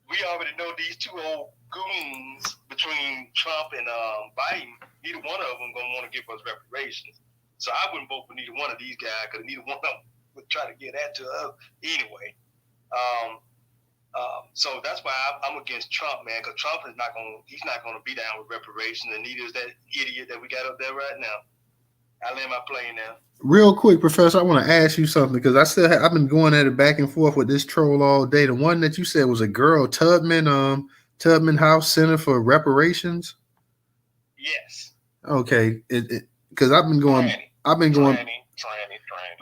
We already know these two old goons between Trump and Biden. Neither one of them gonna want to give us reparations. So I wouldn't vote for neither one of these guys because neither one of them would try to get that to us anyway. So that's why I'm against Trump, man, because Trump is he's not gonna be down with reparations, and neither is that idiot that we got up there right now. I land my plane now. Real quick, Professor, I want to ask you something because I've been going at it back and forth with this troll all day. The one that you said was a girl, Tubman House Center for Reparations. Yes. Okay, because I've been going. Tranny. I've been going. Tranny.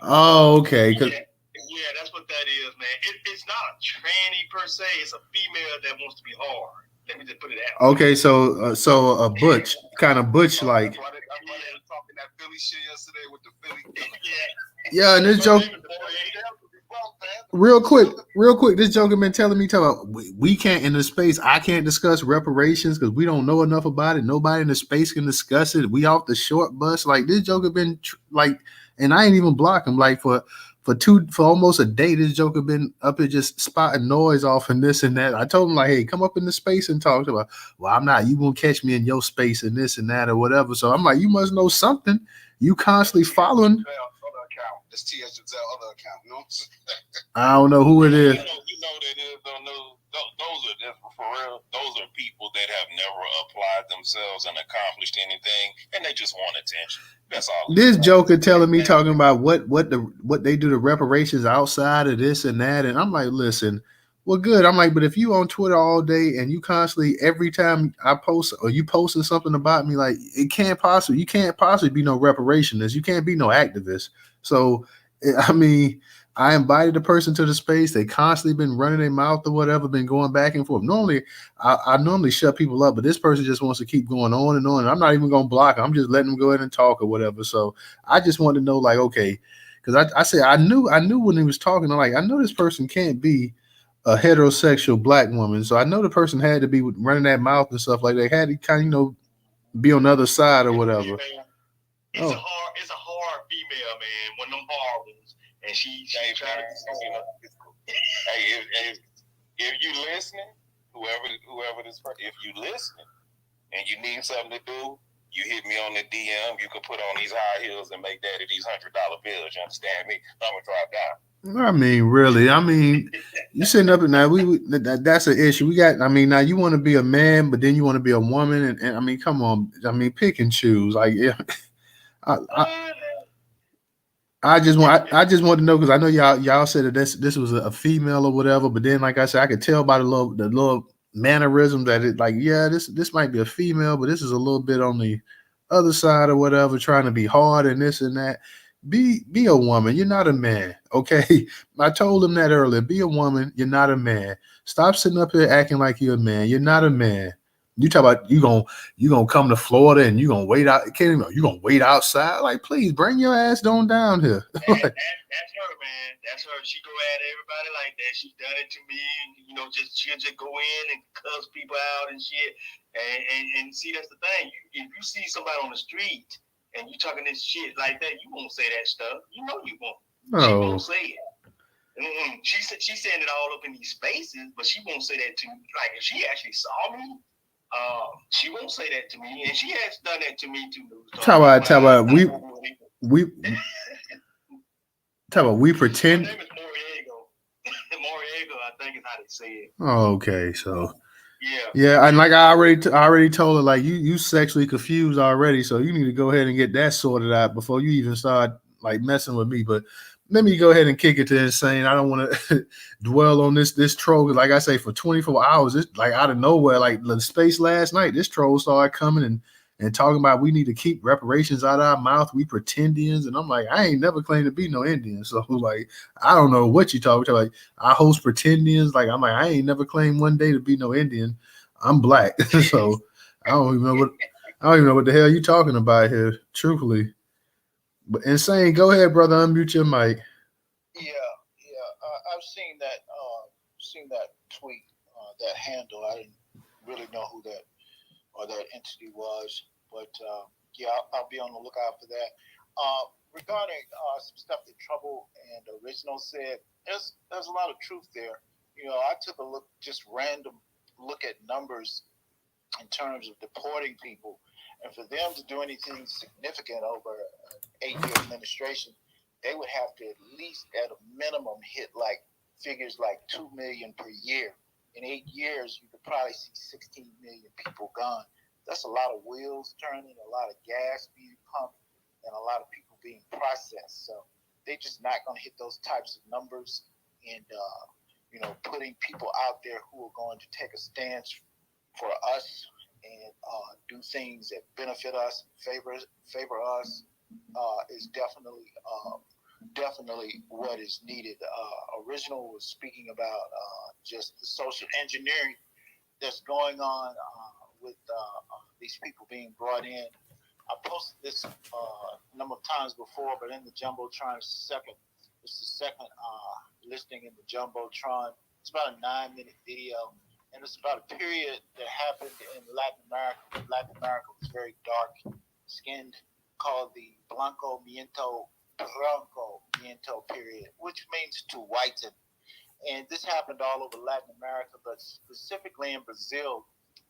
Oh, okay. Yeah, that's what that is, man. It's not a tranny per se. It's a female that wants to be hard. Let me just put it that way. Okay, so a butch, kind of butch like. That's why they were talking that Philly shit yesterday with the Philly. Yeah, and this joke. Real quick, this joker been telling me, we can't in the space. I can't discuss reparations because we don't know enough about it. Nobody in the space can discuss it. We off the short bus. Like this joker been like, and I ain't even block him. Like for almost a day, this joker been up here just spotting noise off and this and that. I told him like, hey, come up in the space and talk about. Well, I'm not. You won't catch me in your space and this and that or whatever. So I'm like, you must know something. You constantly following. This T.S. Giselle other account, you know? I don't know who it is. You know that is, don't know. Those are just for real. Those are people that have never applied themselves and accomplished anything, and they just want attention. That's all. This joker telling me talking about what they do to reparations outside of this and that, and I'm like, listen, well, good. I'm like, but if you on Twitter all day and you constantly every time I post or you posting something about me, like you can't possibly be no reparationist. You can't be no activist. So, I mean, I invited the person to the space. They constantly been running their mouth or whatever, been going back and forth. Normally, I normally shut people up, but this person just wants to keep going on and on. And I'm not even going to block them. I'm just letting them go ahead and talk or whatever. So I just wanted to know, like, okay, because I said I knew when he was talking. I'm like, I know this person can't be a heterosexual black woman. So I know the person had to be running that mouth and stuff like that. Had to kind of, be on the other side or whatever. It's a hard female, man. One of them hard ones, and she trying to. Hey, if you listening, whoever this person, if you listening, and you need something to do, you hit me on the DM. You can put on these high heels and make daddy these $100 bills. You understand me? I'm gonna drop down. I mean, really. I mean, you sitting up and now that's an issue. We got. I mean, now you want to be a man, but then you want to be a woman, and I mean, come on. I mean, pick and choose. Like, yeah. I just want to know because I know y'all said that this was a female or whatever, but then like I said, I could tell by the little mannerism that it like this might be a female, but this is a little bit on the other side or whatever, trying to be hard and this and that. Be a woman. You're not a man. Okay. I told him that earlier. Be a woman. You're not a man. Stop sitting up here acting like you're a man. You're not a man. You talk about you gonna come to Florida and you gonna wait out. You gonna wait outside? Like, please bring your ass down here. That's her, man. That's her. She go at everybody like that. She's done it to me. She'll just go in and cuss people out and shit. And see, that's the thing. If you see somebody on the street and you talking this shit like that, you won't say that stuff. You know you won't. Oh. She won't say it. She's saying it all up in these spaces, but she won't say that to me. Like, if she actually saw me, she won't say that to me, and she has done that to me too. Talk about we pretend. Her name is Moriego, I think is how they say it. Oh, okay, so yeah, and like I already told her, like you sexually confused already, so you need to go ahead and get that sorted out before you even start like messing with me. But let me go ahead and kick it to insane. I don't want to dwell on this troll. Like I say, for 24 hours, it's like out of nowhere, like the space last night, this troll started coming and talking about we need to keep reparations out of our mouth. We pretendians. And I'm like, I ain't never claimed to be no Indian. So like, I don't know what you talking about. Like, I host pretendians. Like, I'm like, I ain't never claimed one day to be no Indian. I'm black. So I don't even know what the hell you talking about here, truthfully. But insane, go ahead, brother. Unmute your mic. Yeah. I've seen that tweet, that handle. I didn't really know who that entity was, but yeah, I'll be on the lookout for that. Regarding some stuff that Trouble and Original said, there's a lot of truth there. You know, I took a random look at numbers in terms of deporting people. And for them to do anything significant over an 8-year administration, they would have to at least at a minimum hit like figures like 2 million per year. In 8 years, you could probably see 16 million people gone. That's a lot of wheels turning, a lot of gas being pumped, and a lot of people being processed. So they're just not going to hit those types of numbers. And, putting people out there who are going to take a stance for us and do things that benefit us, favor us, is definitely what is needed. Original was speaking about just the social engineering that's going on with these people being brought in. I posted this a number of times before, but in the Jumbotron it's the second listing in the Jumbotron. It's about a 9-minute video, and it's about a period that happened in Latin America when Latin America was very dark skinned, called the Blanco Miento period, which means to whiten. And this happened all over Latin America, but specifically in Brazil,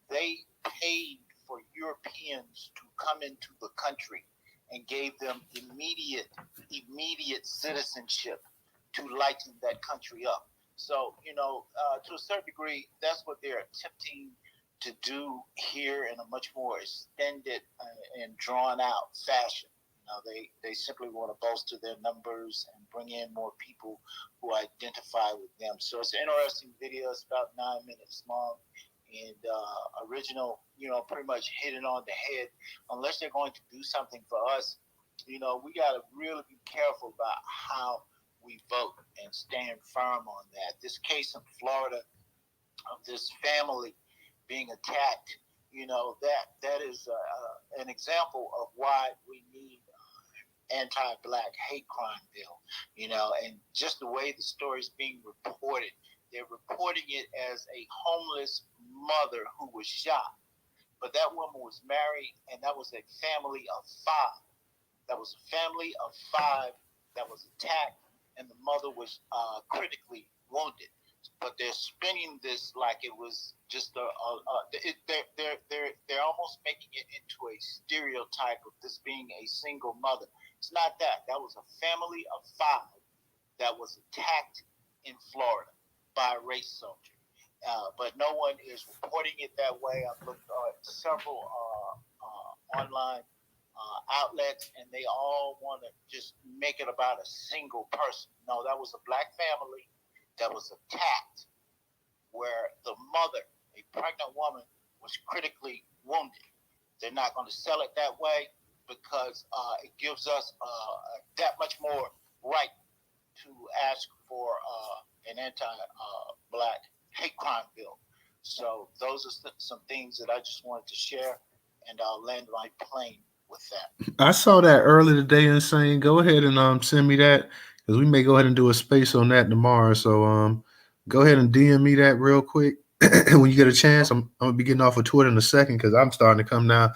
they paid for Europeans to come into the country and gave them immediate citizenship to lighten that country up. So, to a certain degree, that's what they're attempting to do here in a much more extended and drawn out fashion. They simply want to bolster their numbers and bring in more people who identify with them. So it's an interesting video. It's about 9 minutes long. And Original, pretty much hit it on the head. Unless they're going to do something for us, we got to really be careful about how we vote and stand firm on that. This case in Florida of this family being attacked, that is an example of why we need anti-black hate crime bill, and just the way the story is being reported. They're reporting it as a homeless mother who was shot. But that woman was married, and that was a family of 5. That was a family of 5 that was attacked, and the mother was critically wounded. But they're spinning this like it was just they're almost making it into a stereotype of this being a single mother. It's not that. That was a family of 5 that was attacked in Florida by a race soldier. But no one is reporting it that way. I've looked at several online outlets, and they all want to just make it about a single person. No, that was a black family that was attacked, where the mother, a pregnant woman, was critically wounded. They're not going to sell it that way because it gives us that much more right to ask for an anti-black hate crime bill. So those are some things that I just wanted to share, and I'll land my plane with that. I saw that earlier today, Insane. Go ahead and send me that, because we may go ahead and do a space on that tomorrow. So go ahead and DM me that real quick when you get a chance. I'm gonna be getting off of Twitter in a second because I'm starting to come now.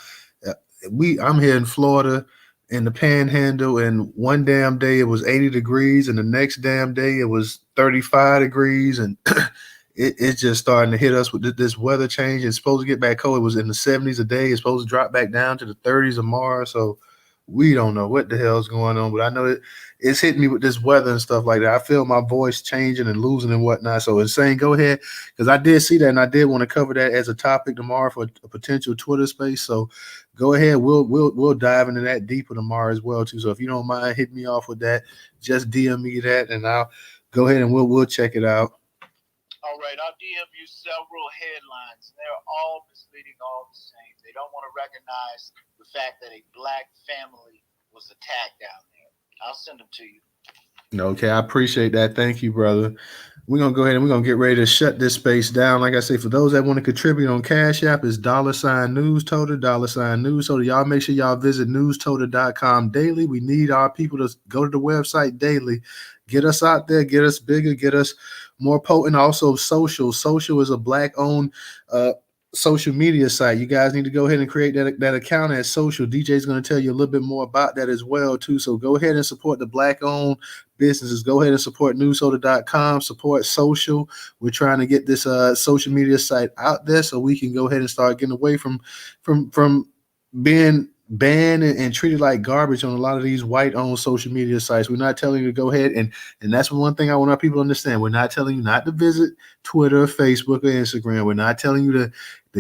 I'm here in Florida in the Panhandle, and one damn day it was 80 degrees, and the next damn day it was 35 degrees, and it's just starting to hit us with this weather change. It's supposed to get back cold. It was in the 70s a day. It's supposed to drop back down to the 30s tomorrow. So we don't know what the hell's going on, but I know it's hitting me with this weather and stuff like that. I feel my voice changing and losing and whatnot. So Insane, go ahead, because I did see that, and I did want to cover that as a topic tomorrow for a potential Twitter space. So go ahead. We'll dive into that deeper tomorrow as well too. So if you don't mind, hit me off with that. Just DM me that, and I'll go ahead and we'll check it out. All right, I'll DM you several headlines. They're all misleading, all the same. They don't want to recognize the fact that a black family was attacked down there. I'll send them to you. Okay, I appreciate that. Thank you, brother. We're going to go ahead and we're going to get ready to shut this space down. Like I say, for those that want to contribute on Cash App, it's $Newstoter, $Newstoter. Y'all make sure y'all visit newstoter.com daily. We need our people to go to the website daily. Get us out there, get us bigger, get us more potent. Also, Social. Social is a black-owned social media site. You guys need to go ahead and create that account at Social. DJ is going to tell you a little bit more about that as well, too. So go ahead and support the black-owned businesses. Go ahead and support newstoter.com, support Social. We're trying to get this social media site out there so we can go ahead and start getting away from being banned and treated like garbage on a lot of these white-owned social media sites. We're not telling you to go ahead, and that's one thing I want our people to understand. We're not telling you not to visit Twitter, Facebook, or Instagram. We're not telling you to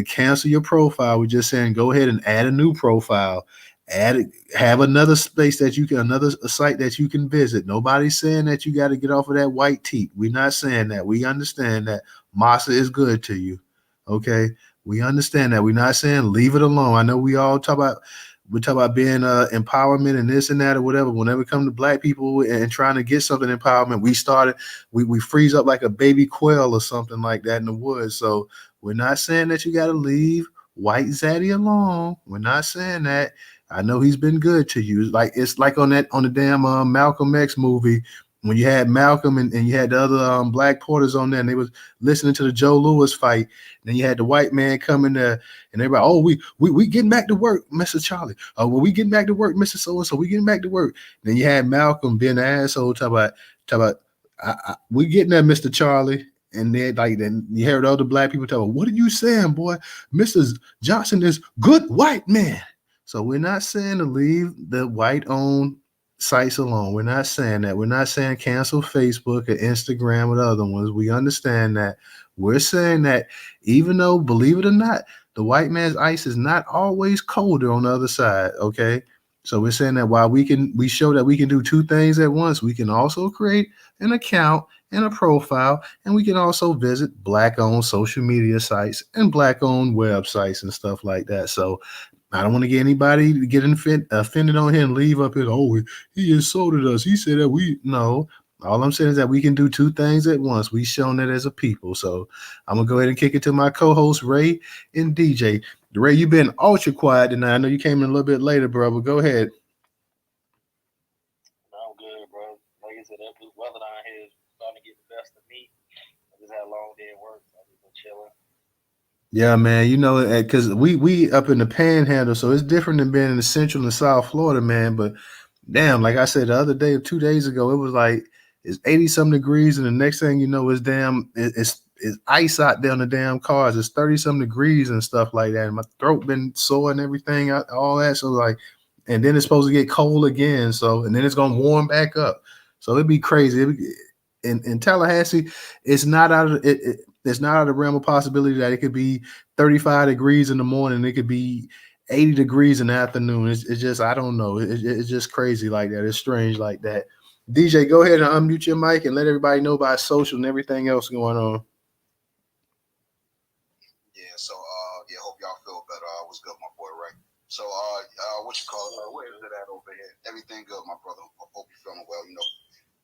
cancel your profile. We're just saying go ahead and add a new profile. Have another space that you can, another site that you can visit. Nobody's saying that you got to get off of that white teat. We're not saying that. We understand that masa is good to you. Okay. We understand that. We're not saying leave it alone. I know we talk about being empowerment and this and that or whatever. Whenever it comes to black people and trying to get something empowerment, we freeze up like a baby quail or something like that in the woods. So we're not saying that you got to leave white Zaddy alone. We're not saying that. I know he's been good to you. It's like on the damn Malcolm X movie when you had Malcolm and you had the other black porters on there and they was listening to the Joe Louis fight. Then you had the white man come in there and everybody, oh, we getting back to work, Mr. Charlie. Oh, well, we getting back to work, Mr. So-and-so. We getting back to work. Then you had Malcolm being an asshole, talk about we getting there, Mr. Charlie. And then you heard other black people tell, what are you saying, boy? Mrs. Johnson is good white man. So we're not saying to leave the white-owned sites alone. We're not saying that. We're not saying cancel Facebook or Instagram or the other ones. We understand that. We're saying that even though, believe it or not, the white man's ice is not always colder on the other side, okay? So we're saying that while we show that we can do two things at once, we can also create an account and a profile, and we can also visit black-owned social media sites and black-owned websites and stuff like that. So I don't want to get anybody to get offended on here and leave up here. Oh, he insulted us. He said that no. All I'm saying is that we can do two things at once. We've shown that as a people. So I'm going to go ahead and kick it to my co-host, Ray and DJ. Ray, you've been ultra quiet tonight. I know you came in a little bit later, bro, but go ahead. I'm good, bro. Like I said, that blue weather down here is starting to get the best of me. I just had a long day at work, so I've just been chilling. Yeah, man, because we up in the panhandle, so it's different than being in the central and South Florida, man. But damn, like I said the other day, 2 days ago, it was like it's 80-some degrees, and the next thing you know, it's ice out there on the damn cars. It's 30-some degrees and stuff like that. And my throat been sore and everything, all that. So and then it's supposed to get cold again. So and then it's gonna warm back up. So it'd be crazy. In Tallahassee, it's not out of it. It's not out of the realm of possibility that it could be 35 degrees in the morning. It could be 80 degrees in the afternoon. It's just, I don't know. It's just crazy like that. It's strange like that. DJ, go ahead and unmute your mic and let everybody know about social and everything else going on. Yeah, so hope y'all feel better. What's good, my boy Ray? So what you call it? Where is it at over here? Everything good, my brother. I hope you're feeling well.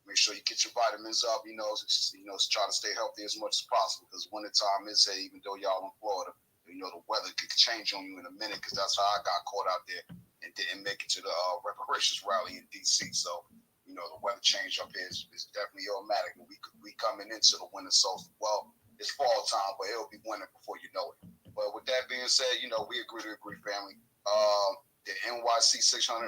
Make sure you get your vitamins up, try to stay healthy as much as possible because wintertime is here, even though y'all in Florida, the weather could change on you in a minute because that's how I got caught out there and didn't make it to the reparations rally in D.C. So, the weather change up here is definitely automatic. We coming into the winter solstice. Well, it's fall time, but it'll be winter before you know it. But with that being said, we agree to agree, family. The NYC 600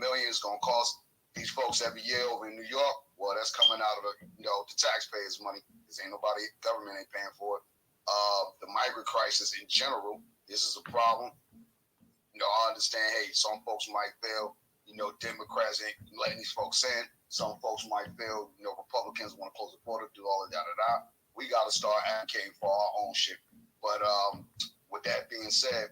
million is going to cost these folks every year over in New York. Well, that's coming out of the taxpayers' money because government ain't paying for it. The migrant crisis in general, this is a problem. I understand, hey, some folks might feel, Democrats ain't letting these folks in. Some folks might feel, Republicans want to close the border, do all of that. We got to start advocating for our own shit. But with that being said,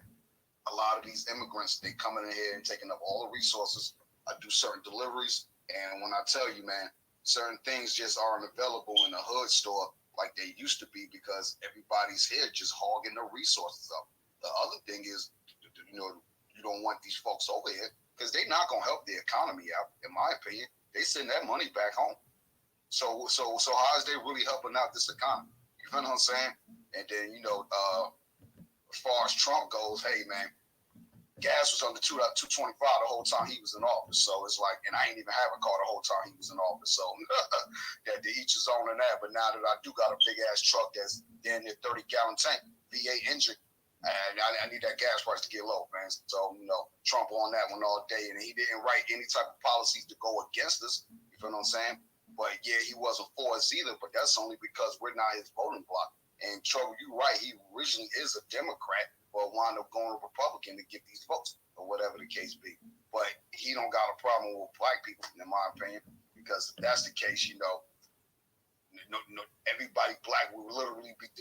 a lot of these immigrants, they coming in here and taking up all the resources. I do certain deliveries, and when I tell you, man, certain things just aren't available in the hood store like they used to be because everybody's here just hogging the resources up. The other thing is, you don't want these folks over here because they're not going to help the economy out, in my opinion. They send that money back home. So how is they really helping out this economy? You know what I'm saying? And then, as far as Trump goes, hey, man, gas was under $2.25 the whole time he was in office. So it's like, and I ain't even have a car the whole time he was in office. So that to each his own and that. But now that I do got a big ass truck that's in a 30-gallon tank, V8 engine, and I need that gas price to get low, man. So, Trump on that one all day. And he didn't write any type of policies to go against us. You feel what I'm saying? But yeah, he wasn't for us either. But that's only because we're not his voting bloc. And Trevor, you're right. He originally is a Democrat, but wound up going Republican to get these votes or whatever the case be. But he don't got a problem with black people, in my opinion, because if that's the case, everybody black would literally be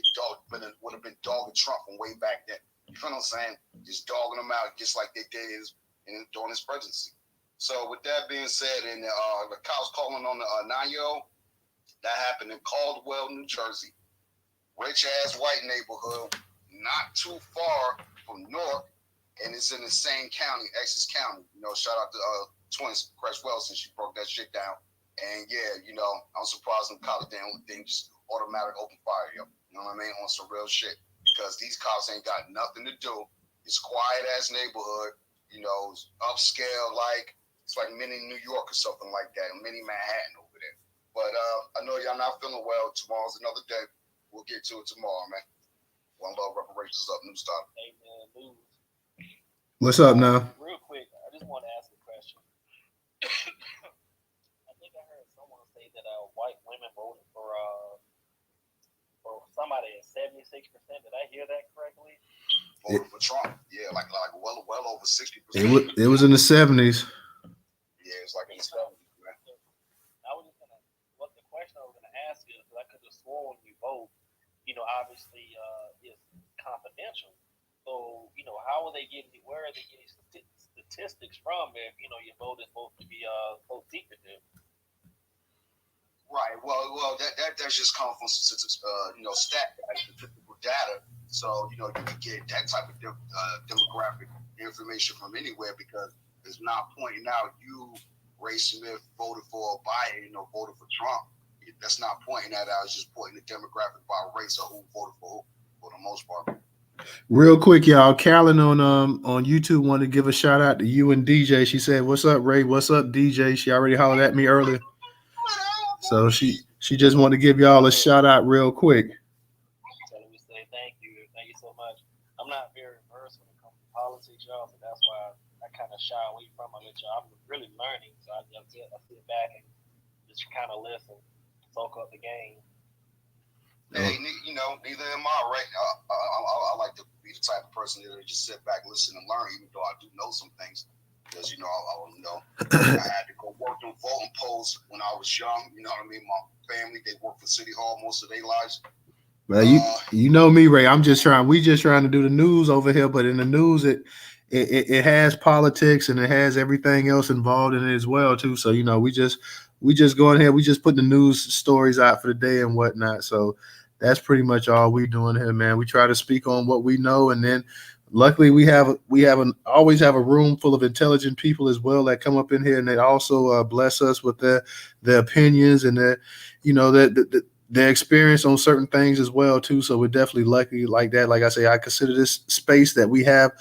would have been dogging Trump from way back then. You feel what I'm saying? Just dogging him out just like they did during his presidency. So with that being said, and the cops calling on the 9-year-old, that happened in Caldwell, New Jersey. Rich ass white neighborhood, not too far from Newark, and it's in the same county, Essex County. You know, shout out to Twins Crestwell since she broke that shit down. And yeah, you know, I'm surprised them college thing just automatic open fire, yo. You know what I mean? On some real shit. Because these cops ain't got nothing to do. It's quiet ass neighborhood, you know, upscale, like it's like mini New York or something like that, mini Manhattan over there. But I know y'all not feeling well. Tomorrow's another day. We'll get to it tomorrow, man. One love, reparations up, Newstoter. Hey man, news. What's up now? Real quick, I just want to ask a question. I think I heard someone say that white women voted for somebody at 76%. Did I hear that correctly? Voted for Trump. Yeah, like well over 60%. It was in the 70s. Yeah, it's like in the 70s, man. I was just what the question I was gonna ask is, because I could have sworn you vote, you know, obviously it's confidential. So, you know, where are they getting statistics from if, you know, your vote is supposed to be so secretive? Right. Well, that just comes from you know, statistical data. So, you know, you can get that type of demographic information from anywhere because it's not pointing out you, Ray Smith, voted for Biden or voted for Trump. That's not pointing that out. It's just pointing the demographic by race or who voted for who, for the most part. Real quick, y'all. Carolyn on YouTube wanted to give a shout out to you and DJ. She said, "What's up, Ray? What's up, DJ?" She already hollered at me earlier, so she just wanted to give y'all a shout out real quick. So let me say thank you so much. I'm not very versed when it comes to politics, y'all, so that's why I kind of shy away from it. I'm really learning, so I sit back and just kind of listen, soak up the game. Hey, you know, neither am I, right? I like to be the type of person that just sit back, listen, and learn, even though I do know some things. Because, you know, I had to go work them voting polls when I was young. You know what I mean? My family, they worked for City Hall most of their lives. Well, you know me, Ray. We just trying to do the news over here, but in the news, it has politics and it has everything else involved in it as well, too. So, you know, we just going here. We just put the news stories out for the day and whatnot. So that's pretty much all we doing here, man. We try to speak on what we know, and then luckily we always have a room full of intelligent people as well that come up in here, and they also bless us with their opinions and their, you know, their experience on certain things as well too. So we're definitely lucky like that. Like I say, I consider this space that we have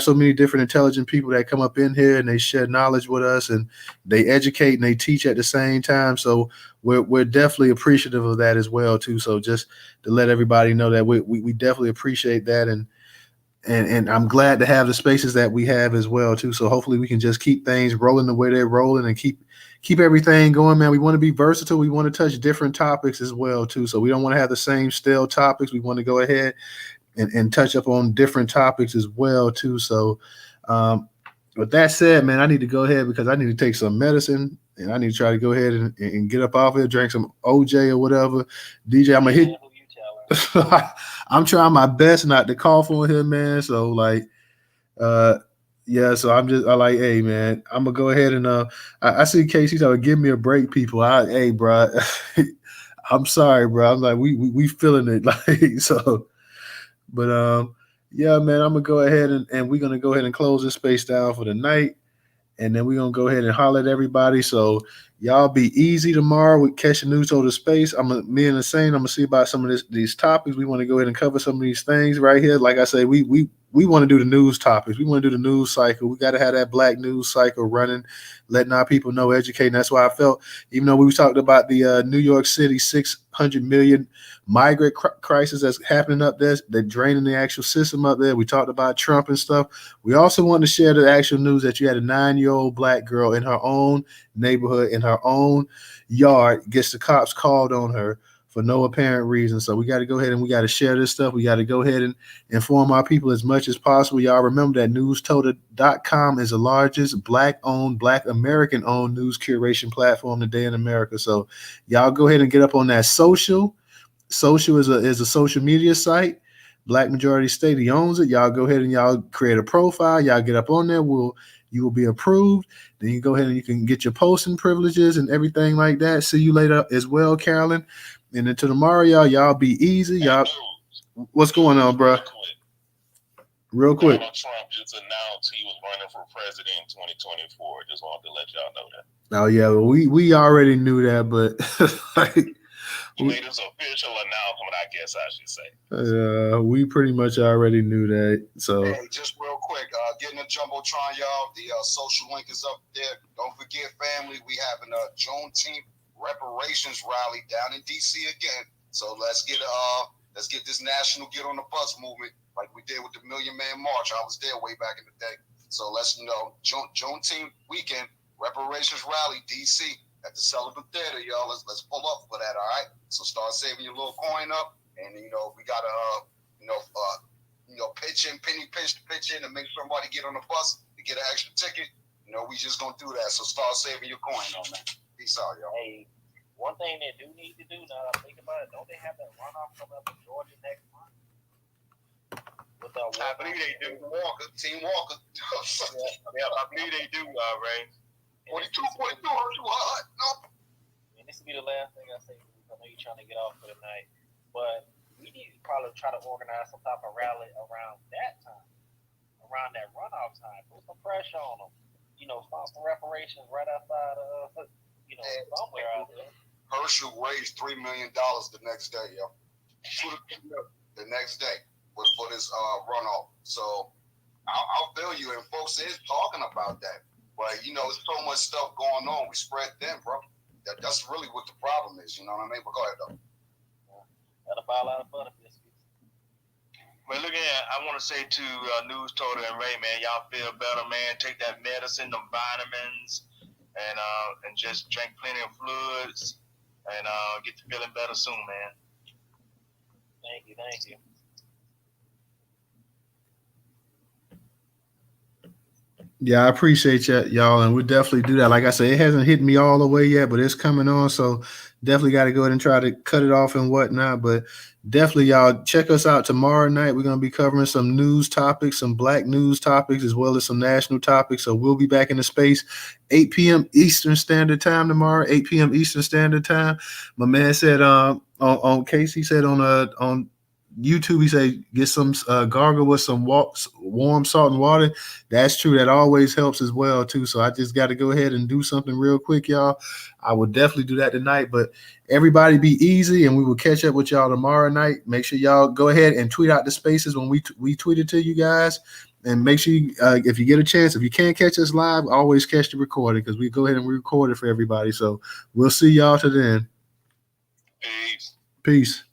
so many different intelligent people that come up in here and they share knowledge with us and they educate and they teach at the same time. So we're definitely appreciative of that as well too. So just to let everybody know that we definitely appreciate that, and I'm glad to have the spaces that we have as well too. So hopefully we can just keep things rolling the way they're rolling and keep everything going, man. We want to be versatile. We want to touch different topics as well too. So we don't want to have the same stale topics. We want to go ahead and touch up on different topics as well too. So with that said, man, I need to go ahead because I need to take some medicine and I need to try to go ahead and get up off here, drink some OJ or whatever. DJ, I'm gonna hit. I'm trying my best not to cough on here, man. So like, yeah. So I like, hey, man, I'm gonna go ahead and I see Casey trying to give me a break, people. Hey, bro, I'm sorry, bro. I'm like, we feeling it, like so. But yeah, man, I'm gonna go ahead and we're gonna go ahead and close this space down for the night. And then we're going to go ahead and holler at everybody. So y'all be easy tomorrow with Catch a Newstoter Space. Me and Insane, I'm going to see about some of these topics. We want to go ahead and cover some of these things right here. Like I say, we want to do the news topics. We want to do the news cycle. We got to have that black news cycle running, letting our people know, educating. That's why I felt, even though we talked about the New York City 600 million migrant crisis that's happening up there, they're draining the actual system up there. We talked about Trump and stuff. We also want to share the actual news that you had a 9-year-old black girl in her own neighborhood, in her own yard, gets the cops called on her for no apparent reason. So we got to go ahead and we got to share this stuff. We got to go ahead and inform our people as much as possible. Y'all remember that Newstoter.com is the largest Black-owned, Black American-owned news curation platform today in America. So y'all go ahead and get up on that social. Social is a social media site. Black Majority State, he owns it. Y'all go ahead and y'all create a profile. Y'all get up on there. You will be approved. Then you go ahead and you can get your posting privileges and everything like that. See you later as well, Carolyn. And until tomorrow, y'all be easy. What's going on, bro? Real quick. Donald Trump just announced he was running for president in 2024. Just wanted to let y'all know that. Oh yeah, we already knew that, but like, He made his official announcement, I guess I should say. we pretty much already knew that. So hey, just real quick, getting a jumbotron, y'all. The social link is up there. Don't forget, family, we having a Juneteenth reparations rally down in DC again. So let's get this national get on the bus movement like we did with the Million Man March. I was there way back in the day. So let's Juneteenth weekend reparations rally DC at the Sullivan Theater, y'all. Let's pull up for that, all right? So start saving your little coin up, and we gotta pitch in, pitch in, and make somebody get on the bus to get an extra ticket. We just gonna do that. So start saving your coin, man. Peace out, y'all. Hey, one thing they do need to do now that I think about it, don't they have that runoff coming up in Georgia next month? I believe they do. Team Walker. Yeah, I believe they do, Ray. 42, hurt you hard. No. And this will be the last thing I say. I know you're trying to get off for the night, but we need to probably try to organize some type of rally around that time, around that runoff time. Put some pressure on them. Start some reparations right outside of, somewhere out there. Herschel raised $3 million the next day, yo. The next day for this runoff. So I'll feel you, and folks is talking about that. But there's so much stuff going on. We spread thin, bro. That's really what the problem is. You know what I mean? But go ahead, though. Gotta buy a lot of butter biscuits. But look at, I want to say to Newstoter and Ray, man, y'all feel better, man. Take that medicine, them vitamins, and just drink plenty of fluids, and get to feeling better soon, man. Thank you. yeah, I appreciate y'all, and we'll definitely do that. Like I said, it hasn't hit me all the way yet, but it's coming on. So definitely got to go ahead and try to cut it off and whatnot. But definitely, y'all, check us out tomorrow night. We're going to be covering some news topics, some black news topics, as well as some national topics. So we'll be back in the space 8 p.m. Eastern Standard Time tomorrow, 8 p.m. Eastern Standard Time. My man said on Casey said on YouTube, he said get some gargle with some warm salt and water. That's true. That always helps as well too. So I just got to go ahead and do something real quick, y'all. I will definitely do that tonight. But everybody be easy, and we will catch up with y'all tomorrow night. Make sure y'all go ahead and tweet out the spaces when we tweet it to you guys. And make sure if you get a chance, if you can't catch us live, always catch the recording, because we go ahead and record it for everybody. So we'll see y'all till then. Peace. Peace.